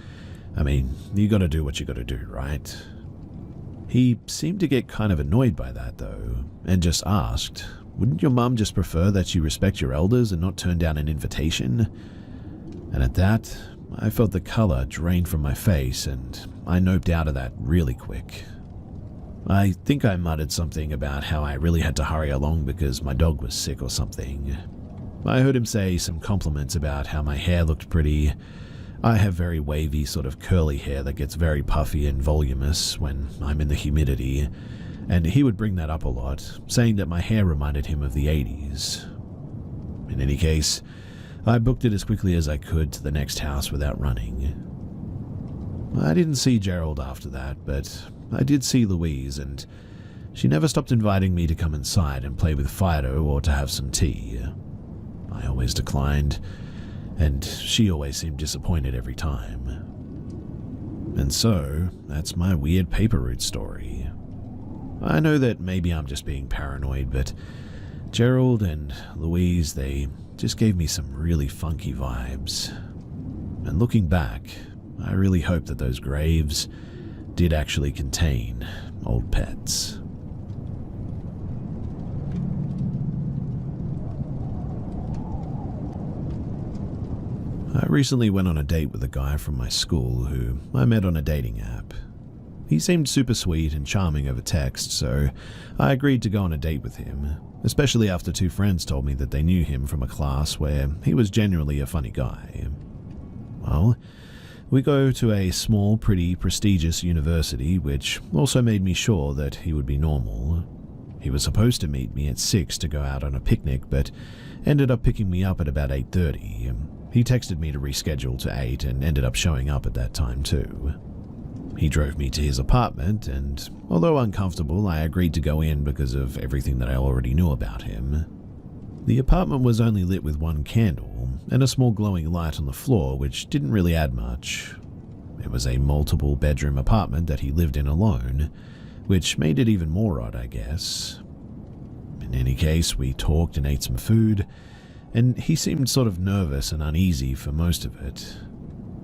Speaker 1: I mean, you gotta do what you gotta do, right? He seemed to get kind of annoyed by that, though, and just asked, wouldn't your mum just prefer that you respect your elders and not turn down an invitation? And at that, I felt the color drain from my face, and I noped out of that really quick. I think I muttered something about how I really had to hurry along because my dog was sick or something. I heard him say some compliments about how my hair looked pretty. I have very wavy, sort of curly hair that gets very puffy and voluminous when I'm in the humidity, and he would bring that up a lot, saying that my hair reminded him of the 80s. In any case, I booked it as quickly as I could to the next house without running. I didn't see Gerald after that, but I did see Louise, and she never stopped inviting me to come inside and play with Fido or to have some tea. I always declined, and she always seemed disappointed every time. And so, that's my weird paper route story. I know that maybe I'm just being paranoid, but Gerald and Louise, they just gave me some really funky vibes. And looking back, I really hope that those graves did actually contain old pets. I recently went on a date with a guy from my school who I met on a dating app. He seemed super sweet and charming over text, so I agreed to go on a date with him, especially after two friends told me that they knew him from a class where he was genuinely a funny guy. Well, we go to a small, pretty, prestigious university, which also made me sure that he would be normal. He was supposed to meet me at 6 to go out on a picnic, but ended up picking me up at about 8:30. He texted me to reschedule to 8 and ended up showing up at that time too. He drove me to his apartment, and although uncomfortable, I agreed to go in because of everything that I already knew about him. The apartment was only lit with one candle and a small glowing light on the floor, which didn't really add much. It was a multiple bedroom apartment that he lived in alone, which made it even more odd, I guess. In any case, we talked and ate some food, and he seemed sort of nervous and uneasy for most of it.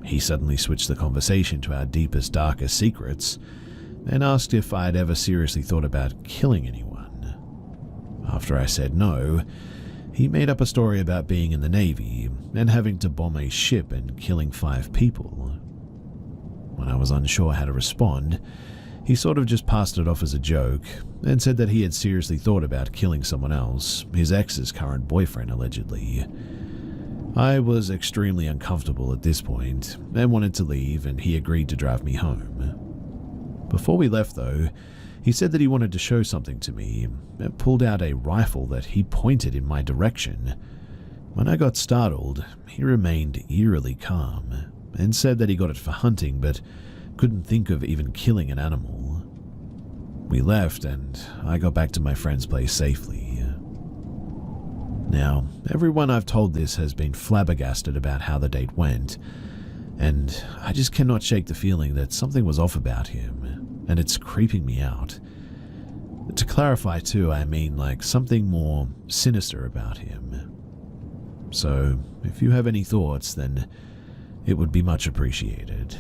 Speaker 1: He suddenly switched the conversation to our deepest, darkest secrets, and asked if I had ever seriously thought about killing anyone. After I said no, he made up a story about being in the Navy and having to bomb a ship and killing 5 people. When I was unsure how to respond, he sort of just passed it off as a joke and said that he had seriously thought about killing someone else, his ex's current boyfriend allegedly. I was extremely uncomfortable at this point and wanted to leave, and he agreed to drive me home. Before we left though, he said that he wanted to show something to me and pulled out a rifle that he pointed in my direction. When I got startled, he remained eerily calm and said that he got it for hunting but couldn't think of even killing an animal. We left and I got back to my friend's place safely. Now, everyone I've told this has been flabbergasted about how the date went, and I just cannot shake the feeling that something was off about him, and it's creeping me out. To clarify too, I mean like something more sinister about him. So, if you have any thoughts, then it would be much appreciated.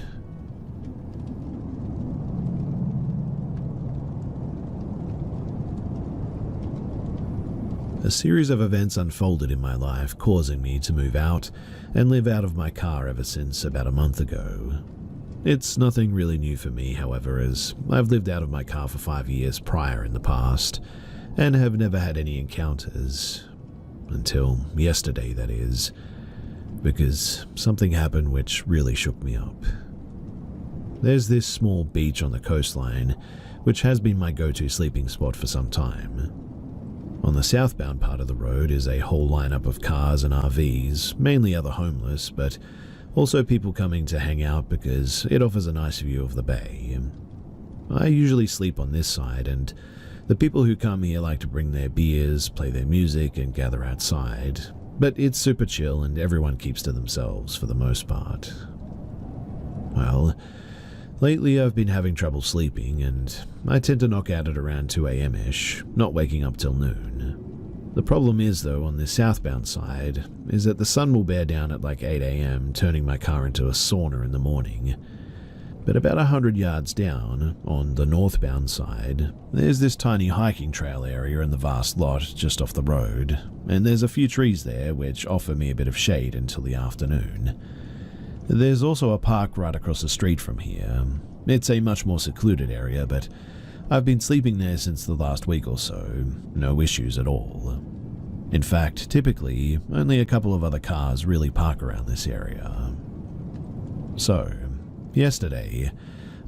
Speaker 1: A series of events unfolded in my life, causing me to move out and live out of my car ever since about a month ago. It's nothing really new for me, however, as I've lived out of my car for 5 years prior in the past, and have never had any encounters. Until yesterday, that is, because something happened which really shook me up. There's this small beach on the coastline, which has been my go-to sleeping spot for some time. On the southbound part of the road is a whole lineup of cars and RVs, mainly other homeless, but also people coming to hang out because it offers a nice view of the bay. I usually sleep on this side, and the people who come here like to bring their beers, play their music, and gather outside. But it's super chill and everyone keeps to themselves for the most part. Well, lately I've been having trouble sleeping, and I tend to knock out at around 2 a.m.-ish, not waking up till noon. The problem is, though, on the southbound side, is that the sun will bear down at like 8 a.m., turning my car into a sauna in the morning. But about 100 yards down, on the northbound side, there's this tiny hiking trail area in the vast lot just off the road, and there's a few trees there which offer me a bit of shade until the afternoon. There's also a park right across the street from here. It's a much more secluded area, but I've been sleeping there since the last week or so, no issues at all. In fact, typically, only a couple of other cars really park around this area. So, yesterday,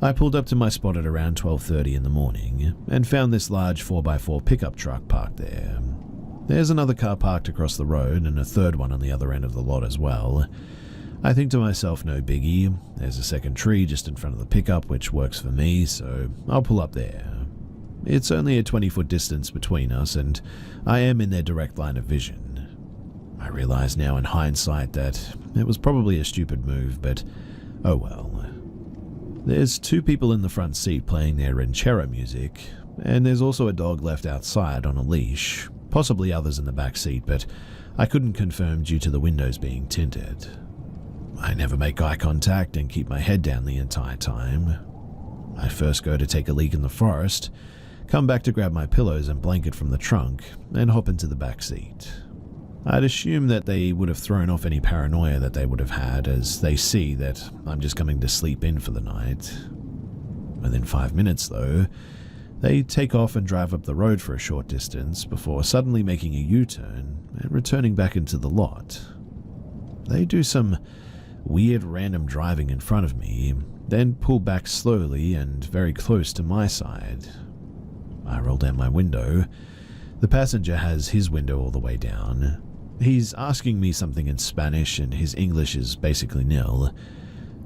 Speaker 1: I pulled up to my spot at around 12:30 in the morning and found this large 4x4 pickup truck parked there. There's another car parked across the road and a third one on the other end of the lot as well. I think to myself, no biggie, there's a second tree just in front of the pickup which works for me, so I'll pull up there. It's only a 20-foot distance between us, and I am in their direct line of vision. I realize now in hindsight that it was probably a stupid move, but oh well. There's 2 people in the front seat playing their ranchero music, and there's also a dog left outside on a leash, possibly others in the back seat, but I couldn't confirm due to the windows being tinted. I never make eye contact and keep my head down the entire time. I first go to take a leak in the forest, come back to grab my pillows and blanket from the trunk, and hop into the back seat. I'd assume that they would have thrown off any paranoia that they would have had as they see that I'm just coming to sleep in for the night. Within 5 minutes, though, they take off and drive up the road for a short distance before suddenly making a U-turn and returning back into the lot. They do some weird random driving in front of me, then pull back slowly and very close to my side. I roll down my window. The passenger has his window all the way down. He's asking me something in Spanish and his English is basically nil.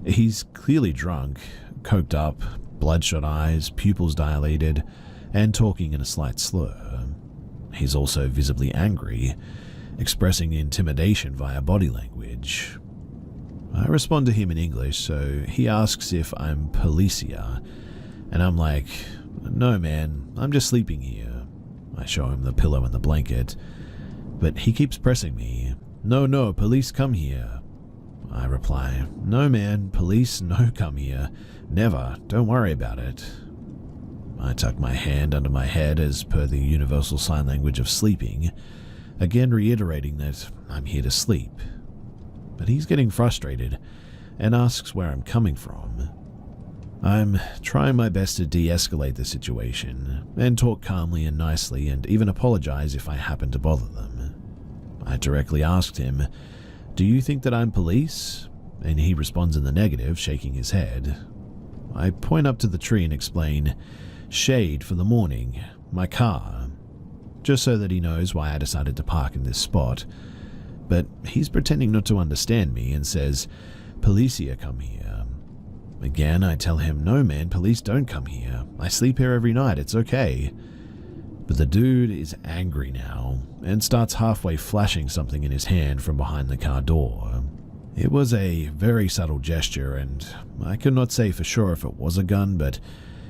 Speaker 1: He's clearly drunk, coked up, bloodshot eyes, pupils dilated, and talking in a slight slur. He's also visibly angry, expressing intimidation via body language. I respond to him in English, so he asks if I'm Policia, and I'm like, no man, I'm just sleeping here. I show him the pillow and the blanket, but he keeps pressing me. No, police come here. I reply, no man, police no come here. Never, don't worry about it. I tuck my hand under my head as per the universal sign language of sleeping, again reiterating that I'm here to sleep. But he's getting frustrated and asks where I'm coming from. I'm trying my best to de-escalate the situation and talk calmly and nicely and even apologize if I happen to bother them. I directly asked him, do you think that I'm police? And he responds in the negative, shaking his head. I point up to the tree and explain, shade for the morning, my car, just so that he knows why I decided to park in this spot. But he's pretending not to understand me and says, Policia come here. Again, I tell him, no man, police don't come here. I sleep here every night, it's okay. But the dude is angry now and starts halfway flashing something in his hand from behind the car door. It was a very subtle gesture and I could not say for sure if it was a gun, but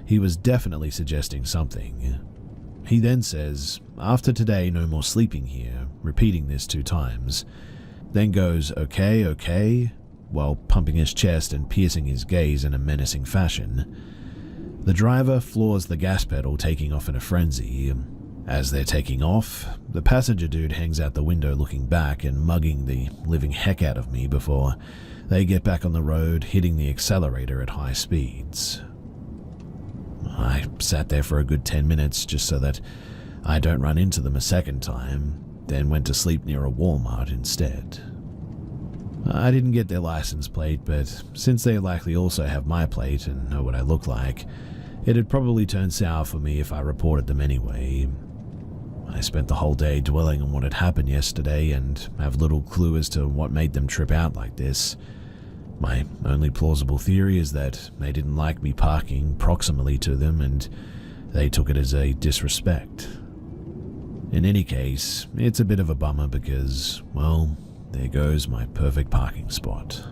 Speaker 1: he was definitely suggesting something. He then says, after today, no more sleeping here, repeating this 2 times, then goes, okay, while pumping his chest and piercing his gaze in a menacing fashion. The driver floors the gas pedal, taking off in a frenzy, As they're taking off, the passenger dude hangs out the window looking back and mugging the living heck out of me before they get back on the road, hitting the accelerator at high speeds. I sat there for a good 10 minutes just so that I don't run into them a second time, then went to sleep near a Walmart instead. I didn't get their license plate, but since they likely also have my plate and know what I look like, it'd probably turn sour for me if I reported them anyway. I spent the whole day dwelling on what had happened yesterday and have little clue as to what made them trip out like this. My only plausible theory is that they didn't like me parking proximally to them and they took it as a disrespect. In any case, it's a bit of a bummer because, well, there goes my perfect parking spot.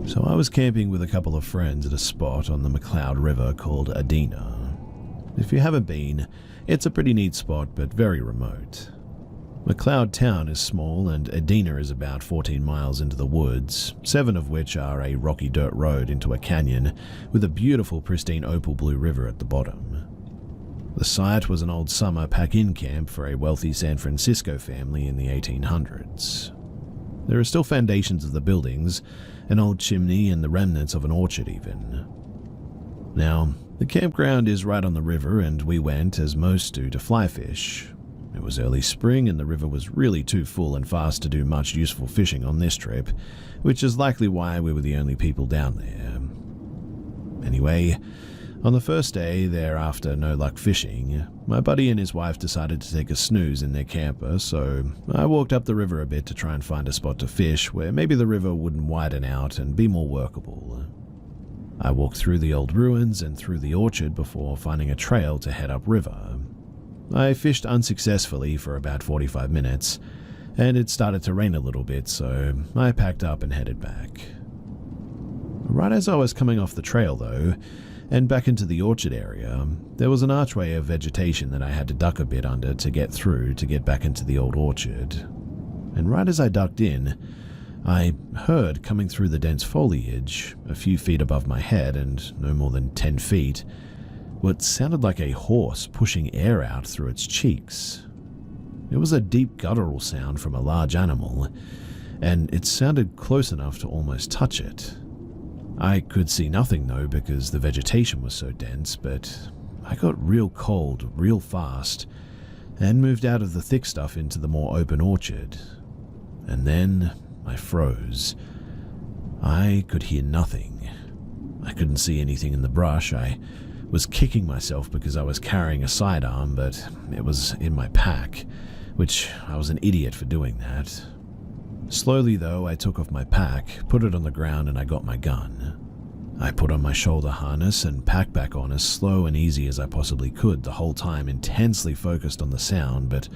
Speaker 1: So I was camping with a couple of friends at a spot on the McCloud River called Adena. If you haven't been, it's a pretty neat spot but very remote. McCloud town is small and Adena is about 14 miles into the woods, 7 of which are a rocky dirt road into a canyon with a beautiful pristine opal blue river at the bottom. The site was an old summer pack-in camp for a wealthy San Francisco family in the 1800s. There are still foundations of the buildings, an old chimney and the remnants of an orchard even. Now, the campground is right on the river and we went, as most do, to fly fish. It was early spring and the river was really too full and fast to do much useful fishing on this trip, which is likely why we were the only people down there. Anyway, on the first day there after no luck fishing, my buddy and his wife decided to take a snooze in their camper, so I walked up the river a bit to try and find a spot to fish where maybe the river wouldn't widen out and be more workable. I walked through the old ruins and through the orchard before finding a trail to head upriver. I fished unsuccessfully for about 45 minutes, and it started to rain a little bit, so I packed up and headed back. Right as I was coming off the trail, though, and back into the orchard area, there was an archway of vegetation that I had to duck a bit under to get through to get back into the old orchard. And right as I ducked in, I heard, coming through the dense foliage, a few feet above my head and no more than 10 feet, what sounded like a horse pushing air out through its cheeks. It was a deep guttural sound from a large animal, and it sounded close enough to almost touch it. I could see nothing though because the vegetation was so dense, but I got real cold real fast and moved out of the thick stuff into the more open orchard. And then I froze. I could hear nothing. I couldn't see anything in the brush. I was kicking myself because I was carrying a sidearm, but it was in my pack, which I was an idiot for doing that. Slowly though, I took off my pack, put it on the ground, and I got my gun. I put on my shoulder harness and packed back on as slow and easy as I possibly could, the whole time intensely focused on the sound, but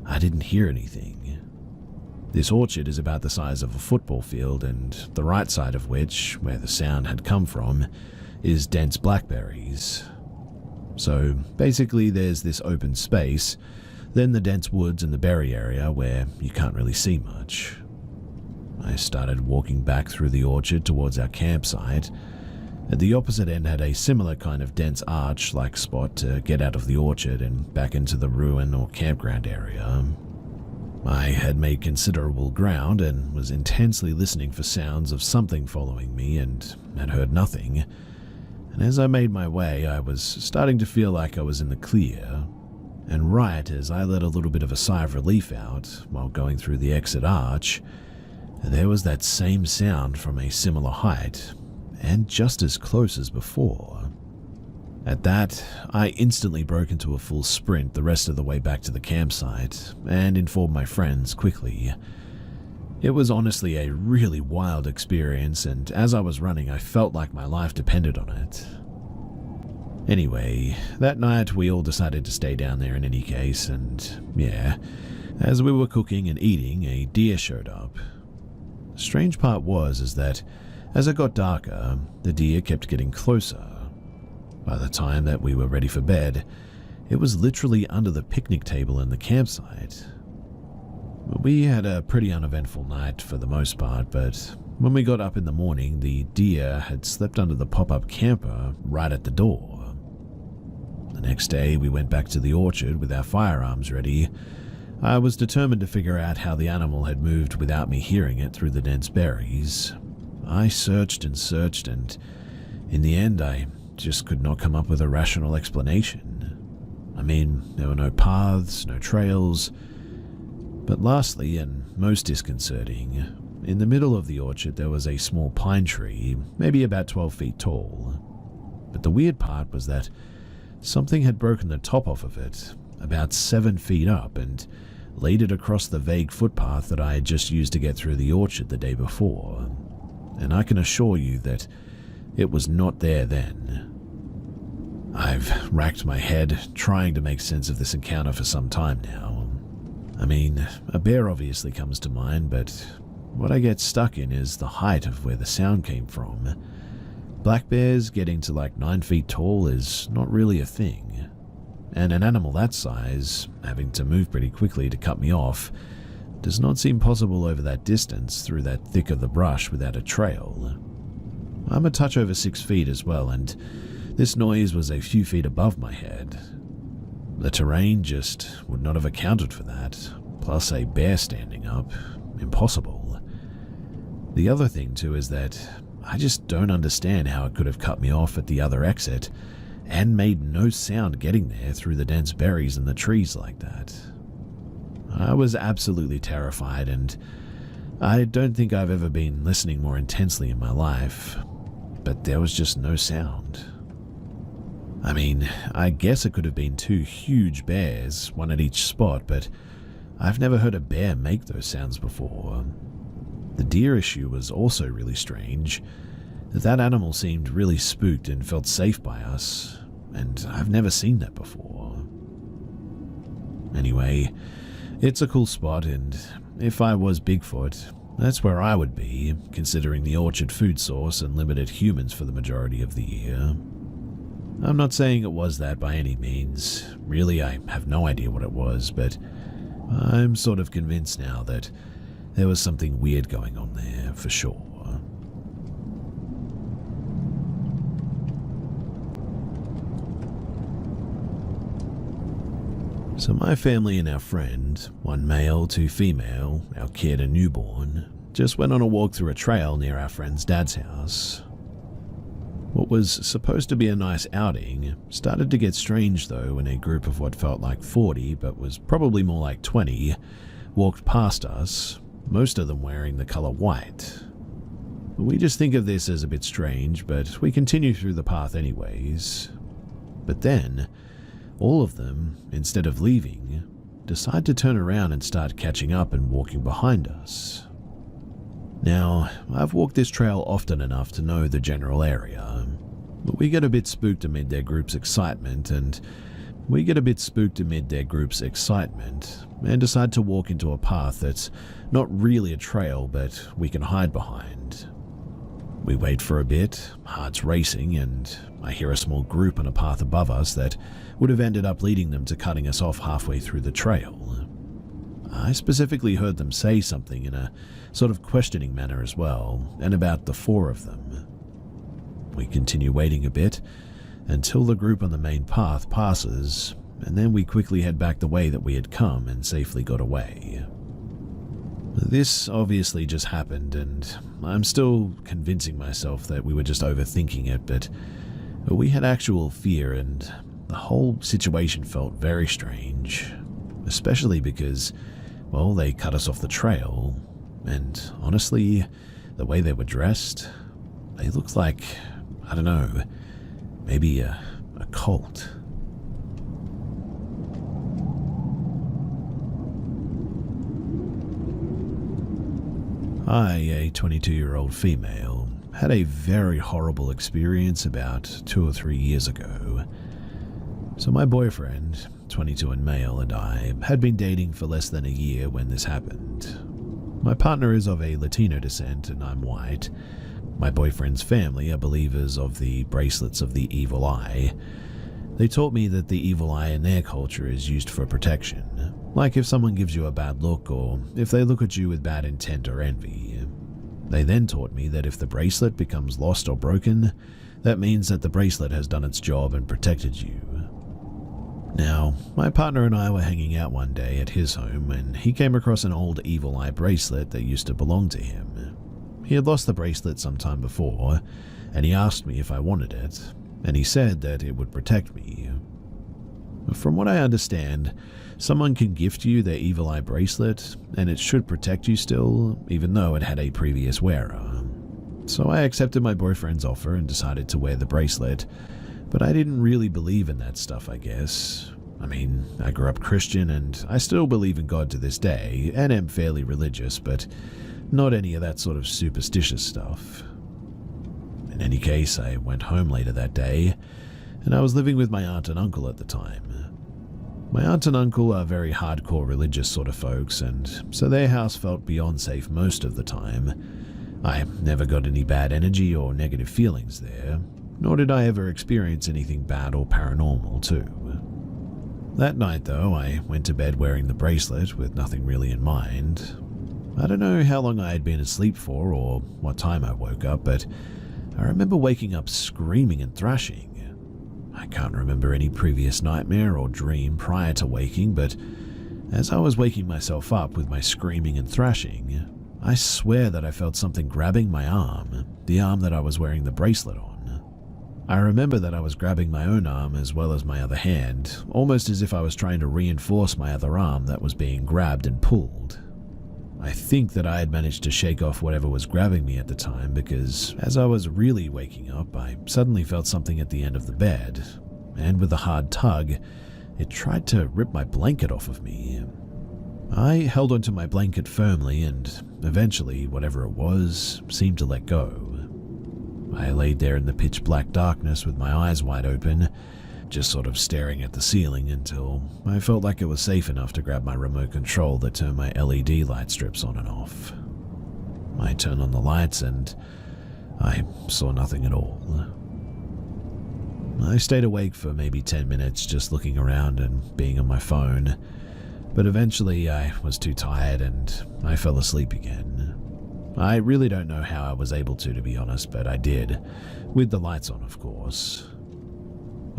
Speaker 1: I didn't hear anything. This orchard is about the size of a football field, and the right side of which, where the sound had come from, is dense blackberries. So basically there's this open space, then the dense woods and the berry area where you can't really see much. I started walking back through the orchard towards our campsite. At the opposite end had a similar kind of dense arch-like spot to get out of the orchard and back into the ruin or campground area. I had made considerable ground and was intensely listening for sounds of something following me and had heard nothing. And as I made my way, I was starting to feel like I was in the clear. And right as I let a little bit of a sigh of relief out while going through the exit arch, there was that same sound from a similar height, and just as close as before. At that, I instantly broke into a full sprint the rest of the way back to the campsite, and informed my friends quickly. It was honestly a really wild experience, and as I was running, I felt like my life depended on it. Anyway, that night we all decided to stay down there in any case, and yeah, as we were cooking and eating, a deer showed up. The strange part is that as it got darker, the deer kept getting closer. By the time that we were ready for bed, it was literally under the picnic table in the campsite. We had a pretty uneventful night for the most part, but when we got up in the morning, the deer had slept under the pop-up camper right at the door. The next day, we went back to the orchard with our firearms ready. I was determined to figure out how the animal had moved without me hearing it through the dense berries. I searched and searched, and in the end, I just could not come up with a rational explanation. I mean, there were no paths, no trails. But lastly, and most disconcerting, in the middle of the orchard there was a small pine tree, maybe about 12 feet tall. But the weird part was that something had broken the top off of it, about 7 feet up, and laid it across the vague footpath that I had just used to get through the orchard the day before. And I can assure you that it was not there then. I've racked my head trying to make sense of this encounter for some time now. I mean, a bear obviously comes to mind, but what I get stuck in is the height of where the sound came from. Black bears getting to like 9 feet tall is not really a thing. And an animal that size, having to move pretty quickly to cut me off, does not seem possible over that distance through that thick of the brush without a trail. I'm a touch over 6 feet as well, and this noise was a few feet above my head. The terrain just would not have accounted for that, plus a bear standing up. Impossible. The other thing too is that I just don't understand how it could have cut me off at the other exit and made no sound getting there through the dense berries and the trees like that. I was absolutely terrified, and I don't think I've ever been listening more intensely in my life, but there was just no sound. I mean, I guess it could have been 2 huge bears, one at each spot, but I've never heard a bear make those sounds before. The deer issue was also really strange. That animal seemed really spooked and felt safe by us, and I've never seen that before. Anyway, it's a cool spot, and if I was Bigfoot, that's where I would be, considering the orchard food source and limited humans for the majority of the year. I'm not saying it was that by any means. Really, I have no idea what it was, but I'm sort of convinced now that there was something weird going on there, for sure. So my family and our friend, 1 male, 2 female, our kid and newborn, just went on a walk through a trail near our friend's dad's house. What was supposed to be a nice outing started to get strange though when a group of what felt like 40, but was probably more like 20, walked past us, most of them wearing the color white. We just think of this as a bit strange, but we continue through the path anyways. But then, all of them, instead of leaving, decide to turn around and start catching up and walking behind us. Now, I've walked this trail often enough to know the general area, but we get a bit spooked amid their group's excitement, and decide to walk into a path that's not really a trail, but we can hide behind. We wait for a bit, hearts racing, and I hear a small group on a path above us that would have ended up leading them to cutting us off halfway through the trail. I specifically heard them say something in a sort of questioning manner as well, and about the 4 of them. We continue waiting a bit until the group on the main path passes, and then we quickly head back the way that we had come and safely got away. This obviously just happened, and I'm still convincing myself that we were just overthinking it, but we had actual fear, and the whole situation felt very strange, especially because, well, they cut us off the trail, and honestly, the way they were dressed, they looked like, I don't know, maybe a cult. I, a 22-year-old female, had a very horrible experience about 2 or 3 years ago. So my boyfriend, 22 and male, and I had been dating for less than a year when this happened. My partner is of a Latino descent and I'm white. My boyfriend's family are believers of the bracelets of the evil eye. They taught me that the evil eye in their culture is used for protection. Like if someone gives you a bad look or if they look at you with bad intent or envy. They then taught me that if the bracelet becomes lost or broken, that means that the bracelet has done its job and protected you. Now, my partner and I were hanging out one day at his home and he came across an old evil eye bracelet that used to belong to him. He had lost the bracelet some time before, and he asked me if I wanted it, and he said that it would protect me. From what I understand, someone can gift you their evil eye bracelet, and it should protect you still, even though it had a previous wearer. So I accepted my boyfriend's offer and decided to wear the bracelet, but I didn't really believe in that stuff, I guess. I mean, I grew up Christian and I still believe in God to this day, and am fairly religious, but not any of that sort of superstitious stuff. In any case, I went home later that day, and I was living with my aunt and uncle at the time. My aunt and uncle are very hardcore religious sort of folks, and so their house felt beyond safe most of the time. I never got any bad energy or negative feelings there, nor did I ever experience anything bad or paranormal too. That night though, I went to bed wearing the bracelet with nothing really in mind. I don't know how long I had been asleep for or what time I woke up, but I remember waking up screaming and thrashing. I can't remember any previous nightmare or dream prior to waking, but as I was waking myself up with my screaming and thrashing, I swear that I felt something grabbing my arm, the arm that I was wearing the bracelet on. I remember that I was grabbing my own arm as well as my other hand, almost as if I was trying to reinforce my other arm that was being grabbed and pulled. I think that I had managed to shake off whatever was grabbing me at the time because as I was really waking up, I suddenly felt something at the end of the bed, and with a hard tug, it tried to rip my blanket off of me. I held onto my blanket firmly and eventually, whatever it was, seemed to let go. I laid there in the pitch black darkness with my eyes wide open, just sort of staring at the ceiling until I felt like it was safe enough to grab my remote control that turned my LED light strips on and off. I turned on the lights and I saw nothing at all. I stayed awake for maybe 10 minutes just looking around and being on my phone, but eventually I was too tired and I fell asleep again. I really don't know how I was able to be honest, but I did, with the lights on of course.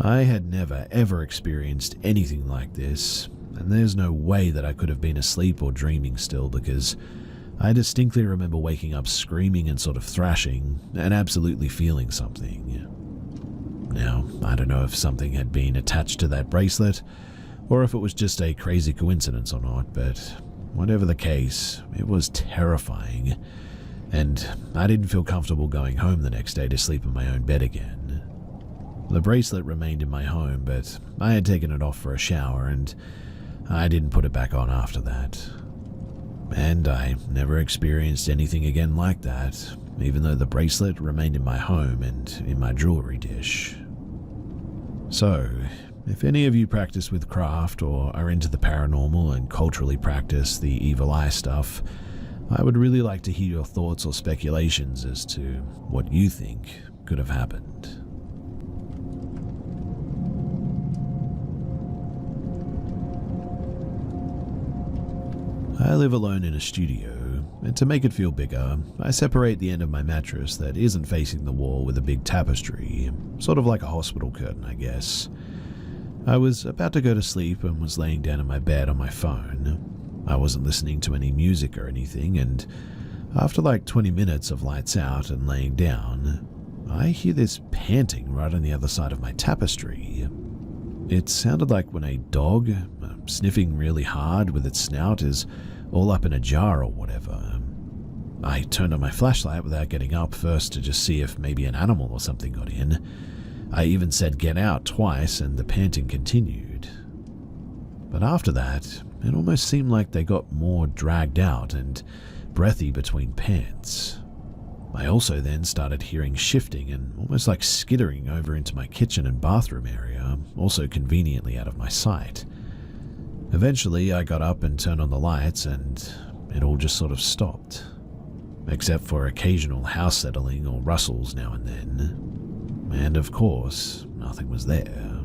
Speaker 1: I had never ever experienced anything like this, and there's no way that I could have been asleep or dreaming still because I distinctly remember waking up screaming and sort of thrashing and absolutely feeling something. Now, I don't know if something had been attached to that bracelet or if it was just a crazy coincidence or not, but whatever the case, it was terrifying, and I didn't feel comfortable going home the next day to sleep in my own bed again. The bracelet remained in my home, but I had taken it off for a shower and I didn't put it back on after that. And I never experienced anything again like that, even though the bracelet remained in my home and in my jewelry dish. So, if any of you practice witchcraft or are into the paranormal and culturally practice the evil eye stuff, I would really like to hear your thoughts or speculations as to what you think could have happened. I live alone in a studio, and to make it feel bigger, I separate the end of my mattress that isn't facing the wall with a big tapestry, sort of like a hospital curtain, I guess. I was about to go to sleep and was laying down in my bed on my phone. I wasn't listening to any music or anything, and after like 20 minutes of lights out and laying down, I hear this panting right on the other side of my tapestry. It sounded like when a dog, sniffing really hard with its snout, is all up in a jar or whatever. I turned on my flashlight without getting up first to just see if maybe an animal or something got in. I even said get out twice and the panting continued. But after that, it almost seemed like they got more dragged out and breathy between pants. I also then started hearing shifting and almost like skittering over into my kitchen and bathroom area, also conveniently out of my sight. Eventually, I got up and turned on the lights and it all just sort of stopped, except for occasional house settling or rustles now and then. And of course, nothing was there.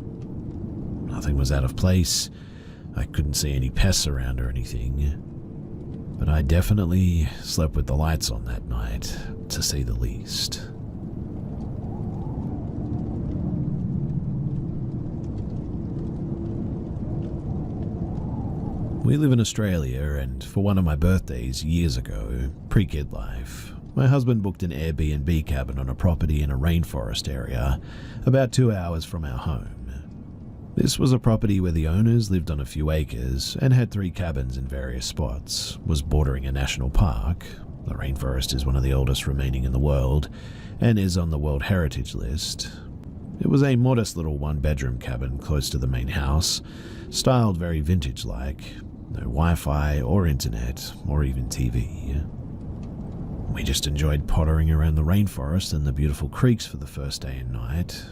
Speaker 1: Nothing was out of place I couldn't see any pests around or anything, but I definitely slept with the lights on that night, to say the least. We live in Australia, and for one of my birthdays years ago, pre-kid life, my husband booked an Airbnb cabin on a property in a rainforest area about 2 hours from our home. This was a property where the owners lived on a few acres and had 3 cabins in various spots, was bordering a national park. The rainforest is one of the oldest remaining in the world and is on the World Heritage List. It was a modest little 1-bedroom cabin close to the main house, styled very vintage-like. No Wi-Fi or internet or even TV. We just enjoyed pottering around the rainforest and the beautiful creeks for the first day and night.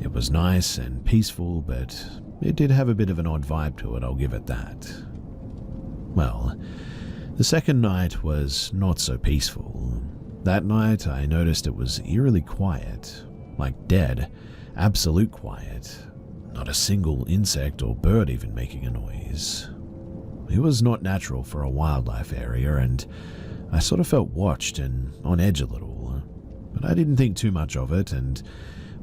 Speaker 1: It was nice and peaceful, but it did have a bit of an odd vibe to it, I'll give it that. Well, the second night was not so peaceful. That night I noticed it was eerily quiet, like dead, absolute quiet. Not a single insect or bird even making a noise. It was not natural for a wildlife area, and I sort of felt watched and on edge a little. But I didn't think too much of it, and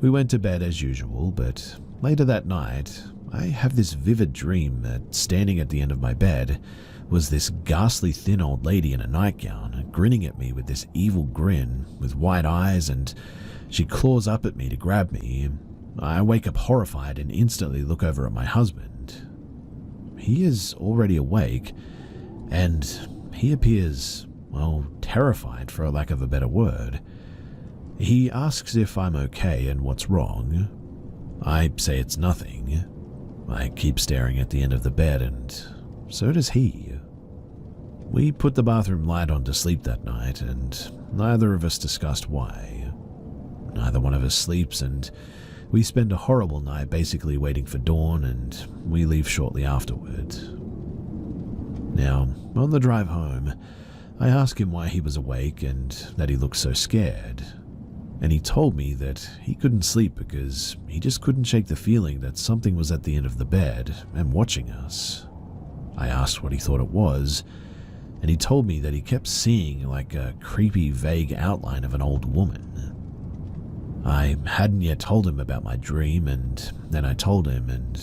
Speaker 1: we went to bed as usual. But later that night, I have this vivid dream that standing at the end of my bed was this ghastly thin old lady in a nightgown, grinning at me with this evil grin, with wide eyes, and she claws up at me to grab me. I wake up horrified and instantly look over at my husband. He is already awake, and he appears, well, terrified for lack of a better word. He asks if I'm okay and what's wrong. I say it's nothing. I keep staring at the end of the bed, and so does he. We put the bathroom light on to sleep that night, and neither of us discussed why. Neither one of us sleeps, and we spend a horrible night basically waiting for dawn, and we leave shortly afterward. Now, on the drive home, I asked him why he was awake and that he looked so scared. And he told me that he couldn't sleep because he just couldn't shake the feeling that something was at the end of the bed and watching us. I asked what he thought it was, and he told me that he kept seeing like a creepy, vague outline of an old woman. I hadn't yet told him about my dream, and then I told him, and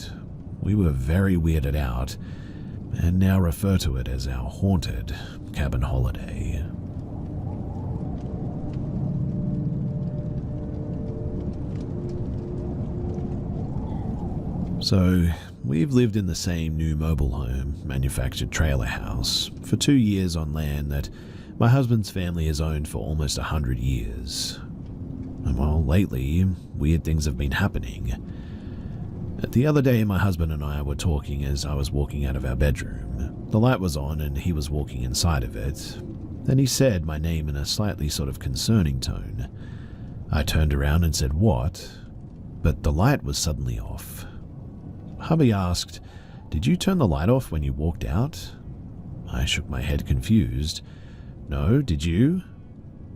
Speaker 1: we were very weirded out, and now refer to it as our haunted cabin holiday. So, we've lived in the same new mobile home, manufactured trailer house, for 2 years on land that my husband's family has owned for almost 100 years. And well, lately, weird things have been happening. The other day, my husband and I were talking as I was walking out of our bedroom. The light was on and he was walking inside of it. Then he said my name in a slightly sort of concerning tone. I turned around and said, "What?" But the light was suddenly off. Hubby asked, "Did you turn the light off when you walked out?" I shook my head confused. "No, did you?"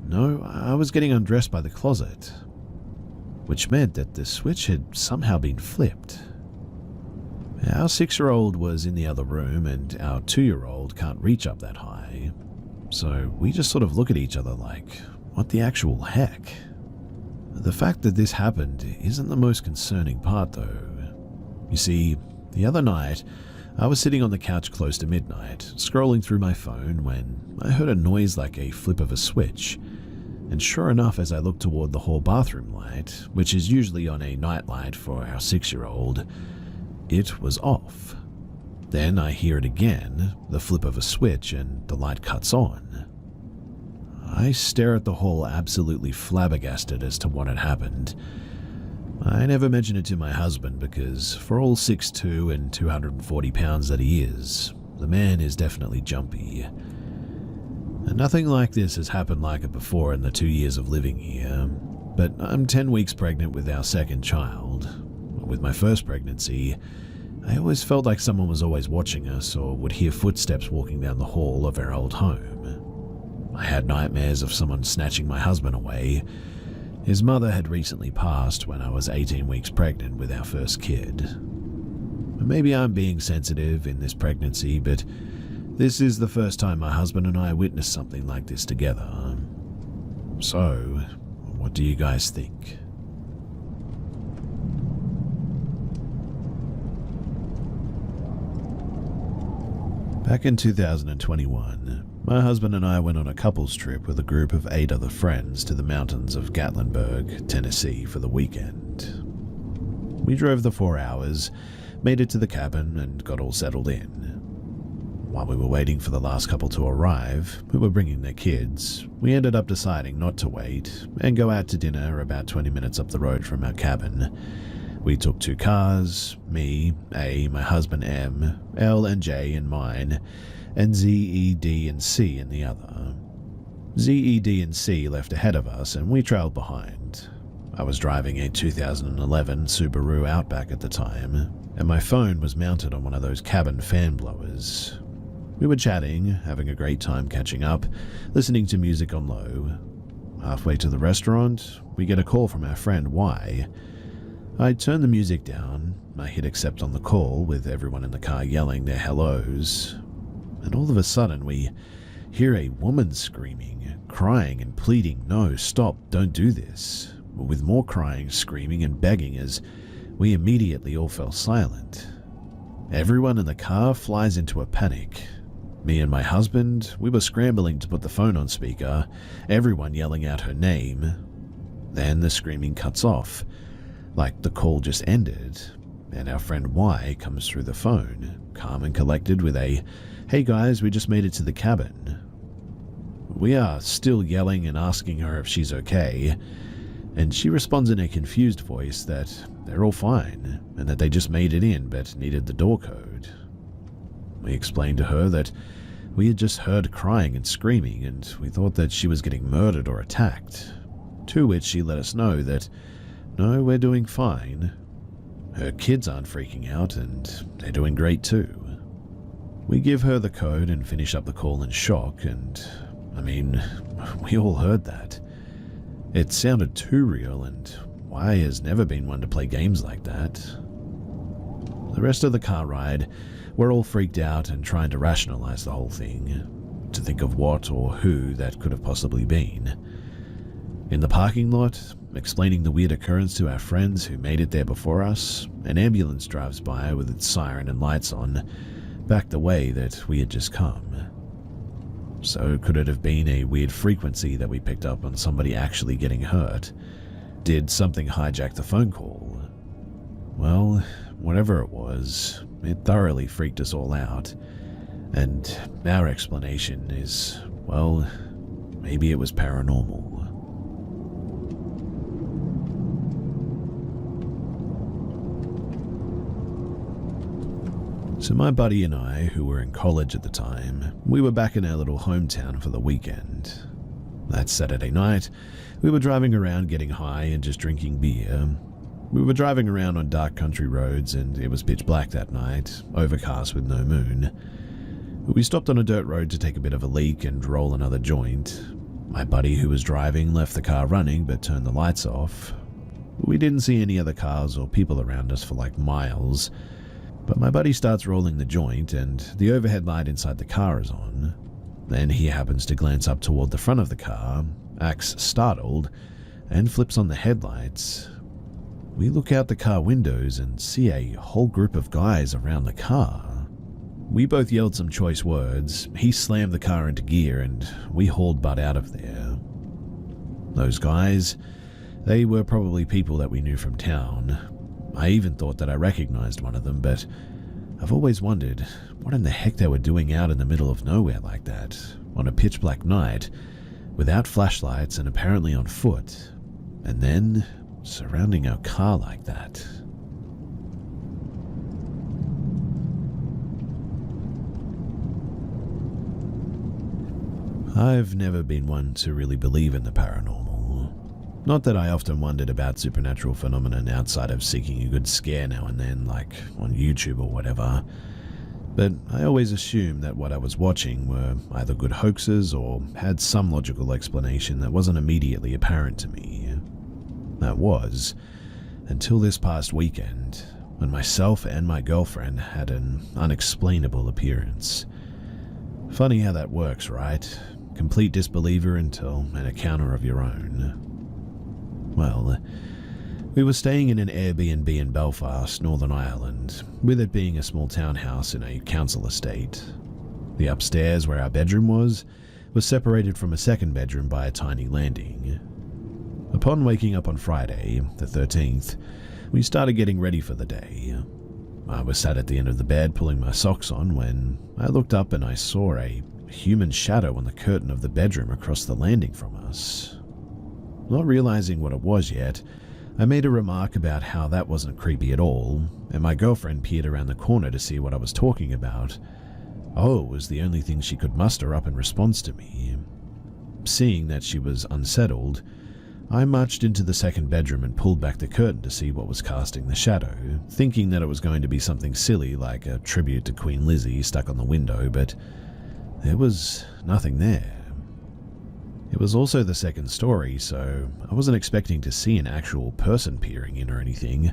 Speaker 1: "No, I was getting undressed by the closet," which meant that the switch had somehow been flipped. Our 6-year-old was in the other room, and our 2-year-old can't reach up that high. So we just sort of look at each other like, what the actual heck? The fact that this happened isn't the most concerning part, though. You see, the other night, I was sitting on the couch close to midnight, scrolling through my phone when I heard a noise like a flip of a switch. And sure enough, as I looked toward the hall bathroom light, which is usually on a nightlight for our 6-year-old, it was off. Then I hear it again, the flip of a switch, and the light cuts on. I stare at the hall absolutely flabbergasted as to what had happened. I never mentioned it to my husband because, for all 6'2" and 240 pounds that he is, the man is definitely jumpy. And nothing like this has happened like it before in the 2 years of living here, but I'm 10 weeks pregnant with our second child. With my first pregnancy, I always felt like someone was always watching us or would hear footsteps walking down the hall of our old home. I had nightmares of someone snatching my husband away. His mother had recently passed when I was 18 weeks pregnant with our first kid. Maybe I'm being sensitive in this pregnancy, but this is the first time my husband and I witnessed something like this together. So, what do you guys think? Back in 2021, my husband and I went on a couples trip with a group of 8 other friends to the mountains of Gatlinburg, Tennessee for the weekend. We drove the 4 hours, made it to the cabin, and got all settled in. While we were waiting for the last couple to arrive, who were bringing their kids, we ended up deciding not to wait and go out to dinner about 20 minutes up the road from our cabin. We took 2 cars, me, A, my husband M, L and J in mine, and Z, E, D, and C in the other. Z, E, D, and C left ahead of us and we trailed behind. I was driving a 2011 Subaru Outback at the time, and my phone was mounted on one of those cabin fan blowers. We were chatting, having a great time catching up, listening to music on low. Halfway to the restaurant, we get a call from our friend Y. I turn the music down, I hit accept on the call with everyone in the car yelling their hellos, and all of a sudden we hear a woman screaming, crying and pleading, "No, stop, don't do this," with more crying, screaming and begging as we immediately all fell silent. Everyone in the car flies into a panic. Me and my husband, we were scrambling to put the phone on speaker, everyone yelling out her name. Then the screaming cuts off, like the call just ended, and our friend Y comes through the phone, calm and collected with a, "Hey guys, we just made it to the cabin." We are still yelling and asking her if she's okay, and she responds in a confused voice that they're all fine, and that they just made it in but needed the door code. We explained to her that we had just heard crying and screaming, and we thought that she was getting murdered or attacked, to which she let us know that, no, we're doing fine. Her kids aren't freaking out, and they're doing great too. We give her the code and finish up the call in shock, and, I mean, we all heard that. It sounded too real, and Y has never been one to play games like that. The rest of the car ride, we're all freaked out and trying to rationalize the whole thing, to think of what or who that could have possibly been. In the parking lot, explaining the weird occurrence to our friends who made it there before us, an ambulance drives by with its siren and lights on, back the way that we had just come. So could it have been a weird frequency that we picked up on somebody actually getting hurt? Did something hijack the phone call? Well, whatever it was, it thoroughly freaked us all out, and our explanation is, well, maybe it was paranormal. So my buddy and I, who were in college at the time, we were back in our little hometown for the weekend. That Saturday night, we were driving around getting high and just drinking beer. We were driving around on dark country roads and it was pitch black that night, overcast with no moon. We stopped on a dirt road to take a bit of a leak and roll another joint. My buddy who was driving left the car running but turned the lights off. We didn't see any other cars or people around us for like miles. But my buddy starts rolling the joint and the overhead light inside the car is on. Then he happens to glance up toward the front of the car, acts startled, and flips on the headlights. We look out the car windows and see a whole group of guys around the car. We both yelled some choice words, he slammed the car into gear, and we hauled butt out of there. Those guys, they were probably people that we knew from town. I even thought that I recognized one of them, but I've always wondered what in the heck they were doing out in the middle of nowhere like that, on a pitch black night, without flashlights and apparently on foot, and then surrounding our car like that. I've never been one to really believe in the paranormal. Not that I often wondered about supernatural phenomenon outside of seeking a good scare now and then, like on YouTube or whatever, but I always assumed that what I was watching were either good hoaxes or had some logical explanation that wasn't immediately apparent to me. That was, until this past weekend, when myself and my girlfriend had an unexplainable appearance. Funny how that works, right? Complete disbeliever until an encounter of your own. Well, we were staying in an Airbnb in Belfast, Northern Ireland, with it being a small townhouse in a council estate. The upstairs, where our bedroom was separated from a second bedroom by a tiny landing. Upon waking up on Friday, the 13th, we started getting ready for the day. I was sat at the end of the bed pulling my socks on when I looked up and I saw a human shadow on the curtain of the bedroom across the landing from us. Not realizing what it was yet, I made a remark about how that wasn't creepy at all, and my girlfriend peered around the corner to see what I was talking about. Oh, was the only thing she could muster up in response to me. Seeing that she was unsettled, I marched into the second bedroom and pulled back the curtain to see what was casting the shadow, thinking that it was going to be something silly like a tribute to Queen Lizzie stuck on the window, but there was nothing there. It was also the second story, so I wasn't expecting to see an actual person peering in or anything,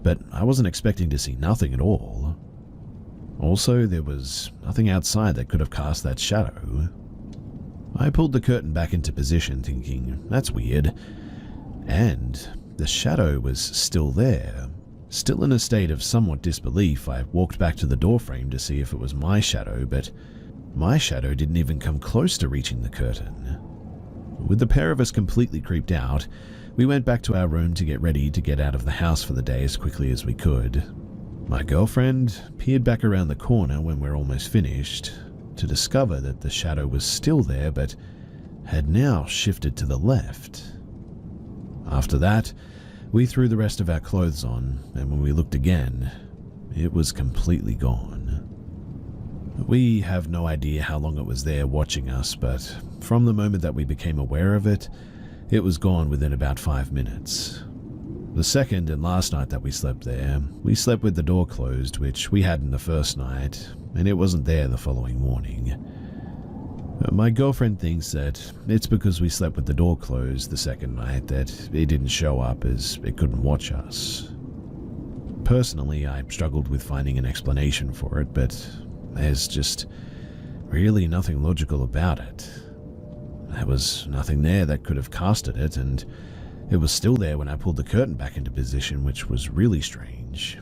Speaker 1: but I wasn't expecting to see nothing at all. Also, there was nothing outside that could have cast that shadow. I pulled the curtain back into position, thinking, that's weird. And the shadow was still there. Still in a state of somewhat disbelief, I walked back to the doorframe to see if it was my shadow, but my shadow didn't even come close to reaching the curtain. With the pair of us completely creeped out, we went back to our room to get ready to get out of the house for the day as quickly as we could. My girlfriend peered back around the corner when we were almost finished to discover that the shadow was still there but had now shifted to the left. After that, we threw the rest of our clothes on, and when we looked again, it was completely gone. We have no idea how long it was there watching us, but from the moment that we became aware of it, it was gone within about 5 minutes. The second and last night that we slept there, we slept with the door closed, which we hadn't the first night, and it wasn't there the following morning. My girlfriend thinks that it's because we slept with the door closed the second night that it didn't show up as it couldn't watch us. Personally, I struggled with finding an explanation for it, but there's just really nothing logical about it. There was nothing there that could have casted it, and it was still there when I pulled the curtain back into position, which was really strange.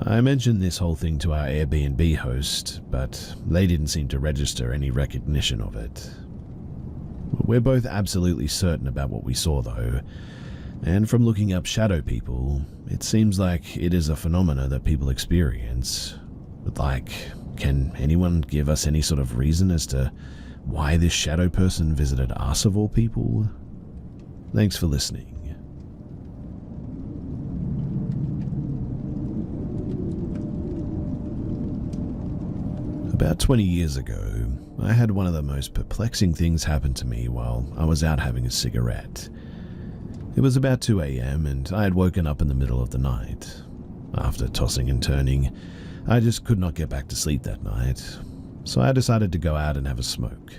Speaker 1: I mentioned this whole thing to our Airbnb host, but they didn't seem to register any recognition of it. We're both absolutely certain about what we saw though, and from looking up shadow people, it seems like it is a phenomena that people experience. But can anyone give us any sort of reason as to why this shadow person visited us of all people? Thanks for listening. About 20 years ago, I had one of the most perplexing things happen to me while I was out having a cigarette. It was about 2 a.m. and I had woken up in the middle of the night. After tossing and turning, I just could not get back to sleep that night, so I decided to go out and have a smoke.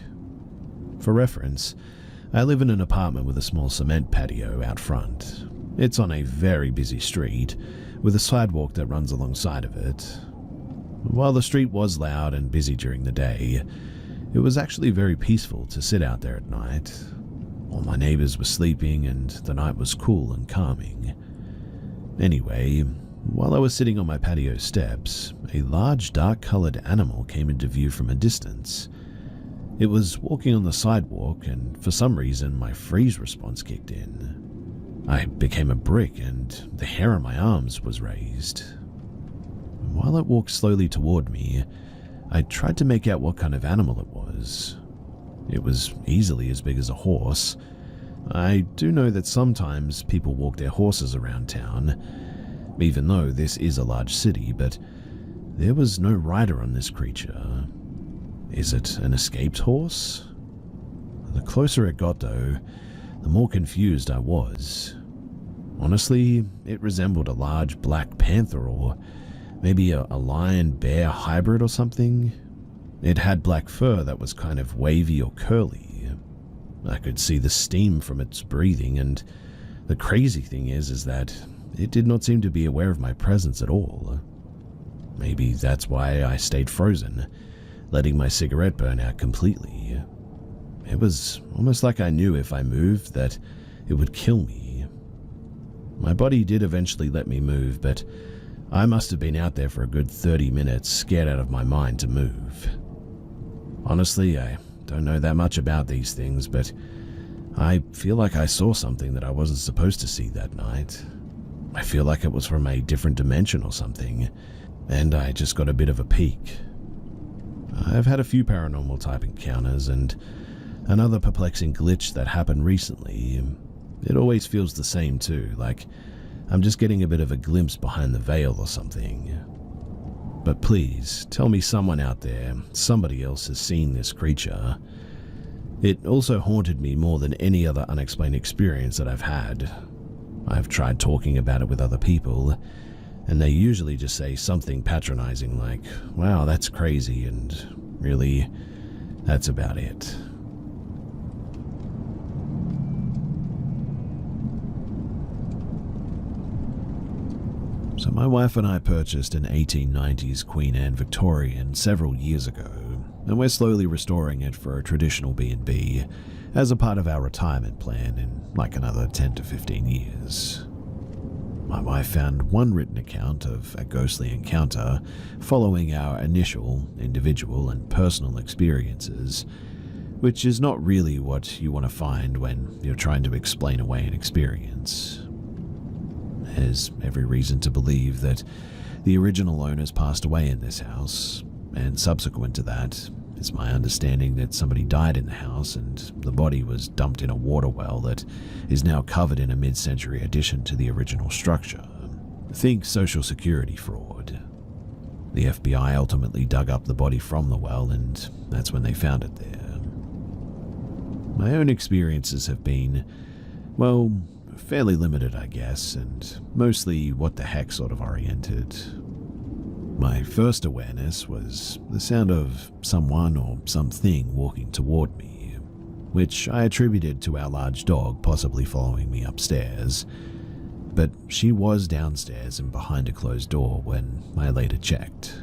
Speaker 1: For reference, I live in an apartment with a small cement patio out front. It's on a very busy street, with a sidewalk that runs alongside of it. While the street was loud and busy during the day, it was actually very peaceful to sit out there at night. All my neighbors were sleeping and the night was cool and calming. Anyway, while I was sitting on my patio steps, a large dark-colored animal came into view from a distance. It was walking on the sidewalk, and for some reason my freeze response kicked in. I became a brick and the hair on my arms was raised. While it walked slowly toward me, I tried to make out what kind of animal it was. It was easily as big as a horse. I do know that sometimes people walk their horses around town, even though this is a large city, but there was no rider on this creature. Is it an escaped horse? The closer it got though, the more confused I was. Honestly, it resembled a large black panther or maybe a lion-bear hybrid or something. It had black fur that was kind of wavy or curly. I could see the steam from its breathing, and the crazy thing is that it did not seem to be aware of my presence at all. Maybe that's why I stayed frozen, letting my cigarette burn out completely. It was almost like I knew if I moved that it would kill me. My body did eventually let me move, but I must have been out there for a good 30 minutes, scared out of my mind to move. Honestly, I don't know that much about these things, but I feel like I saw something that I wasn't supposed to see that night. I feel like it was from a different dimension or something, and I just got a bit of a peek. I've had a few paranormal type encounters and another perplexing glitch that happened recently. It always feels the same too, like I'm just getting a bit of a glimpse behind the veil or something. But please, tell me someone out there, somebody else has seen this creature. It also haunted me more than any other unexplained experience that I've had. I've tried talking about it with other people, and they usually just say something patronizing like, wow, that's crazy, and really, that's about it. So my wife and I purchased an 1890s Queen Anne Victorian several years ago, and we're slowly restoring it for a traditional B&B as a part of our retirement plan in like another 10 to 15 years. My wife found one written account of a ghostly encounter following our initial, individual and personal experiences, which is not really what you want to find when you're trying to explain away an experience. There's every reason to believe that the original owners passed away in this house, and subsequent to that, it's my understanding that somebody died in the house and the body was dumped in a water well that is now covered in a mid-century addition to the original structure. Think Social Security fraud. The FBI ultimately dug up the body from the well, and that's when they found it there. My own experiences have been, well, fairly limited, I guess, and mostly what the heck sort of oriented. My first awareness was the sound of someone or something walking toward me, which I attributed to our large dog possibly following me upstairs, but she was downstairs and behind a closed door when I later checked.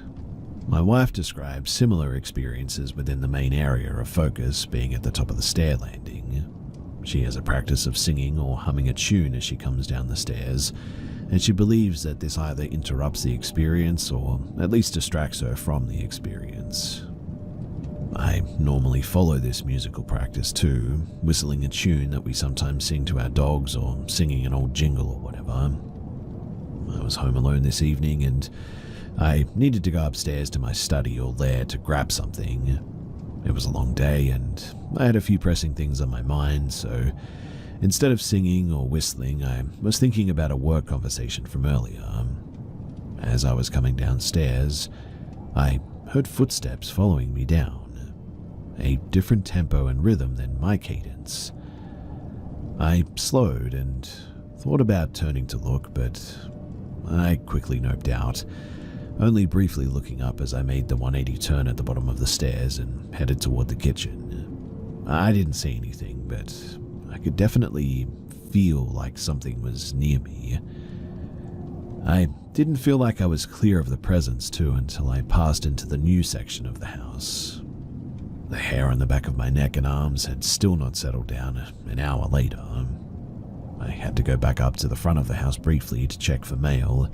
Speaker 1: My wife described similar experiences within the main area of focus being at the top of the stair landing. She has a practice of singing or humming a tune as she comes down the stairs, and she believes that this either interrupts the experience or at least distracts her from the experience. I normally follow this musical practice too, whistling a tune that we sometimes sing to our dogs or singing an old jingle or whatever. I was home alone this evening and I needed to go upstairs to my study or lair to grab something. It was a long day and I had a few pressing things on my mind, so instead of singing or whistling, I was thinking about a work conversation from earlier. As I was coming downstairs, I heard footsteps following me down, a different tempo and rhythm than my cadence. I slowed and thought about turning to look, but I quickly noped out, only briefly looking up as I made the 180 turn at the bottom of the stairs and headed toward the kitchen. I didn't see anything, but I could definitely feel like something was near me. I didn't feel like I was clear of the presence too until I passed into the new section of the house. The hair on the back of my neck and arms had still not settled down an hour later. I had to go back up to the front of the house briefly to check for mail,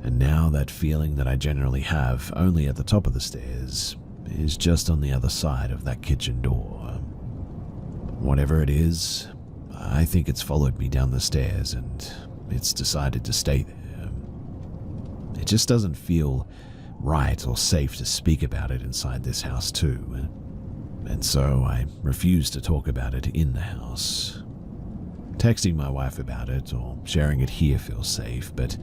Speaker 1: and now that feeling that I generally have only at the top of the stairs is just on the other side of that kitchen door. Whatever it is, I think it's followed me down the stairs and it's decided to stay there. It just doesn't feel right or safe to speak about it inside this house too, and so I refuse to talk about it in the house. Texting my wife about it or sharing it here feels safe, but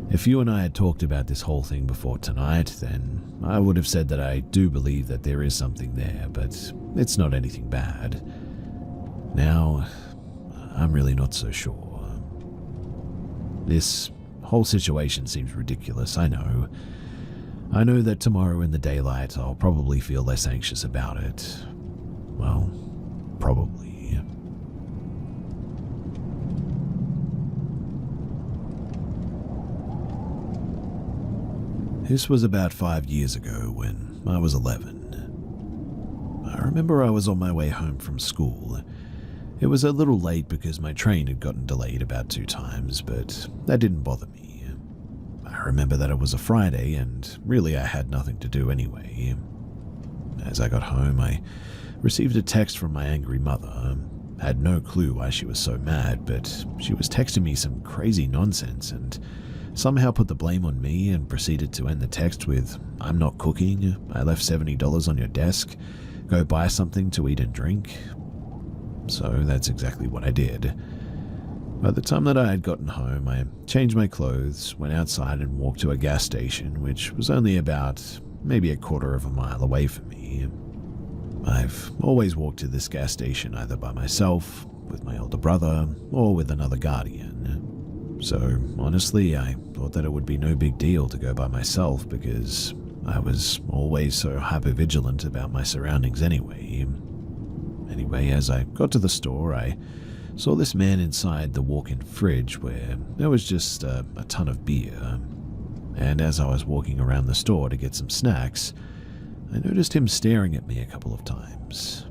Speaker 1: if you and I had talked about this whole thing before tonight, then I would have said that I do believe that there is something there, but it's not anything bad. Now, I'm really not so sure. This whole situation seems ridiculous, I know. I know that tomorrow in the daylight I'll probably feel less anxious about it. Well, probably. This was about 5 years ago when I was 11. I remember I was on my way home from school. It was a little late because my train had gotten delayed about 2 times, but that didn't bother me. I remember that it was a Friday and really I had nothing to do anyway. As I got home, I received a text from my angry mother. I had no clue why she was so mad, but she was texting me some crazy nonsense and somehow put the blame on me and proceeded to end the text with, "I'm not cooking, I left $70 on your desk, go buy something to eat and drink." So that's exactly what I did. By the time that I had gotten home, I changed my clothes, went outside and walked to a gas station, which was only about maybe a quarter of a mile away from me. I've always walked to this gas station either by myself, with my older brother, or with another guardian. So honestly, I thought that it would be no big deal to go by myself because I was always so hypervigilant about my surroundings anyway. Anyway, as I got to the store, I saw this man inside the walk-in fridge where there was just a ton of beer. And as I was walking around the store to get some snacks, I noticed him staring at me a couple of times.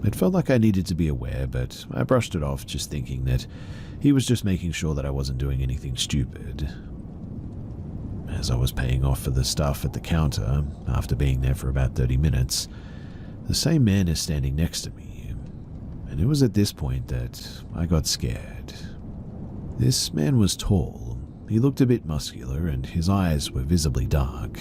Speaker 1: It felt like I needed to be aware, but I brushed it off, just thinking that he was just making sure that I wasn't doing anything stupid. As I was paying off for the stuff at the counter, after being there for about 30 minutes, the same man is standing next to me, and it was at this point that I got scared. This man was tall, he looked a bit muscular, and his eyes were visibly dark.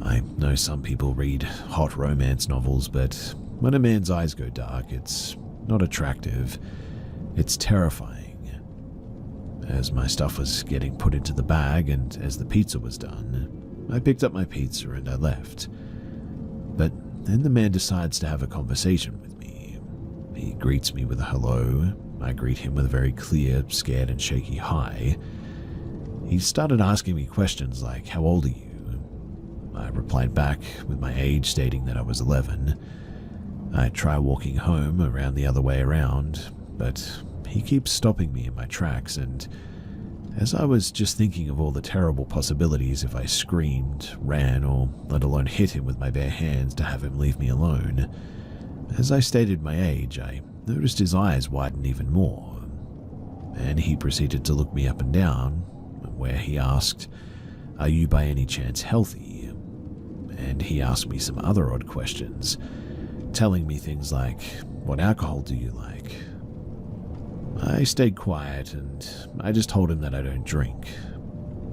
Speaker 1: I know some people read hot romance novels, but when a man's eyes go dark, it's not attractive, it's terrifying. As my stuff was getting put into the bag and as the pizza was done, I picked up my pizza and I left. But then the man decides to have a conversation with me. He greets me with a hello. I greet him with a very clear, scared and shaky hi. He started asking me questions like, "How old are you?" I replied back with my age, stating that I was 11. I try walking home around the other way around, but he keeps stopping me in my tracks, and as I was just thinking of all the terrible possibilities if I screamed, ran, or let alone hit him with my bare hands to have him leave me alone, as I stated my age, I noticed his eyes widen even more, and he proceeded to look me up and down, where he asked, "Are you by any chance healthy?" And he asked me some other odd questions, telling me things like, "What alcohol do you like?" I stayed quiet and I just told him that I don't drink.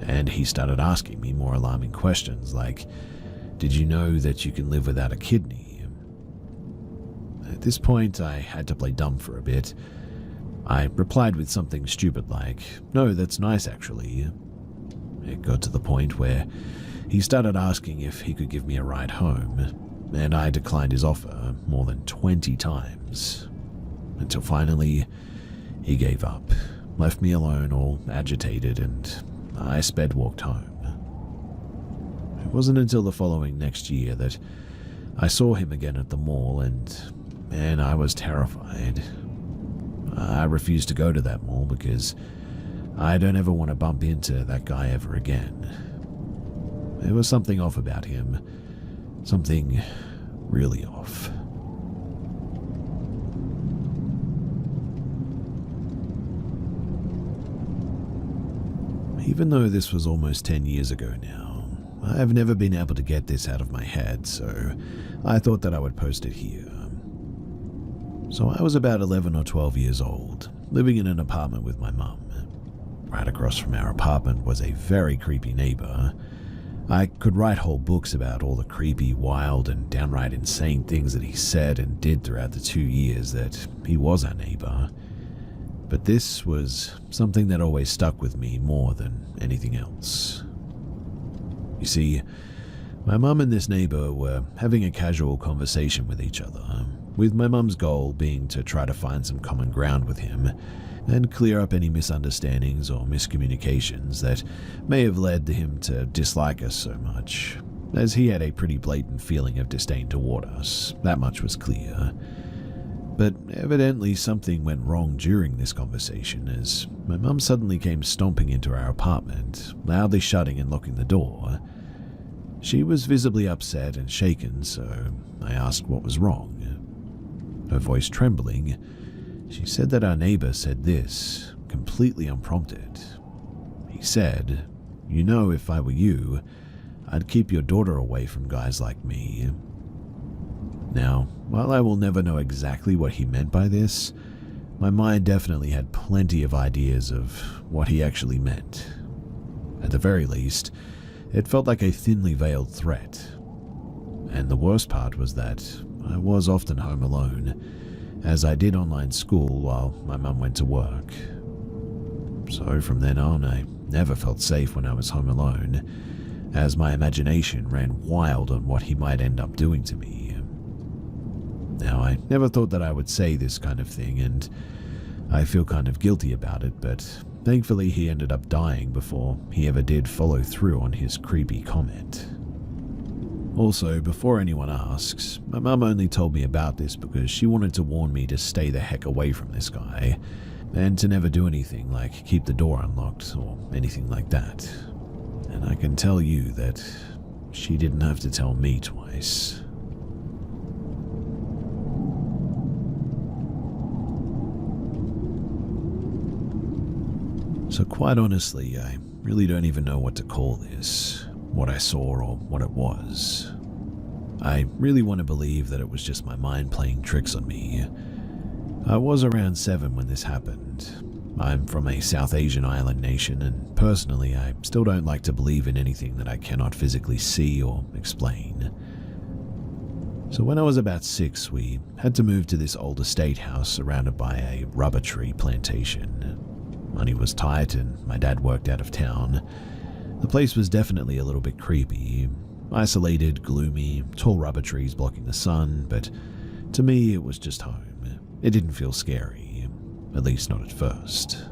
Speaker 1: And he started asking me more alarming questions like, "Did you know that you can live without a kidney?" At this point, I had to play dumb for a bit. I replied with something stupid like, "No, that's nice actually." It got to the point where he started asking if he could give me a ride home, and I declined his offer more than 20 times, until finally he gave up, left me alone all agitated, and I sped walked home. It wasn't until the following next year that I saw him again at the mall, and man, I was terrified. I refused to go to that mall because I don't ever want to bump into that guy ever again. There was something off about him, something really off. Even though this was almost 10 years ago now, I have never been able to get this out of my head, so I thought that I would post it here. So I was about 11 or 12 years old, living in an apartment with my mum. Right across from our apartment was a very creepy neighbor. I could write whole books about all the creepy, wild, and downright insane things that he said and did throughout the 2 years that he was our neighbor. But this was something that always stuck with me more than anything else. You see, my mum and this neighbor were having a casual conversation with each other, with my mum's goal being to try to find some common ground with him and clear up any misunderstandings or miscommunications that may have led to him to dislike us so much, as he had a pretty blatant feeling of disdain toward us, that much was clear. But evidently something went wrong during this conversation, as my mum suddenly came stomping into our apartment, loudly shutting and locking the door. She was visibly upset and shaken, so I asked what was wrong. Her voice trembling, she said that our neighbor said this, completely unprompted. He said, "You know, if I were you, I'd keep your daughter away from guys like me." Now, while I will never know exactly what he meant by this, my mind definitely had plenty of ideas of what he actually meant. At the very least, it felt like a thinly veiled threat. And the worst part was that I was often home alone, as I did online school while my mum went to work. So from then on, I never felt safe when I was home alone, as my imagination ran wild on what he might end up doing to me. Now, I never thought that I would say this kind of thing, and I feel kind of guilty about it, but thankfully he ended up dying before he ever did follow through on his creepy comment. Also, before anyone asks, my mum only told me about this because she wanted to warn me to stay the heck away from this guy, and to never do anything like keep the door unlocked or anything like that. And I can tell you that she didn't have to tell me twice. So quite honestly, I really don't even know what to call this, what I saw or what it was. I really want to believe that it was just my mind playing tricks on me. I was around 7 when this happened. I'm from a South Asian island nation, and personally I still don't like to believe in anything that I cannot physically see or explain. So when I was about 6, we had to move to this old estate house surrounded by a rubber tree plantation. Money was tight and my dad worked out of town. The place was definitely a little bit creepy. Isolated, gloomy, tall rubber trees blocking the sun, but to me it was just home. It didn't feel scary, at least not at first.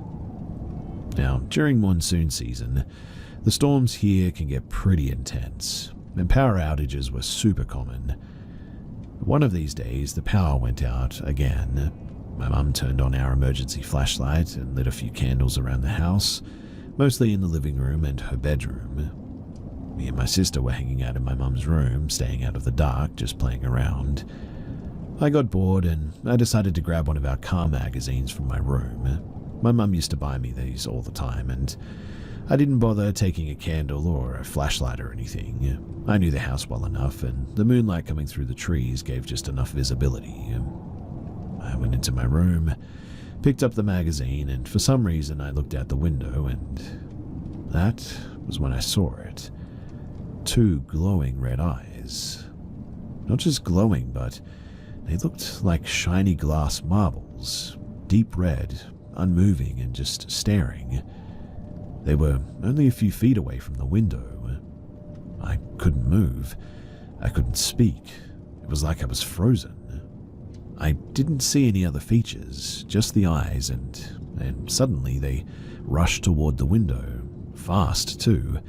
Speaker 1: Now, during monsoon season, the storms here can get pretty intense, and power outages were super common. One of these days, the power went out again. My mum turned on our emergency flashlight and lit a few candles around the house, mostly in the living room and her bedroom. Me and my sister were hanging out in my mum's room, staying out of the dark, just playing around. I got bored and I decided to grab one of our car magazines from my room. My mum used to buy me these all the time, and I didn't bother taking a candle or a flashlight or anything. I knew the house well enough, and the moonlight coming through the trees gave just enough visibility. I went into my room, picked up the magazine, and for some reason I looked out the window, and that was when I saw it. 2 glowing red eyes. Not just glowing, but they looked like shiny glass marbles, deep red, unmoving and just staring. They were only a few feet away from the window. I couldn't move. I couldn't speak. It was like I was frozen. I didn't see any other features, just the eyes, and suddenly they rushed toward the window, fast too,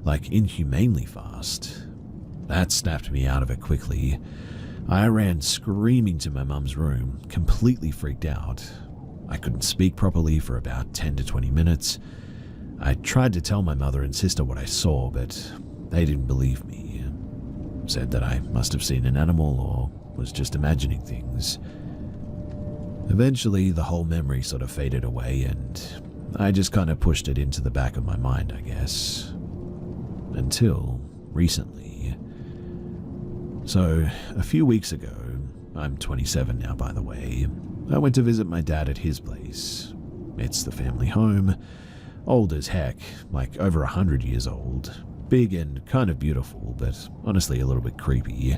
Speaker 1: like inhumanely fast. That snapped me out of it quickly. I ran screaming to my mum's room, completely freaked out. I couldn't speak properly for about 10 to 20 minutes. I tried to tell my mother and sister what I saw, but they didn't believe me. Said that I must have seen an animal or was just imagining things. Eventually, the whole memory sort of faded away, and I just kind of pushed it into the back of my mind, I guess. Until recently. So, a few weeks ago, I'm 27 now by the way, I went to visit my dad at his place. It's the family home, old as heck, like over 100 years old, big and kind of beautiful, but honestly a little bit creepy.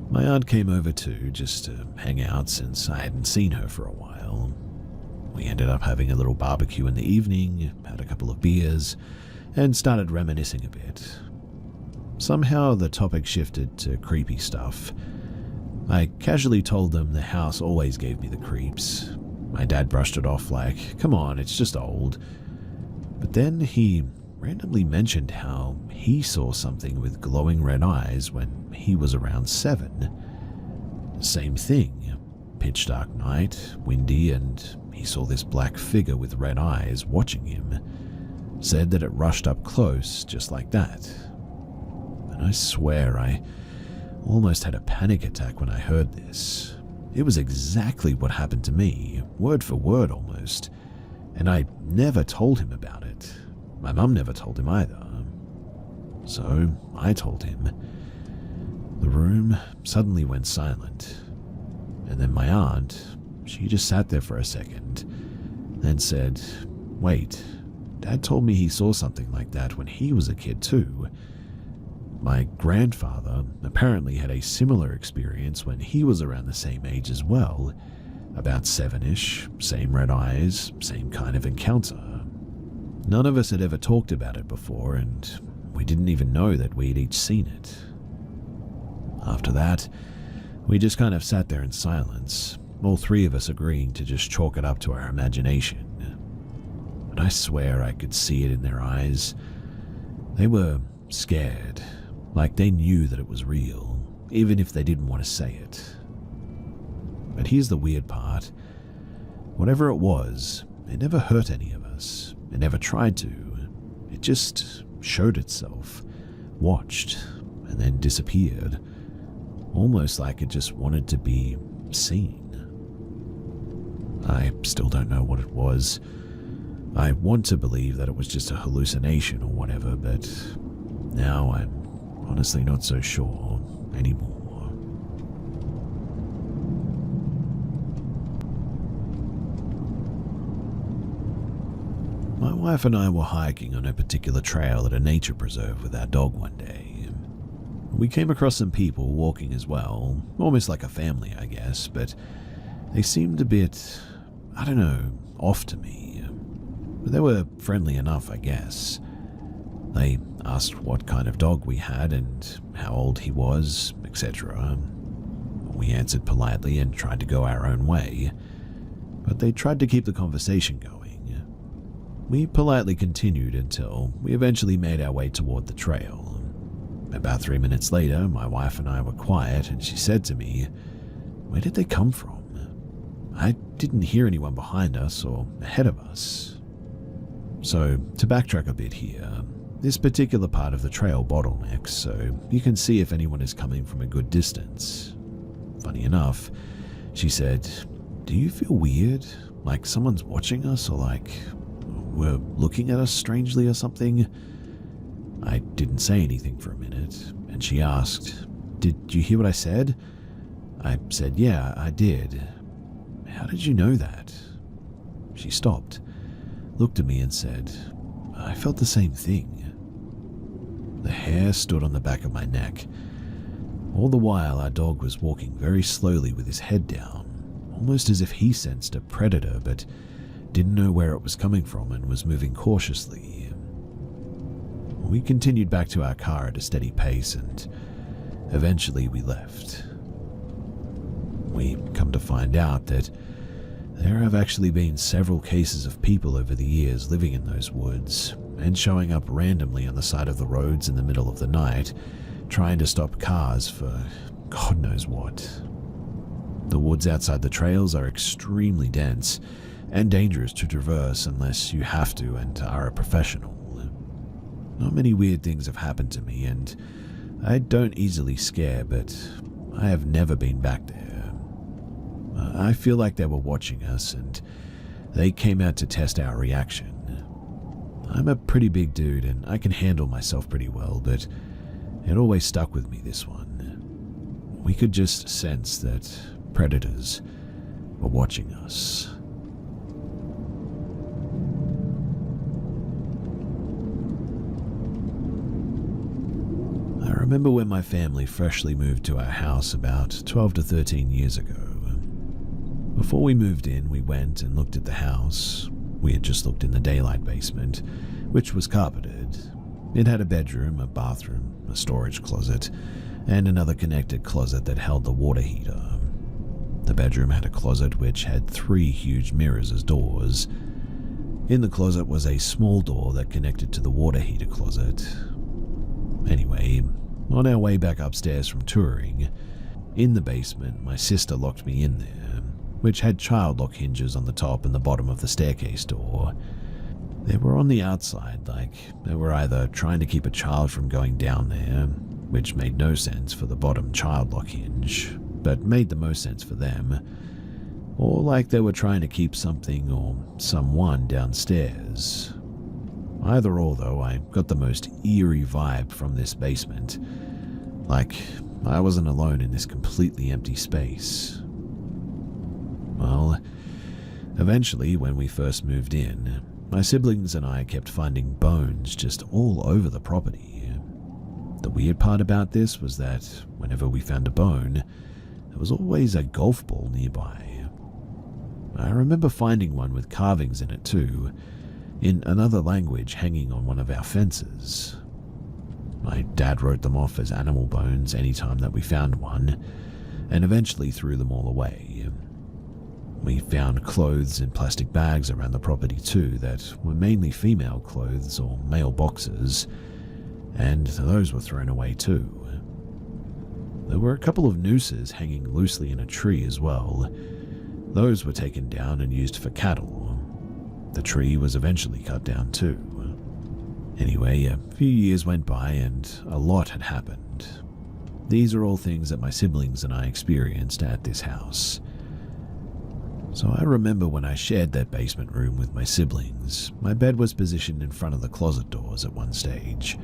Speaker 1: My aunt came over too, just to hang out since I hadn't seen her for a while. We ended up having a little barbecue in the evening, had a couple of beers, and started reminiscing a bit. Somehow the topic shifted to creepy stuff. I casually told them the house always gave me the creeps. My dad brushed it off like, come on, it's just old. But then he randomly mentioned how he saw something with glowing red eyes when he was around 7. Same thing. pitch dark night, windy, and he saw this black figure with red eyes watching him. Said that it rushed up close just like that. And I swear I almost had a panic attack when I heard this. It was exactly what happened to me, word for word almost, and I never told him about it. My mum never told him either. So I told him. The room suddenly went silent, and then my aunt, she just sat there for a second, then said, "Wait, Dad told me he saw something like that when he was a kid too." My grandfather apparently had a similar experience when he was around the same age as well, about 7-ish, same red eyes, same kind of encounter. None of us had ever talked about it before, and we didn't even know that we had each seen it. After that, we just kind of sat there in silence, all three of us agreeing to just chalk it up to our imagination. But I swear I could see it in their eyes. They were scared, like they knew that it was real, even if they didn't want to say it. But here's the weird part. Whatever it was, it never hurt any of us. It never tried to. It just showed itself, watched, and then disappeared. Almost like it just wanted to be seen. I still don't know what it was. I want to believe that it was just a hallucination or whatever, but now I'm honestly not so sure anymore. My wife and I were hiking on a particular trail at a nature preserve with our dog one day. We came across some people walking as well, almost like a family, I guess, but they seemed a bit, I don't know, off to me. But they were friendly enough, I guess. They asked what kind of dog we had and how old he was, etc. We answered politely and tried to go our own way, but they tried to keep the conversation going. We politely continued until we eventually made our way toward the trail. About 3 minutes later, my wife and I were quiet, and she said to me, "Where did they come from? I didn't hear anyone behind us or ahead of us." So, to backtrack a bit here, this particular part of the trail bottlenecks, so you can see if anyone is coming from a good distance. Funny enough, she said, "Do you feel weird? Like someone's watching us, or like were looking at us strangely or something?" I didn't say anything for a minute, and she asked, "Did you hear what I said?" I said, "Yeah, I did." "How did you know that?" She stopped, looked at me and said, "I felt the same thing." The hair stood on the back of my neck. All the while, our dog was walking very slowly with his head down, almost as if he sensed a predator but didn't know where it was coming from and was moving cautiously. We continued back to our car at a steady pace, and eventually we left. We come to find out that there have actually been several cases of people over the years living in those woods and showing up randomly on the side of the roads in the middle of the night, trying to stop cars for God knows what. The woods outside the trails are extremely dense and dangerous to traverse unless you have to and are a professional. Not many weird things have happened to me, and I don't easily scare, but I have never been back there. I feel like they were watching us, and they came out to test our reaction. I'm a pretty big dude, and I can handle myself pretty well, but it always stuck with me, this one. We could just sense that predators were watching us. I remember when my family freshly moved to our house about 12 to 13 years ago. Before we moved in, we went and looked at the house. We had just looked in the daylight basement, which was carpeted. It had a bedroom, a bathroom, a storage closet, and another connected closet that held the water heater. The bedroom had a closet which had 3 huge mirrors as doors. In the closet was a small door that connected to the water heater closet. Anyway, on our way back upstairs from touring, in the basement, my sister locked me in there. which had child lock hinges on the top and the bottom of the staircase door. They were on the outside, like they were either trying to keep a child from going down there, which made no sense for the bottom child lock hinge, but made the most sense for them, or like they were trying to keep something or someone downstairs. Either or, though, I got the most eerie vibe from this basement, like I wasn't alone in this completely empty space. Well, eventually, when we first moved in, my siblings and I kept finding bones just all over the property. The weird part about this was that whenever we found a bone, there was always a golf ball nearby. I remember finding one with carvings in it too, in another language hanging on one of our fences. My dad wrote them off as animal bones any time that we found one, and eventually threw them all away. We found clothes in plastic bags around the property too that were mainly female clothes or male boxers, and those were thrown away too. There were a couple of nooses hanging loosely in a tree as well. Those were taken down and used for cattle. The tree was eventually cut down too. Anyway, a few years went by and a lot had happened. These are all things that my siblings and I experienced at this house. So I remember when I shared that basement room with my siblings, my bed was positioned in front of the closet doors at one stage.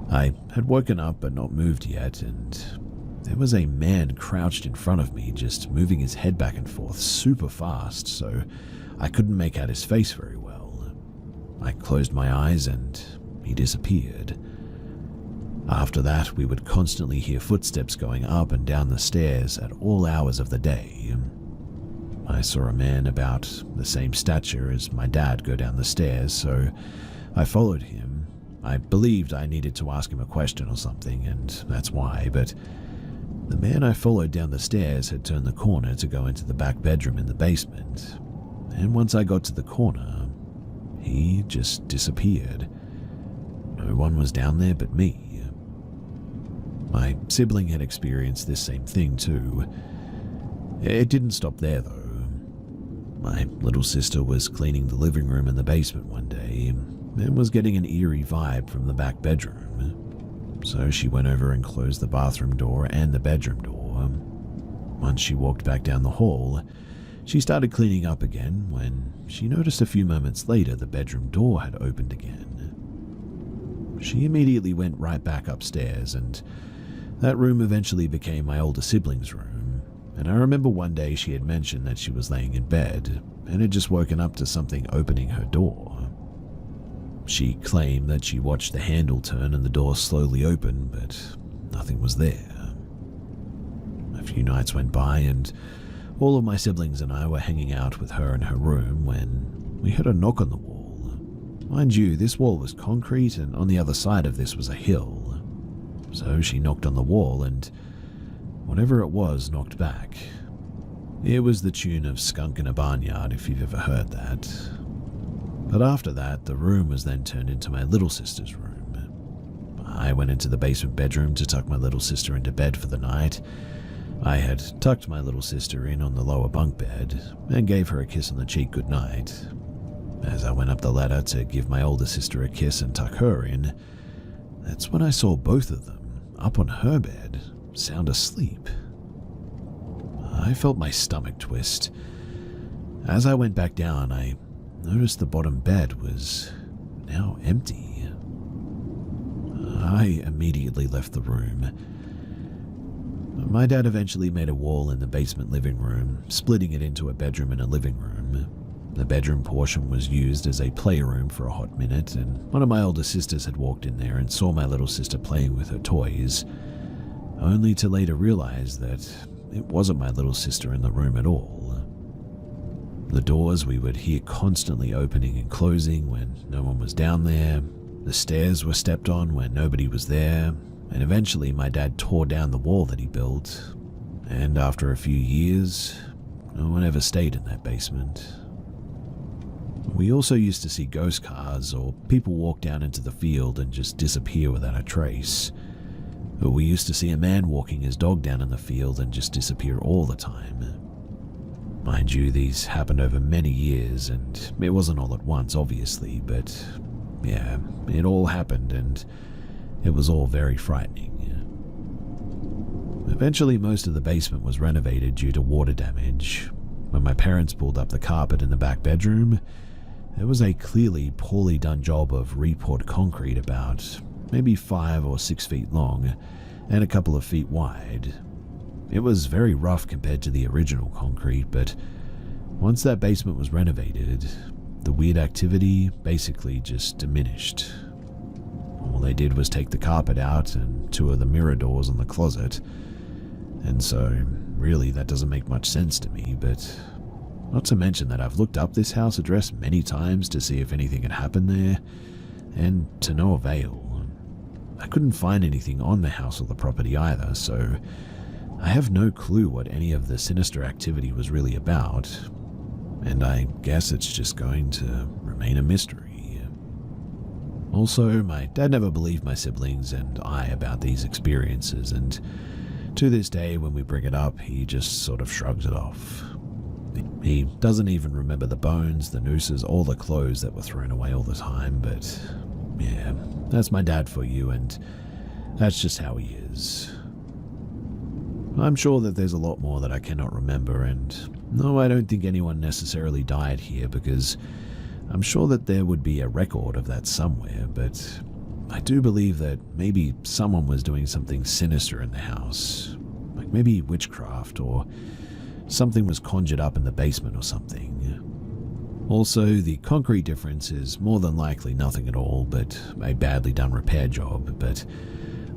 Speaker 1: I had woken up but not moved yet, and there was a man crouched in front of me, just moving his head back and forth super fast, so I couldn't make out his face very well. I closed my eyes and he disappeared. After that, we would constantly hear footsteps going up and down the stairs at all hours of the day. I saw a man about the same stature as my dad go down the stairs, so I followed him. I believed I needed to ask him a question or something, and that's why, but the man I followed down the stairs had turned the corner to go into the back bedroom in the basement, and once I got to the corner, he just disappeared. No one was down there but me. My sibling had experienced this same thing too. It didn't stop there though. My little sister was cleaning the living room in the basement one day and was getting an eerie vibe from the back bedroom. So she went over and closed the bathroom door and the bedroom door. Once she walked back down the hall, she started cleaning up again when she noticed a few moments later the bedroom door had opened again. She immediately went right back upstairs, and that room eventually became my older sibling's room. And I remember one day she had mentioned that she was laying in bed and had just woken up to something opening her door. She claimed that she watched the handle turn and the door slowly open, but nothing was there. A few nights went by and all of my siblings and I were hanging out with her in her room when we heard a knock on the wall. Mind you, this wall was concrete and on the other side of this was a hill. So she knocked on the wall and whatever it was knocked back. It was the tune of Skunk in a Barnyard, if you've ever heard that. But after that, the room was then turned into my little sister's room. I went into the basement bedroom to tuck my little sister into bed for the night. I had tucked my little sister in on the lower bunk bed and gave her a kiss on the cheek goodnight. As I went up the ladder to give my older sister a kiss and tuck her in, that's when I saw both of them, up on her bed, sound asleep. I felt my stomach twist. As I went back down, I noticed the bottom bed was now empty. I immediately left the room. My dad eventually made a wall in the basement living room, splitting it into a bedroom and a living room. The bedroom portion was used as a playroom for a hot minute, and one of my older sisters had walked in there and saw my little sister playing with her toys, only to later realize that it wasn't my little sister in the room at all. The doors we would hear constantly opening and closing when no one was down there, the stairs were stepped on when nobody was there, and eventually my dad tore down the wall that he built, and after a few years, no one ever stayed in that basement. We also used to see ghost cars or people walk down into the field and just disappear without a trace. But we used to see a man walking his dog down in the field and just disappear all the time. Mind you, these happened over many years, and it wasn't all at once, obviously, but yeah, it all happened, and it was all very frightening. Eventually, most of the basement was renovated due to water damage. When my parents pulled up the carpet in the back bedroom, it was a clearly poorly done job of re-poured concrete about maybe 5 or 6 feet long and a couple of feet wide. It was very rough compared to the original concrete, but once that basement was renovated, the weird activity basically just diminished. All they did was take the carpet out and 2 of the mirror doors on the closet, and so really that doesn't make much sense to me, but not to mention that I've looked up this house address many times to see if anything had happened there, and to no avail. I couldn't find anything on the house or the property either, so I have no clue what any of the sinister activity was really about, and I guess it's just going to remain a mystery. Also, my dad never believed my siblings and I about these experiences, and to this day when we bring it up, he just sort of shrugs it off. He doesn't even remember the bones, the nooses, or the clothes that were thrown away all the time, but yeah, that's my dad for you, and that's just how he is. I'm sure that there's a lot more that I cannot remember, and no, I don't think anyone necessarily died here, because I'm sure that there would be a record of that somewhere, but I do believe that maybe someone was doing something sinister in the house, like maybe witchcraft, or something was conjured up in the basement or something. Also, the concrete difference is more than likely nothing at all, but a badly done repair job, but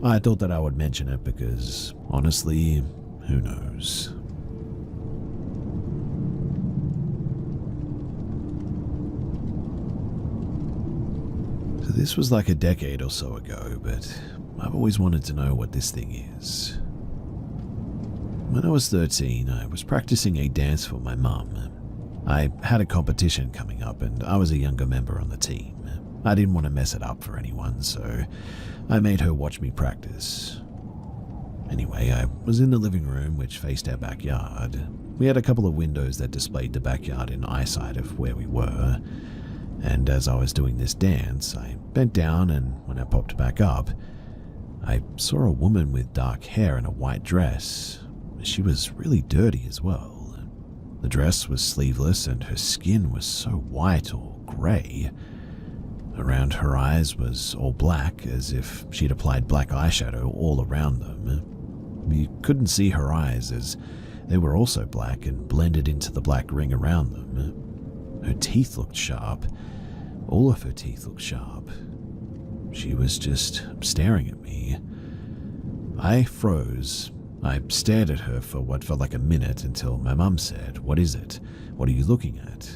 Speaker 1: I thought that I would mention it because, honestly, who knows? So this was like a decade or so ago, but I've always wanted to know what this thing is. When I was 13, I was practicing a dance for my mum. I had a competition coming up, and I was a younger member on the team. I didn't want to mess it up for anyone, so I made her watch me practice. Anyway, I was in the living room, which faced our backyard. We had a couple of windows that displayed the backyard in eyesight of where we were, and as I was doing this dance, I bent down, and when I popped back up, I saw a woman with dark hair and a white dress. She was really dirty as well. The dress was sleeveless, and her skin was so white or grey. Around her eyes was all black, as if she'd applied black eyeshadow all around them. You couldn't see her eyes, as they were also black and blended into the black ring around them. Her teeth looked sharp. All of her teeth looked sharp. She was just staring at me. I froze. I stared at her for what felt like a minute until my mum said, "What is it? What are you looking at?"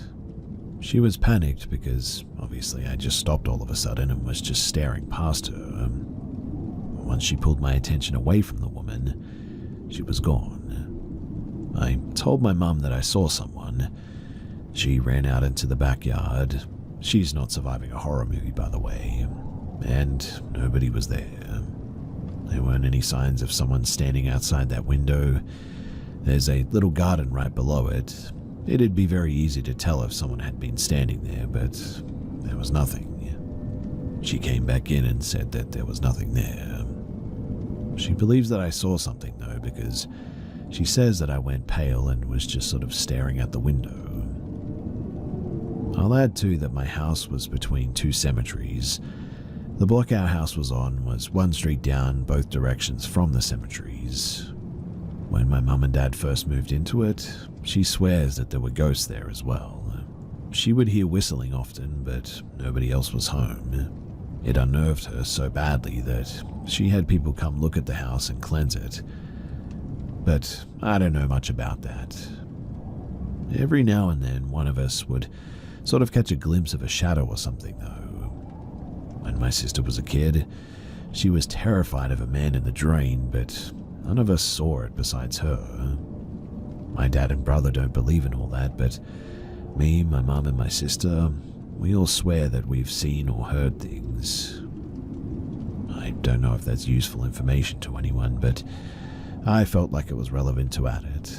Speaker 1: She was panicked because, obviously, I just stopped all of a sudden and was just staring past her. Once she pulled my attention away from the woman, she was gone. I told my mum that I saw someone. She ran out into the backyard. She's not surviving a horror movie, by the way. And nobody was there. There weren't any signs of someone standing outside that window. There's a little garden right below it. It'd be very easy to tell if someone had been standing there, but there was nothing. She came back in and said that there was nothing there. She believes that I saw something, though, because she says that I went pale and was just sort of staring at the window. I'll add, too, that my house was between 2 cemeteries. The block our house was on was 1 street down both directions from the cemeteries. When my mum and dad first moved into it, she swears that there were ghosts there as well. She would hear whistling often, but nobody else was home. It unnerved her so badly that she had people come look at the house and cleanse it. But I don't know much about that. Every now and then, one of us would sort of catch a glimpse of a shadow or something, though. When my sister was a kid, she was terrified of a man in the drain, but none of us saw it besides her. My dad and brother don't believe in all that, but me, my mum, and my sister, we all swear that we've seen or heard things. I don't know if that's useful information to anyone, but I felt like it was relevant to add it.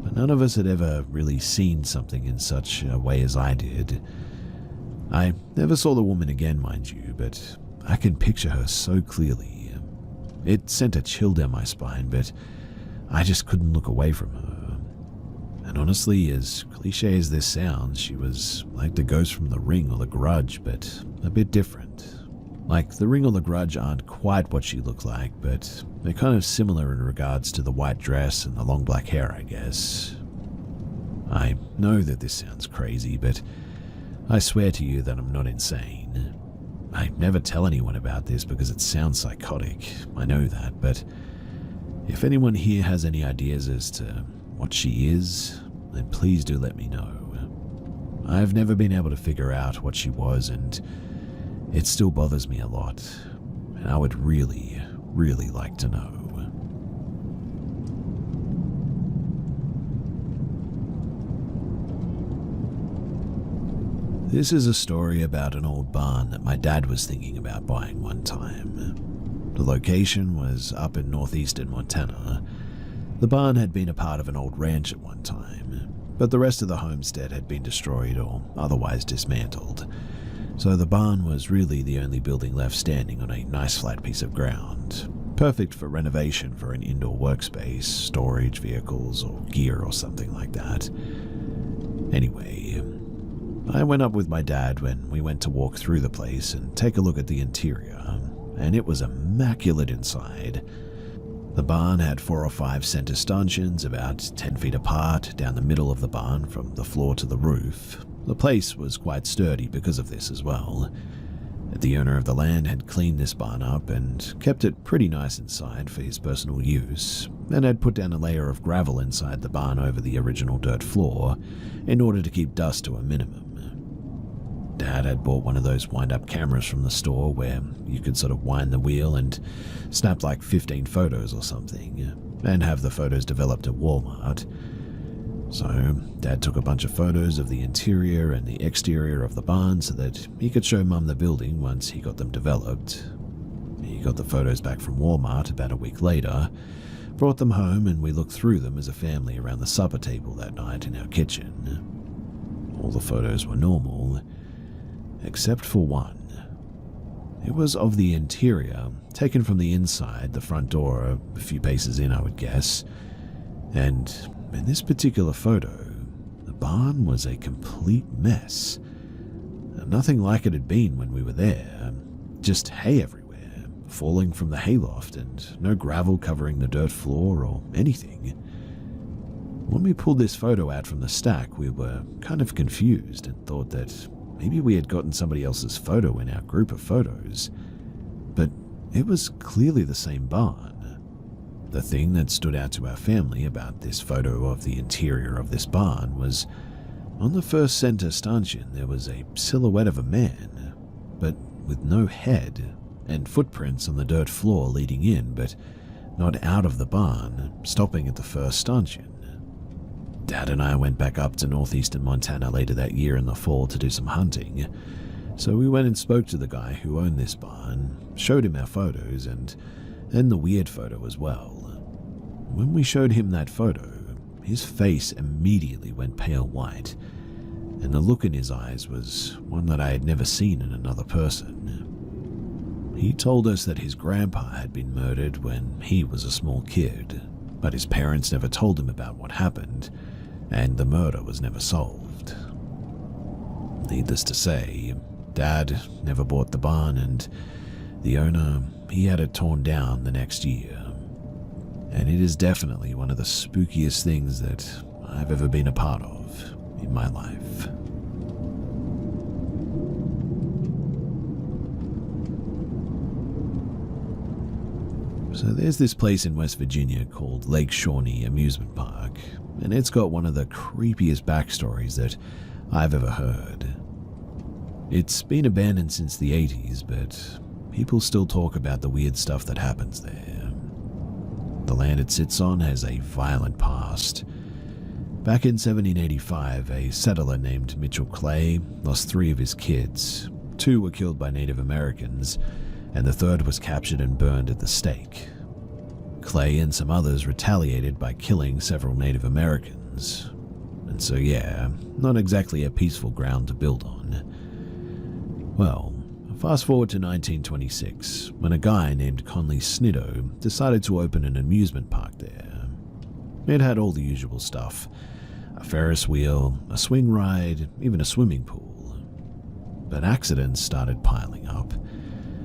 Speaker 1: but none of us had ever really seen something in such a way as I did. I never saw the woman again, mind you, but I can picture her so clearly. It sent a chill down my spine, but I just couldn't look away from her. And honestly, as cliche as this sounds, she was like the ghost from The Ring or The Grudge, but a bit different. Like, The Ring or The Grudge aren't quite what she looked like, but they're kind of similar in regards to the white dress and the long black hair, I guess. I know that this sounds crazy, but I swear to you that I'm not insane. I never tell anyone about this because it sounds psychotic, I know that, but if anyone here has any ideas as to what she is, then please do let me know. I've never been able to figure out what she was, and it still bothers me a lot, and I would really, really like to know. This is a story about an old barn that my dad was thinking about buying one time. The location was up in northeastern Montana. The barn had been a part of an old ranch at one time, but the rest of the homestead had been destroyed or otherwise dismantled. So the barn was really the only building left standing on a nice flat piece of ground, perfect for renovation for an indoor workspace, storage, vehicles, or gear or something like that. Anyway, I went up with my dad when we went to walk through the place and take a look at the interior, and it was immaculate inside. The barn had 4 or 5 center stanchions about 10 feet apart down the middle of the barn from the floor to the roof. The place was quite sturdy because of this as well. The owner of the land had cleaned this barn up and kept it pretty nice inside for his personal use, and had put down a layer of gravel inside the barn over the original dirt floor in order to keep dust to a minimum. Dad had bought one of those wind-up cameras from the store where you could sort of wind the wheel and snap like 15 photos or something, and have the photos developed at Walmart. So Dad took a bunch of photos of the interior and the exterior of the barn so that he could show Mum the building once he got them developed. He got the photos back from Walmart about a week later, brought them home, and we looked through them as a family around the supper table that night in our kitchen. All the photos were normal, except for one. It was of the interior, taken from the inside, the front door, a few paces in, I would guess. And in this particular photo, the barn was a complete mess. Nothing like it had been when we were there. Just hay everywhere, falling from the hayloft, and no gravel covering the dirt floor or anything. When we pulled this photo out from the stack, we were kind of confused and thought that maybe we had gotten somebody else's photo in our group of photos, but it was clearly the same barn. The thing that stood out to our family about this photo of the interior of this barn was on the first center stanchion there was a silhouette of a man, but with no head, and footprints on the dirt floor leading in, but not out of the barn, stopping at the first stanchion. Dad and I went back up to northeastern Montana later that year in the fall to do some hunting, so we went and spoke to the guy who owned this barn, showed him our photos, and the weird photo as well. When we showed him that photo, his face immediately went pale white, and the look in his eyes was one that I had never seen in another person. He told us that his grandpa had been murdered when he was a small kid, but his parents never told him about what happened, and the murder was never solved. Needless to say, Dad never bought the barn, and the owner, he had it torn down the next year. And it is definitely one of the spookiest things that I've ever been a part of in my life. So there's this place in West Virginia called Lake Shawnee Amusement Park, and it's got one of the creepiest backstories that I've ever heard. It's been abandoned since the 80s, but people still talk about the weird stuff that happens there. The land it sits on has a violent past. Back in 1785, a settler named Mitchell Clay lost 3 of his kids. 2 were killed by Native Americans, and the 3rd was captured and burned at the stake. Clay and some others retaliated by killing several Native Americans. grounds. And so yeah, not exactly a peaceful ground to build on. Well, fast forward to 1926, when a guy named Conley Snitto decided to open an amusement park there. It had all the usual stuff: a Ferris wheel, a swing ride, even a swimming pool. But accidents started piling up.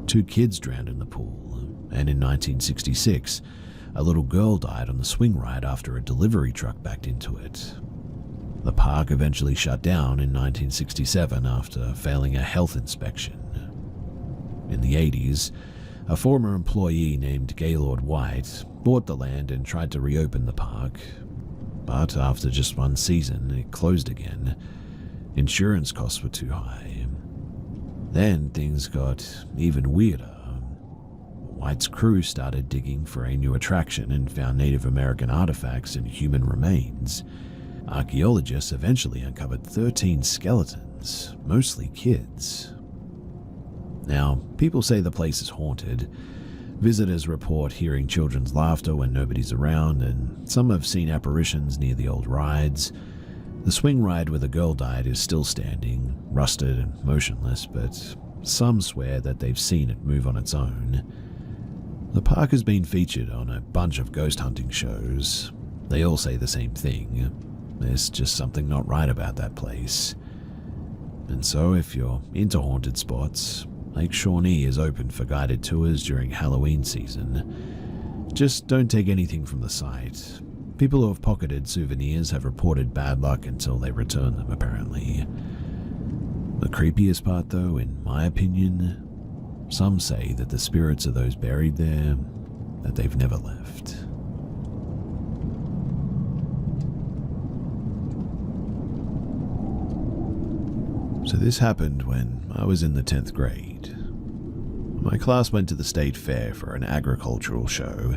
Speaker 1: 2 kids drowned in the pool, and in 1966, a little girl died on the swing ride after a delivery truck backed into it. The park eventually shut down in 1967 after failing a health inspection. In the 80s, a former employee named Gaylord White bought the land and tried to reopen the park, but after just 1 season, it closed again. Insurance costs were too high. Then things got even weirder. White's crew started digging for a new attraction and found Native American artifacts and human remains. Archaeologists eventually uncovered 13 skeletons, mostly kids. Now, people say the place is haunted. Visitors report hearing children's laughter when nobody's around, and some have seen apparitions near the old rides. The swing ride where the girl died is still standing, rusted and motionless, but some swear that they've seen it move on its own. The park has been featured on a bunch of ghost hunting shows. They all say the same thing: there's just something not right about that place. And so if you're into haunted spots, Lake Shawnee is open for guided tours during Halloween season. Just don't take anything from the site. People who have pocketed souvenirs have reported bad luck until they return them, apparently. The creepiest part, though, in my opinion, some say that the spirits of those buried there, that they've never left. So this happened when I was in the 10th grade. My class went to the state fair for an agricultural show.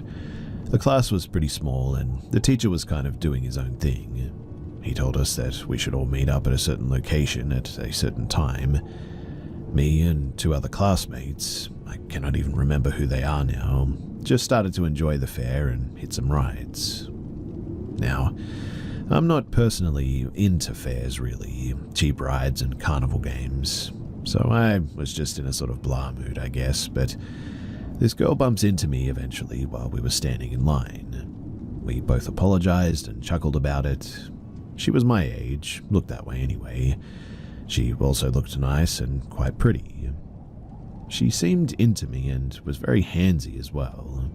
Speaker 1: The class was pretty small, and the teacher was kind of doing his own thing. He told us that we should all meet up at a certain location at a certain time. Me and 2 other classmates, I cannot even remember who they are now, just started to enjoy the fair and hit some rides. Now, I'm not personally into fairs really, cheap rides and carnival games, so I was just in a sort of blah mood, I guess, but this girl bumps into me eventually while we were standing in line. We both apologized and chuckled about it. She was my age, looked that way anyway. She also looked nice and quite pretty. She seemed into me and was very handsy as well.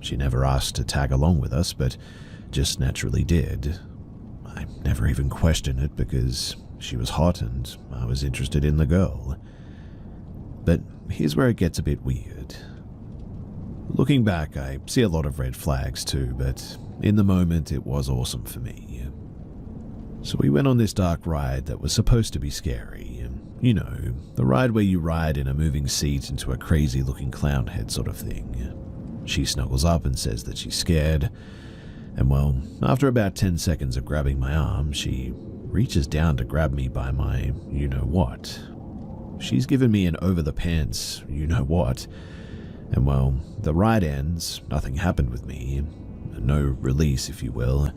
Speaker 1: She never asked to tag along with us, but just naturally did. I never even questioned it because she was hot and I was interested in the girl. But here's where it gets a bit weird. Looking back, I see a lot of red flags too, but in the moment it was awesome for me. So we went on this dark ride that was supposed to be scary. You know, the ride where you ride in a moving seat into a crazy looking clown head sort of thing. She snuggles up and says that she's scared. And well, after about 10 seconds of grabbing my arm, she reaches down to grab me by my you-know-what. She's given me an over-the-pants you-know-what. And well, the ride ends, nothing happened with me, no release if you will,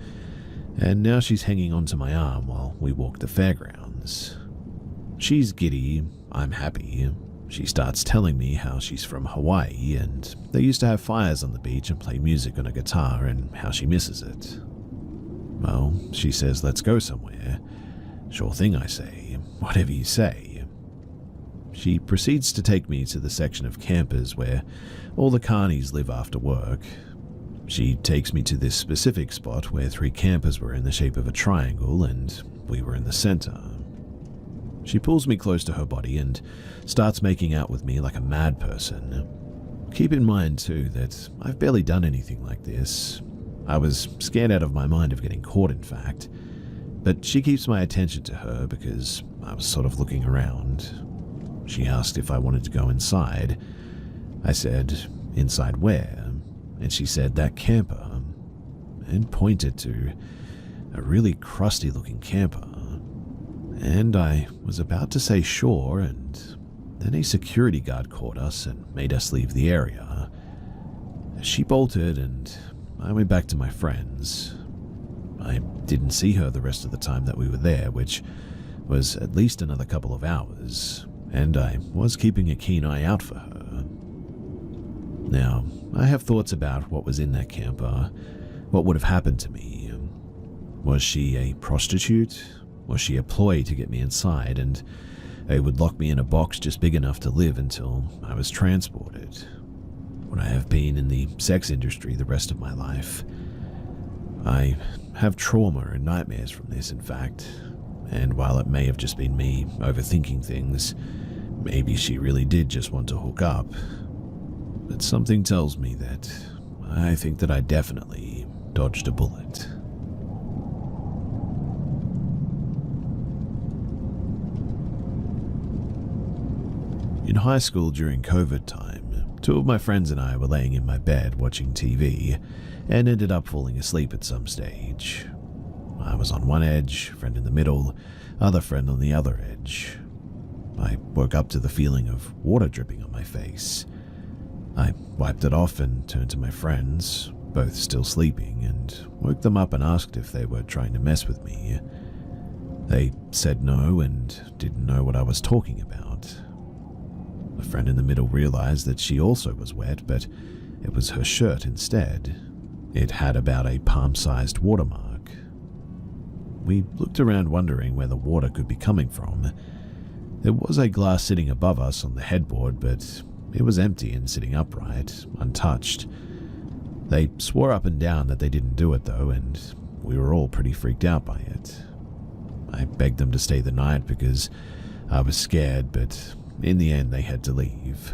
Speaker 1: and now she's hanging onto my arm while we walk the fairgrounds. She's giddy, I'm happy. She starts telling me how she's from Hawaii and they used to have fires on the beach and play music on a guitar and how she misses it. Well, she says let's go somewhere. Sure thing, I say, whatever you say. She proceeds to take me to the section of campers where all the carnies live after work. She takes me to this specific spot where 3 campers were in the shape of a triangle and we were in the center. She pulls me close to her body and starts making out with me like a mad person. Keep in mind too that I've barely done anything like this. I was scared out of my mind of getting caught, in fact. But she keeps my attention to her because I was sort of looking around. She asked if I wanted to go inside. I said, inside where? And she said, that camper, and pointed to a really crusty looking camper. And I was about to say sure, and then a security guard caught us and made us leave the area. She bolted and I went back to my friends. I didn't see her the rest of the time that we were there, which was at least another couple of hours, and I was keeping a keen eye out for her. Now, I have thoughts about what was in that camper, what would have happened to me. Was she a prostitute? Was she a ploy to get me inside, and they would lock me in a box just big enough to live until I was transported? Would I have been in the sex industry the rest of my life? I have trauma and nightmares from this, in fact, and while it may have just been me overthinking things, maybe she really did just want to hook up. But something tells me that I think that I definitely dodged a bullet. In high school during COVID time, two of my friends and I were laying in my bed watching TV and ended up falling asleep at some stage. I was on one edge, friend in the middle, other friend on the other edge. I woke up to the feeling of water dripping on my face. I wiped it off and turned to my friends, both still sleeping, and woke them up and asked if they were trying to mess with me. They said no and didn't know what I was talking about. The friend in the middle realized that she also was wet, but it was her shirt instead. It had about a palm-sized watermark. We looked around wondering where the water could be coming from. There was a glass sitting above us on the headboard, but it was empty and sitting upright, untouched. They swore up and down that they didn't do it though, and we were all pretty freaked out by it. I begged them to stay the night because I was scared, but in the end they had to leave.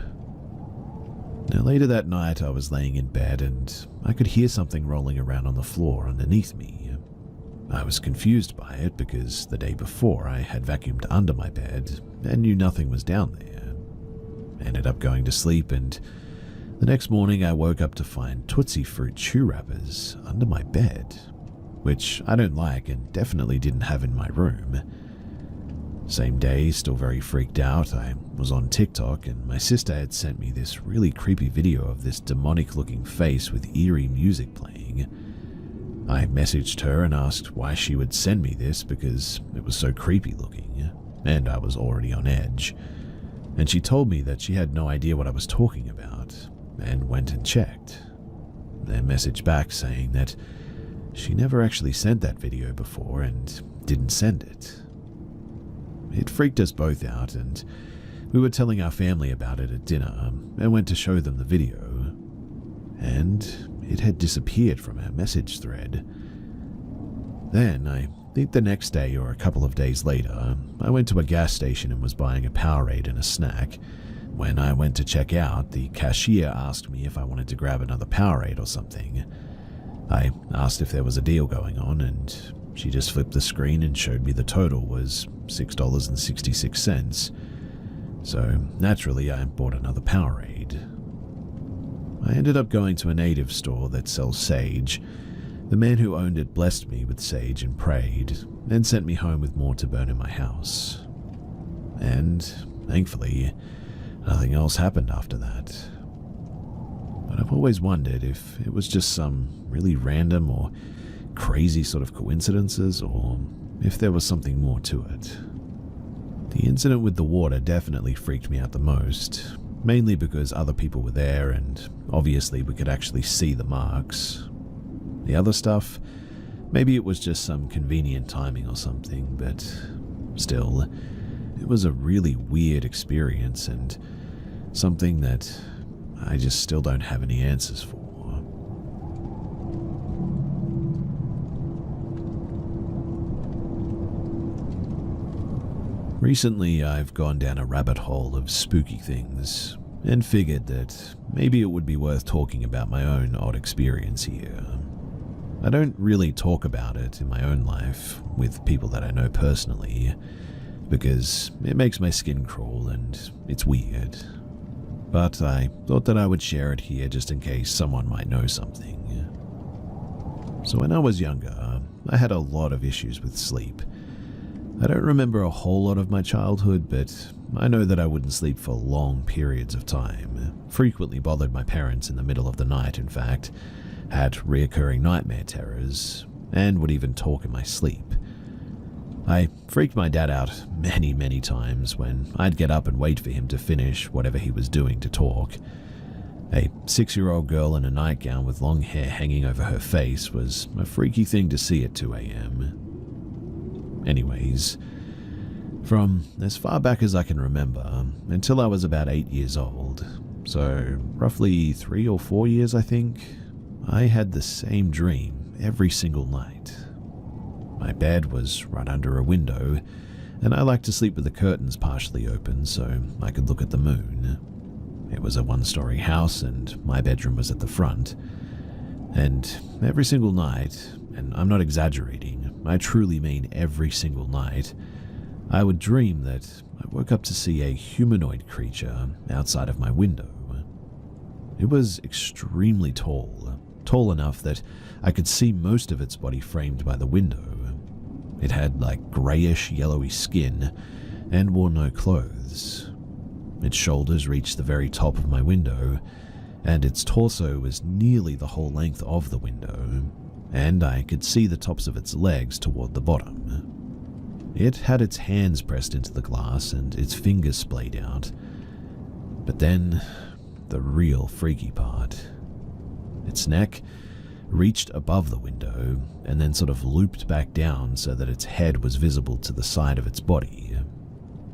Speaker 1: Now later that night I was laying in bed and I could hear something rolling around on the floor underneath me. I was confused by it because the day before I had vacuumed under my bed and knew nothing was down there. I ended up going to sleep, and the next morning I woke up to find Tootsie Fruit chew wrappers under my bed, which I don't like and definitely didn't have in my room. Same day, still very freaked out, I was on TikTok and my sister had sent me this really creepy video of this demonic looking face with eerie music playing. I messaged her and asked why she would send me this because it was so creepy looking, and I was already on edge. And she told me that she had no idea what I was talking about, and went and checked. Then messaged back saying that she never actually sent that video before and didn't send it. It freaked us both out, and we were telling our family about it at dinner and went to show them the video. And it had disappeared from our message thread. Then, I think the next day or a couple of days later, I went to a gas station and was buying a Powerade and a snack. When I went to check out, the cashier asked me if I wanted to grab another Powerade or something. I asked if there was a deal going on, and she just flipped the screen and showed me the total was $6.66. So naturally, I bought another Powerade. I ended up going to a native store that sells sage. The man who owned it blessed me with sage and prayed, then sent me home with more to burn in my house. And, thankfully, nothing else happened after that. But I've always wondered if it was just some really random or crazy sort of coincidences, or if there was something more to it. The incident with the water definitely freaked me out the most, mainly because other people were there and obviously we could actually see the marks. The other stuff, maybe it was just some convenient timing or something, but still, it was a really weird experience and something that I just still don't have any answers for. Recently, I've gone down a rabbit hole of spooky things and figured that maybe it would be worth talking about my own odd experience here. I don't really talk about it in my own life with people that I know personally because it makes my skin crawl and it's weird. But I thought that I would share it here just in case someone might know something. So when I was younger, I had a lot of issues with sleep. I don't remember a whole lot of my childhood, but I know that I wouldn't sleep for long periods of time, frequently bothered my parents in the middle of the night, in fact, had reoccurring nightmare terrors, and would even talk in my sleep. I freaked my dad out many times when I'd get up and wait for him to finish whatever he was doing to talk. A 6-year-old girl in a nightgown with long hair hanging over her face was a freaky thing to see at 2 a.m. Anyways, from as far back as I can remember, until I was about 8 years old, so roughly 3 or 4 years I think, I had the same dream every single night. My bed was right under a window, and I liked to sleep with the curtains partially open so I could look at the moon. It was a 1-story house and my bedroom was at the front. And every single night, and I'm not exaggerating, I truly mean every single night, I would dream that I woke up to see a humanoid creature outside of my window. It was extremely tall enough that I could see most of its body framed by the window. It had like greyish, yellowy skin and wore no clothes. Its shoulders reached the very top of my window, and its torso was nearly the whole length of the window, and I could see the tops of its legs toward the bottom. It had its hands pressed into the glass and its fingers splayed out. But then, the real freaky part. Its neck reached above the window and then sort of looped back down so that its head was visible to the side of its body.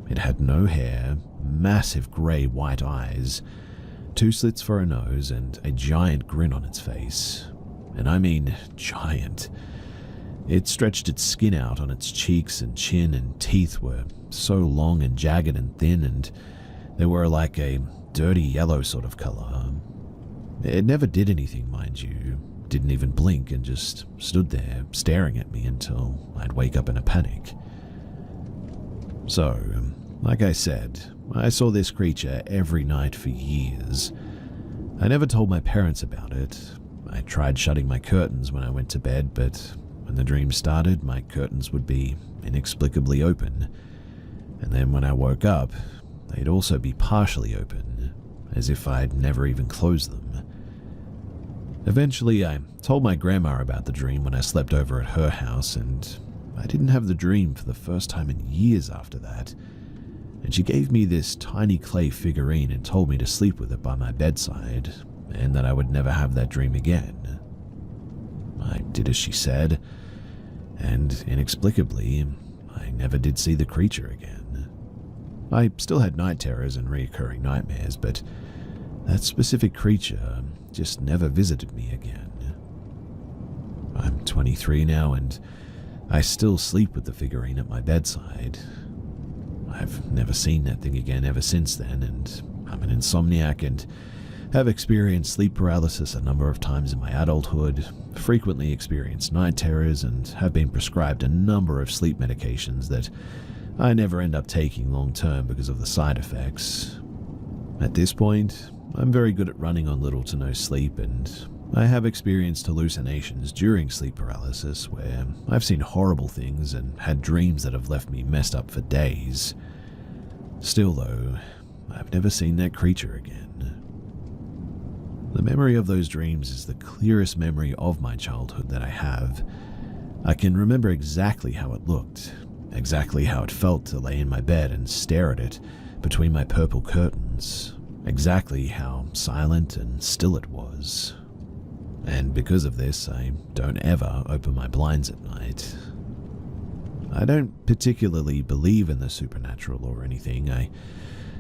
Speaker 1: It had no hair, massive grey-white eyes, 2 slits for a nose, and a giant grin on its face. And I mean giant. It stretched its skin out on its cheeks and chin, and teeth were so long and jagged and thin, and they were like a dirty yellow sort of colour. It never did anything, mind you. Didn't even blink and just stood there staring at me until I'd wake up in a panic. So, like I said, I saw this creature every night for years. I never told my parents about it. I tried shutting my curtains when I went to bed, but when the dream started, my curtains would be inexplicably open. And then when I woke up, they'd also be partially open, as if I'd never even closed them. Eventually, I told my grandma about the dream when I slept over at her house, and I didn't have the dream for the first time in years after that. And she gave me this tiny clay figurine and told me to sleep with it by my bedside, and that I would never have that dream again. I did as she said, and inexplicably, I never did see the creature again. I still had night terrors and recurring nightmares, but that specific creature just never visited me again. I'm 23 now, and I still sleep with the figurine at my bedside. I've never seen that thing again ever since then, and I'm an insomniac and have experienced sleep paralysis a number of times in my adulthood, frequently experienced night terrors, and have been prescribed a number of sleep medications that I never end up taking long term because of the side effects. At this point, I'm very good at running on little to no sleep, and I have experienced hallucinations during sleep paralysis where I've seen horrible things and had dreams that have left me messed up for days. Still though, I've never seen that creature again. The memory of those dreams is the clearest memory of my childhood that I have. I can remember exactly how it looked, exactly how it felt to lay in my bed and stare at it between my purple curtains, exactly how silent and still it was. And because of this, I don't ever open my blinds at night. I don't particularly believe in the supernatural or anything. I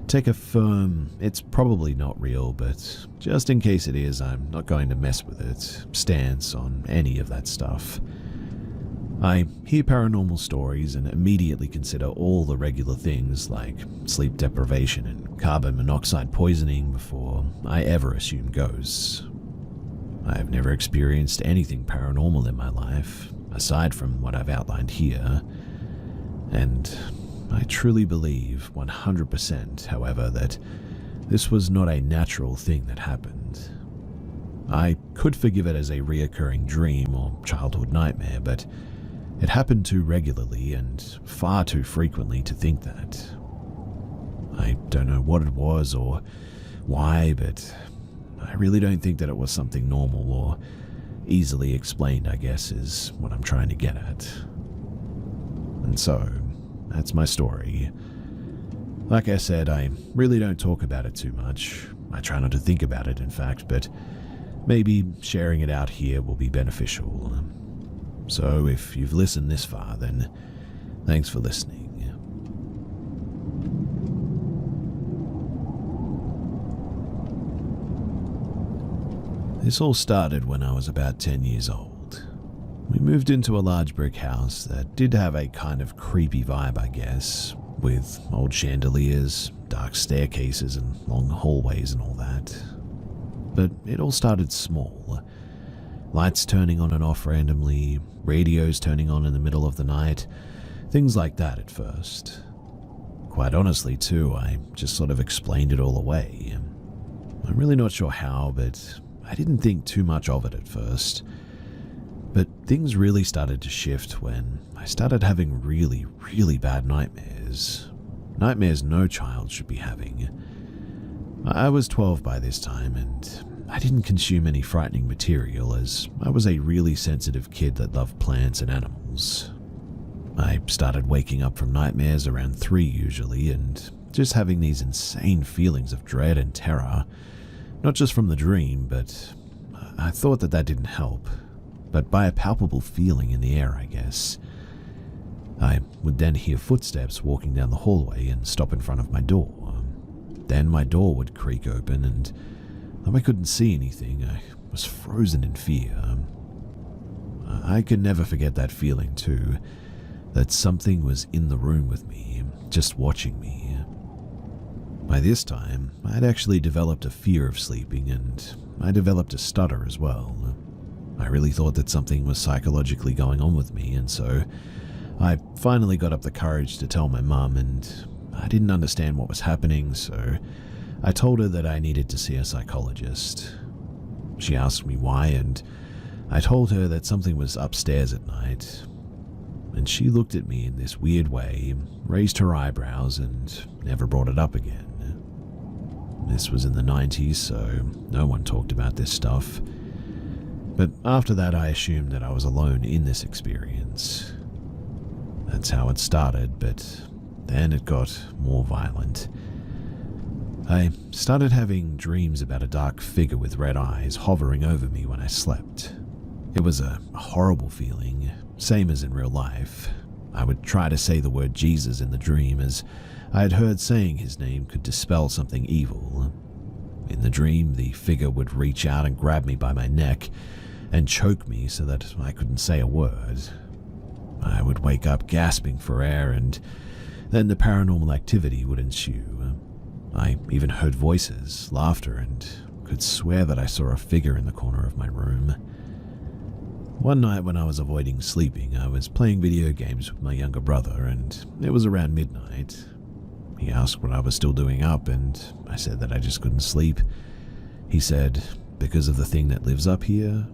Speaker 1: take a firm, it's probably not real, but just in case it is, I'm not going to mess with it, stance on any of that stuff. I hear paranormal stories and immediately consider all the regular things like sleep deprivation and carbon monoxide poisoning before I ever assume ghosts. I've never experienced anything paranormal in my life, aside from what I've outlined here, and I truly believe 100%, however, that this was not a natural thing that happened. I could forgive it as a reoccurring dream or childhood nightmare, but it happened too regularly and far too frequently to think that. I don't know what it was or why, but I really don't think that it was something normal or Easily explained, I guess, is what I'm trying to get at. And so, that's my story. Like I said, I really don't talk about it too much. I try not to think about it, in fact, but maybe sharing it out here will be beneficial. So if you've listened this far, then thanks for listening. This all started when I was about 10 years old. We moved into a large brick house that did have a kind of creepy vibe, I guess, with old chandeliers, dark staircases, and long hallways and all that. But it all started small. Lights turning on and off randomly, radios turning on in the middle of the night, things like that at first. Quite honestly, too, I just sort of explained it all away. I'm really not sure how, but I didn't think too much of it at first. But things really started to shift when I started having really, really bad nightmares. Nightmares no child should be having. I was 12 by this time, and I didn't consume any frightening material as I was a really sensitive kid that loved plants and animals. I started waking up from nightmares around 3 usually, and just having these insane feelings of dread and terror. Not just from the dream, but I thought that didn't help. But by a palpable feeling in the air, I guess. I would then hear footsteps walking down the hallway and stop in front of my door. Then my door would creak open, and though I couldn't see anything, I was frozen in fear. I could never forget that feeling too, that something was in the room with me, just watching me. By this time, I'd actually developed a fear of sleeping, and I developed a stutter as well. I really thought that something was psychologically going on with me, and so I finally got up the courage to tell my mum, and I didn't understand what was happening, so I told her that I needed to see a psychologist. She asked me why, and I told her that something was upstairs at night. And she looked at me in this weird way, raised her eyebrows, and never brought it up again. This was in the 90s, so no one talked about this stuff. But after that, I assumed that I was alone in this experience. That's how it started, but then it got more violent. I started having dreams about a dark figure with red eyes hovering over me when I slept. It was a horrible feeling, same as in real life. I would try to say the word Jesus in the dream, as I had heard saying his name could dispel something evil. In the dream, the figure would reach out and grab me by my neck and choke me so that I couldn't say a word. I would wake up gasping for air, and then the paranormal activity would ensue. I even heard voices, laughter, and could swear that I saw a figure in the corner of my room. One night when I was avoiding sleeping, I was playing video games with my younger brother, and it was around midnight. He asked what I was still doing up, and I said that I just couldn't sleep. He said, "Because of the thing that lives up here?"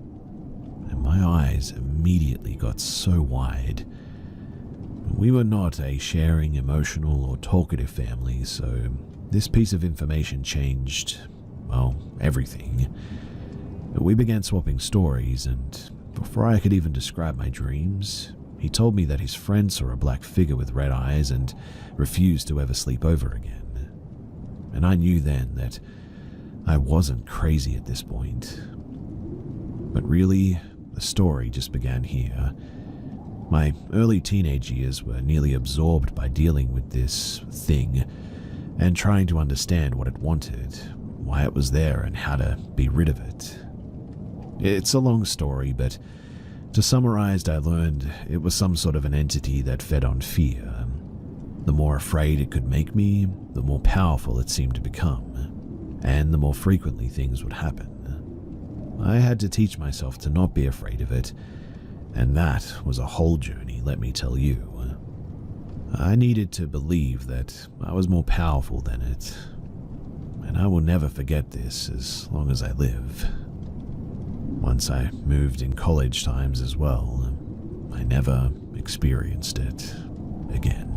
Speaker 1: And my eyes immediately got so wide. We were not a sharing, emotional, or talkative family, so this piece of information changed, well, everything. We began swapping stories, and before I could even describe my dreams, he told me that his friend saw a black figure with red eyes and refused to ever sleep over again. And I knew then that I wasn't crazy at this point. But really, the story just began here. My early teenage years were nearly absorbed by dealing with this thing and trying to understand what it wanted, why it was there, and how to be rid of it. It's a long story, but to summarize, I learned it was some sort of an entity that fed on fear. The more afraid it could make me, the more powerful it seemed to become, and the more frequently things would happen. I had to teach myself to not be afraid of it, and that was a whole journey, let me tell you. I needed to believe that I was more powerful than it, and I will never forget this as long as I live. Once I moved in college times as well, I never experienced it again.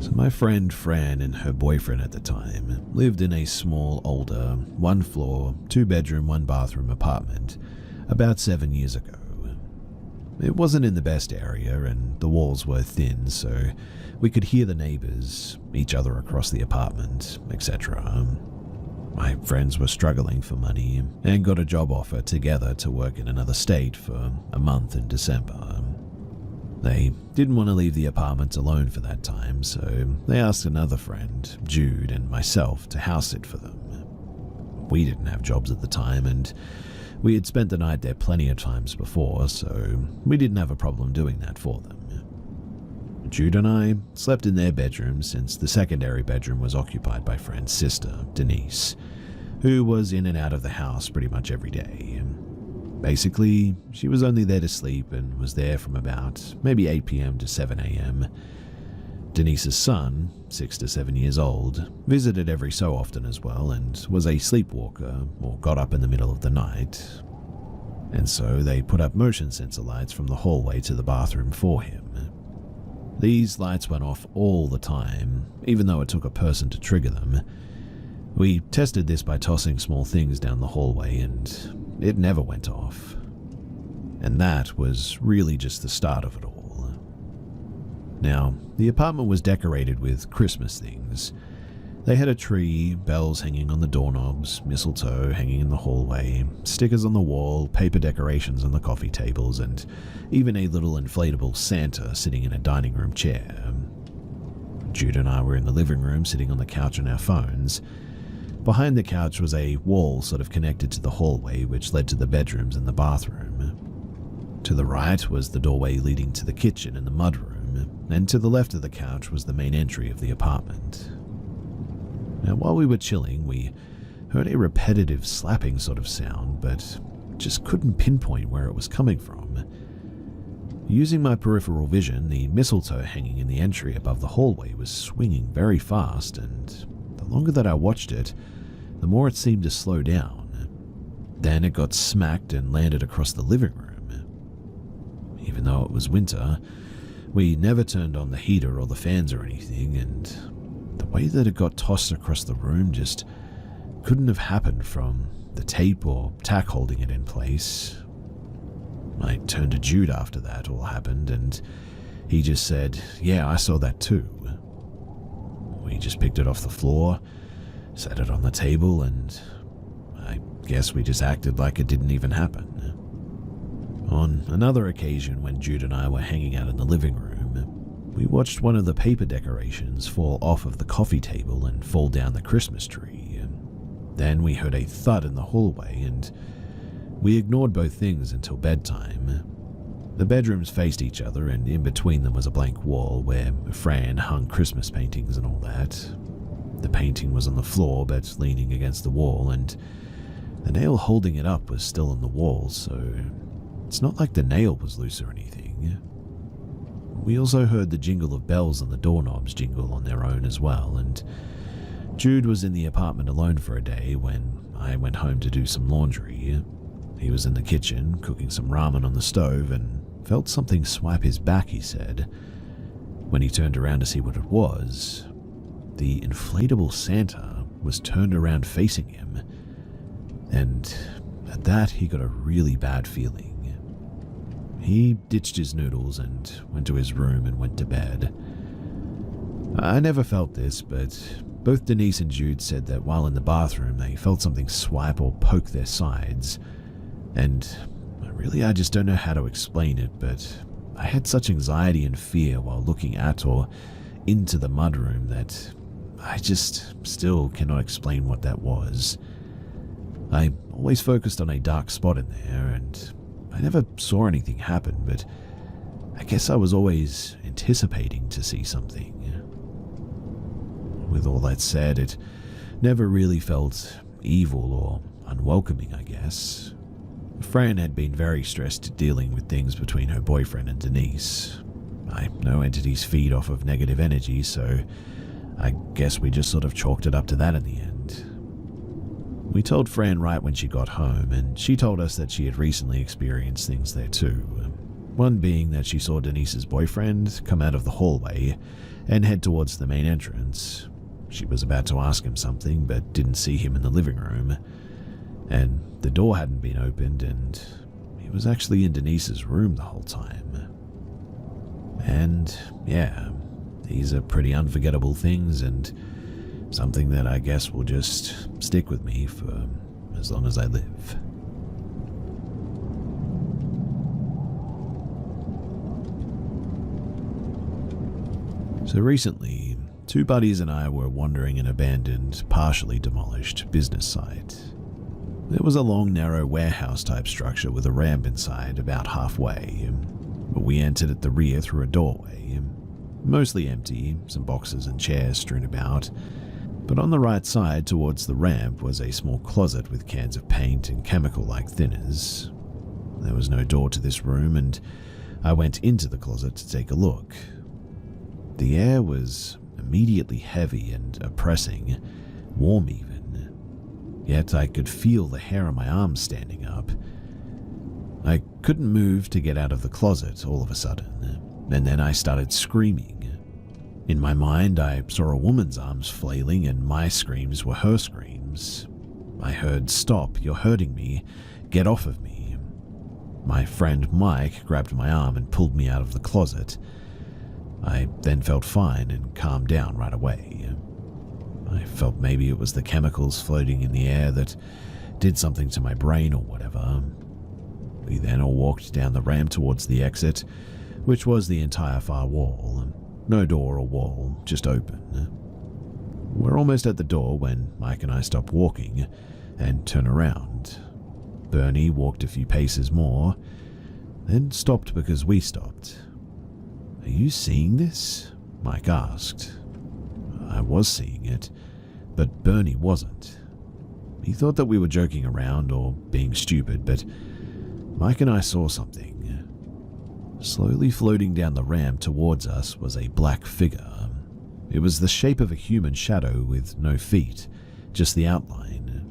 Speaker 1: So my friend Fran and her boyfriend at the time lived in a small, older, 1-floor, 2-bedroom, 1-bathroom apartment about 7 years ago. It wasn't in the best area and the walls were thin, so we could hear the neighbors, each other across the apartment, etc. My friends were struggling for money and got a job offer together to work in another state for a month in December. They didn't want to leave the apartment alone for that time, so they asked another friend, Jude, and myself to house sit for them. We didn't have jobs at the time, and we had spent the night there plenty of times before, so we didn't have a problem doing that for them. Jude and I slept in their bedroom since the secondary bedroom was occupied by Fran's sister, Denise, who was in and out of the house pretty much every day. Basically, she was only there to sleep and was there from about maybe 8 p.m. to 7 a.m. Denise's son, 6 to 7 years old, visited every so often as well and was a sleepwalker or got up in the middle of the night. And so they put up motion sensor lights from the hallway to the bathroom for him. These lights went off all the time, even though it took a person to trigger them. We tested this by tossing small things down the hallway and it never went off. And that was really just the start of it all. Now, the apartment was decorated with Christmas things. They had a tree, bells hanging on the doorknobs, mistletoe hanging in the hallway, stickers on the wall, paper decorations on the coffee tables, and even a little inflatable Santa sitting in a dining room chair. Jude and I were in the living room sitting on the couch on our phones. Behind the couch was a wall sort of connected to the hallway which led to the bedrooms and the bathroom. To the right was the doorway leading to the kitchen and the mudroom, and to the left of the couch was the main entry of the apartment. Now, while we were chilling, we heard a repetitive slapping sort of sound, but just couldn't pinpoint where it was coming from. Using my peripheral vision, the mistletoe hanging in the entry above the hallway was swinging very fast, and the longer that I watched it, the more it seemed to slow down. Then it got smacked and landed across the living room. Even though it was winter, we never turned on the heater or the fans or anything, and the way that it got tossed across the room just couldn't have happened from the tape or tack holding it in place. I turned to Jude after that all happened, and he just said, "Yeah, I saw that too." We just picked it off the floor, set it on the table, and I guess we just acted like it didn't even happen. On another occasion, when Jude and I were hanging out in the living room, we watched one of the paper decorations fall off of the coffee table and fall down the Christmas tree. Then we heard a thud in the hallway, and we ignored both things until bedtime. The bedrooms faced each other, and in between them was a blank wall where Fran hung Christmas paintings and all that. The painting was on the floor but leaning against the wall, and the nail holding it up was still on the wall, so it's not like the nail was loose or anything. We also heard the jingle of bells on the doorknobs jingle on their own as well, and Jude was in the apartment alone for a day when I went home to do some laundry. He was in the kitchen cooking some ramen on the stove and felt something swipe his back, he said. When he turned around to see what it was, the inflatable Santa was turned around facing him, and at that he got a really bad feeling. He ditched his noodles and went to his room and went to bed. I never felt this, but both Denise and Jude said that while in the bathroom they felt something swipe or poke their sides, and I just don't know how to explain it, but I had such anxiety and fear while looking at or into the mudroom that I just still cannot explain what that was. I always focused on a dark spot in there, and I never saw anything happen, but I guess I was always anticipating to see something. With all that said, it never really felt evil or unwelcoming, I guess. Fran had been very stressed dealing with things between her boyfriend and Denise. I know entities feed off of negative energy, so I guess we just sort of chalked it up to that in the end. We told Fran right when she got home, and she told us that she had recently experienced things there too. One being that she saw Denise's boyfriend come out of the hallway and head towards the main entrance. She was about to ask him something, but didn't see him in the living room. And the door hadn't been opened, and he was actually in Denise's room the whole time. And yeah, these are pretty unforgettable things, and something that I guess will just stick with me for as long as I live. So recently, two buddies and I were wandering an abandoned, partially demolished business site. There was a long, narrow warehouse-type structure with a ramp inside about halfway, but we entered at the rear through a doorway, mostly empty, some boxes and chairs strewn about. But on the right side towards the ramp was a small closet with cans of paint and chemical-like thinners. There was no door to this room, and I went into the closet to take a look. The air was immediately heavy and oppressing, warm even, yet I could feel the hair on my arms standing up. I couldn't move to get out of the closet all of a sudden, and then I started screaming. In my mind, I saw a woman's arms flailing, and my screams were her screams. I heard, "Stop, you're hurting me, get off of me." My friend Mike grabbed my arm and pulled me out of the closet. I then felt fine and calmed down right away. I felt maybe it was the chemicals floating in the air that did something to my brain or whatever. We then all walked down the ramp towards the exit, which was the entire far wall. No door or wall, just open. We're almost at the door when Mike and I stop walking and turn around. Bernie walked a few paces more, then stopped because we stopped. "Are you seeing this?" Mike asked. I was seeing it, but Bernie wasn't. He thought that we were joking around or being stupid, but Mike and I saw something. Slowly floating down the ramp towards us was a black figure. It was the shape of a human shadow with no feet, just the outline.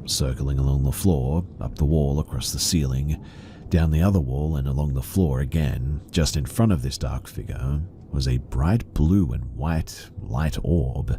Speaker 1: Circling along the floor, up the wall, across the ceiling, down the other wall and along the floor again, just in front of this dark figure, was a bright blue and white light orb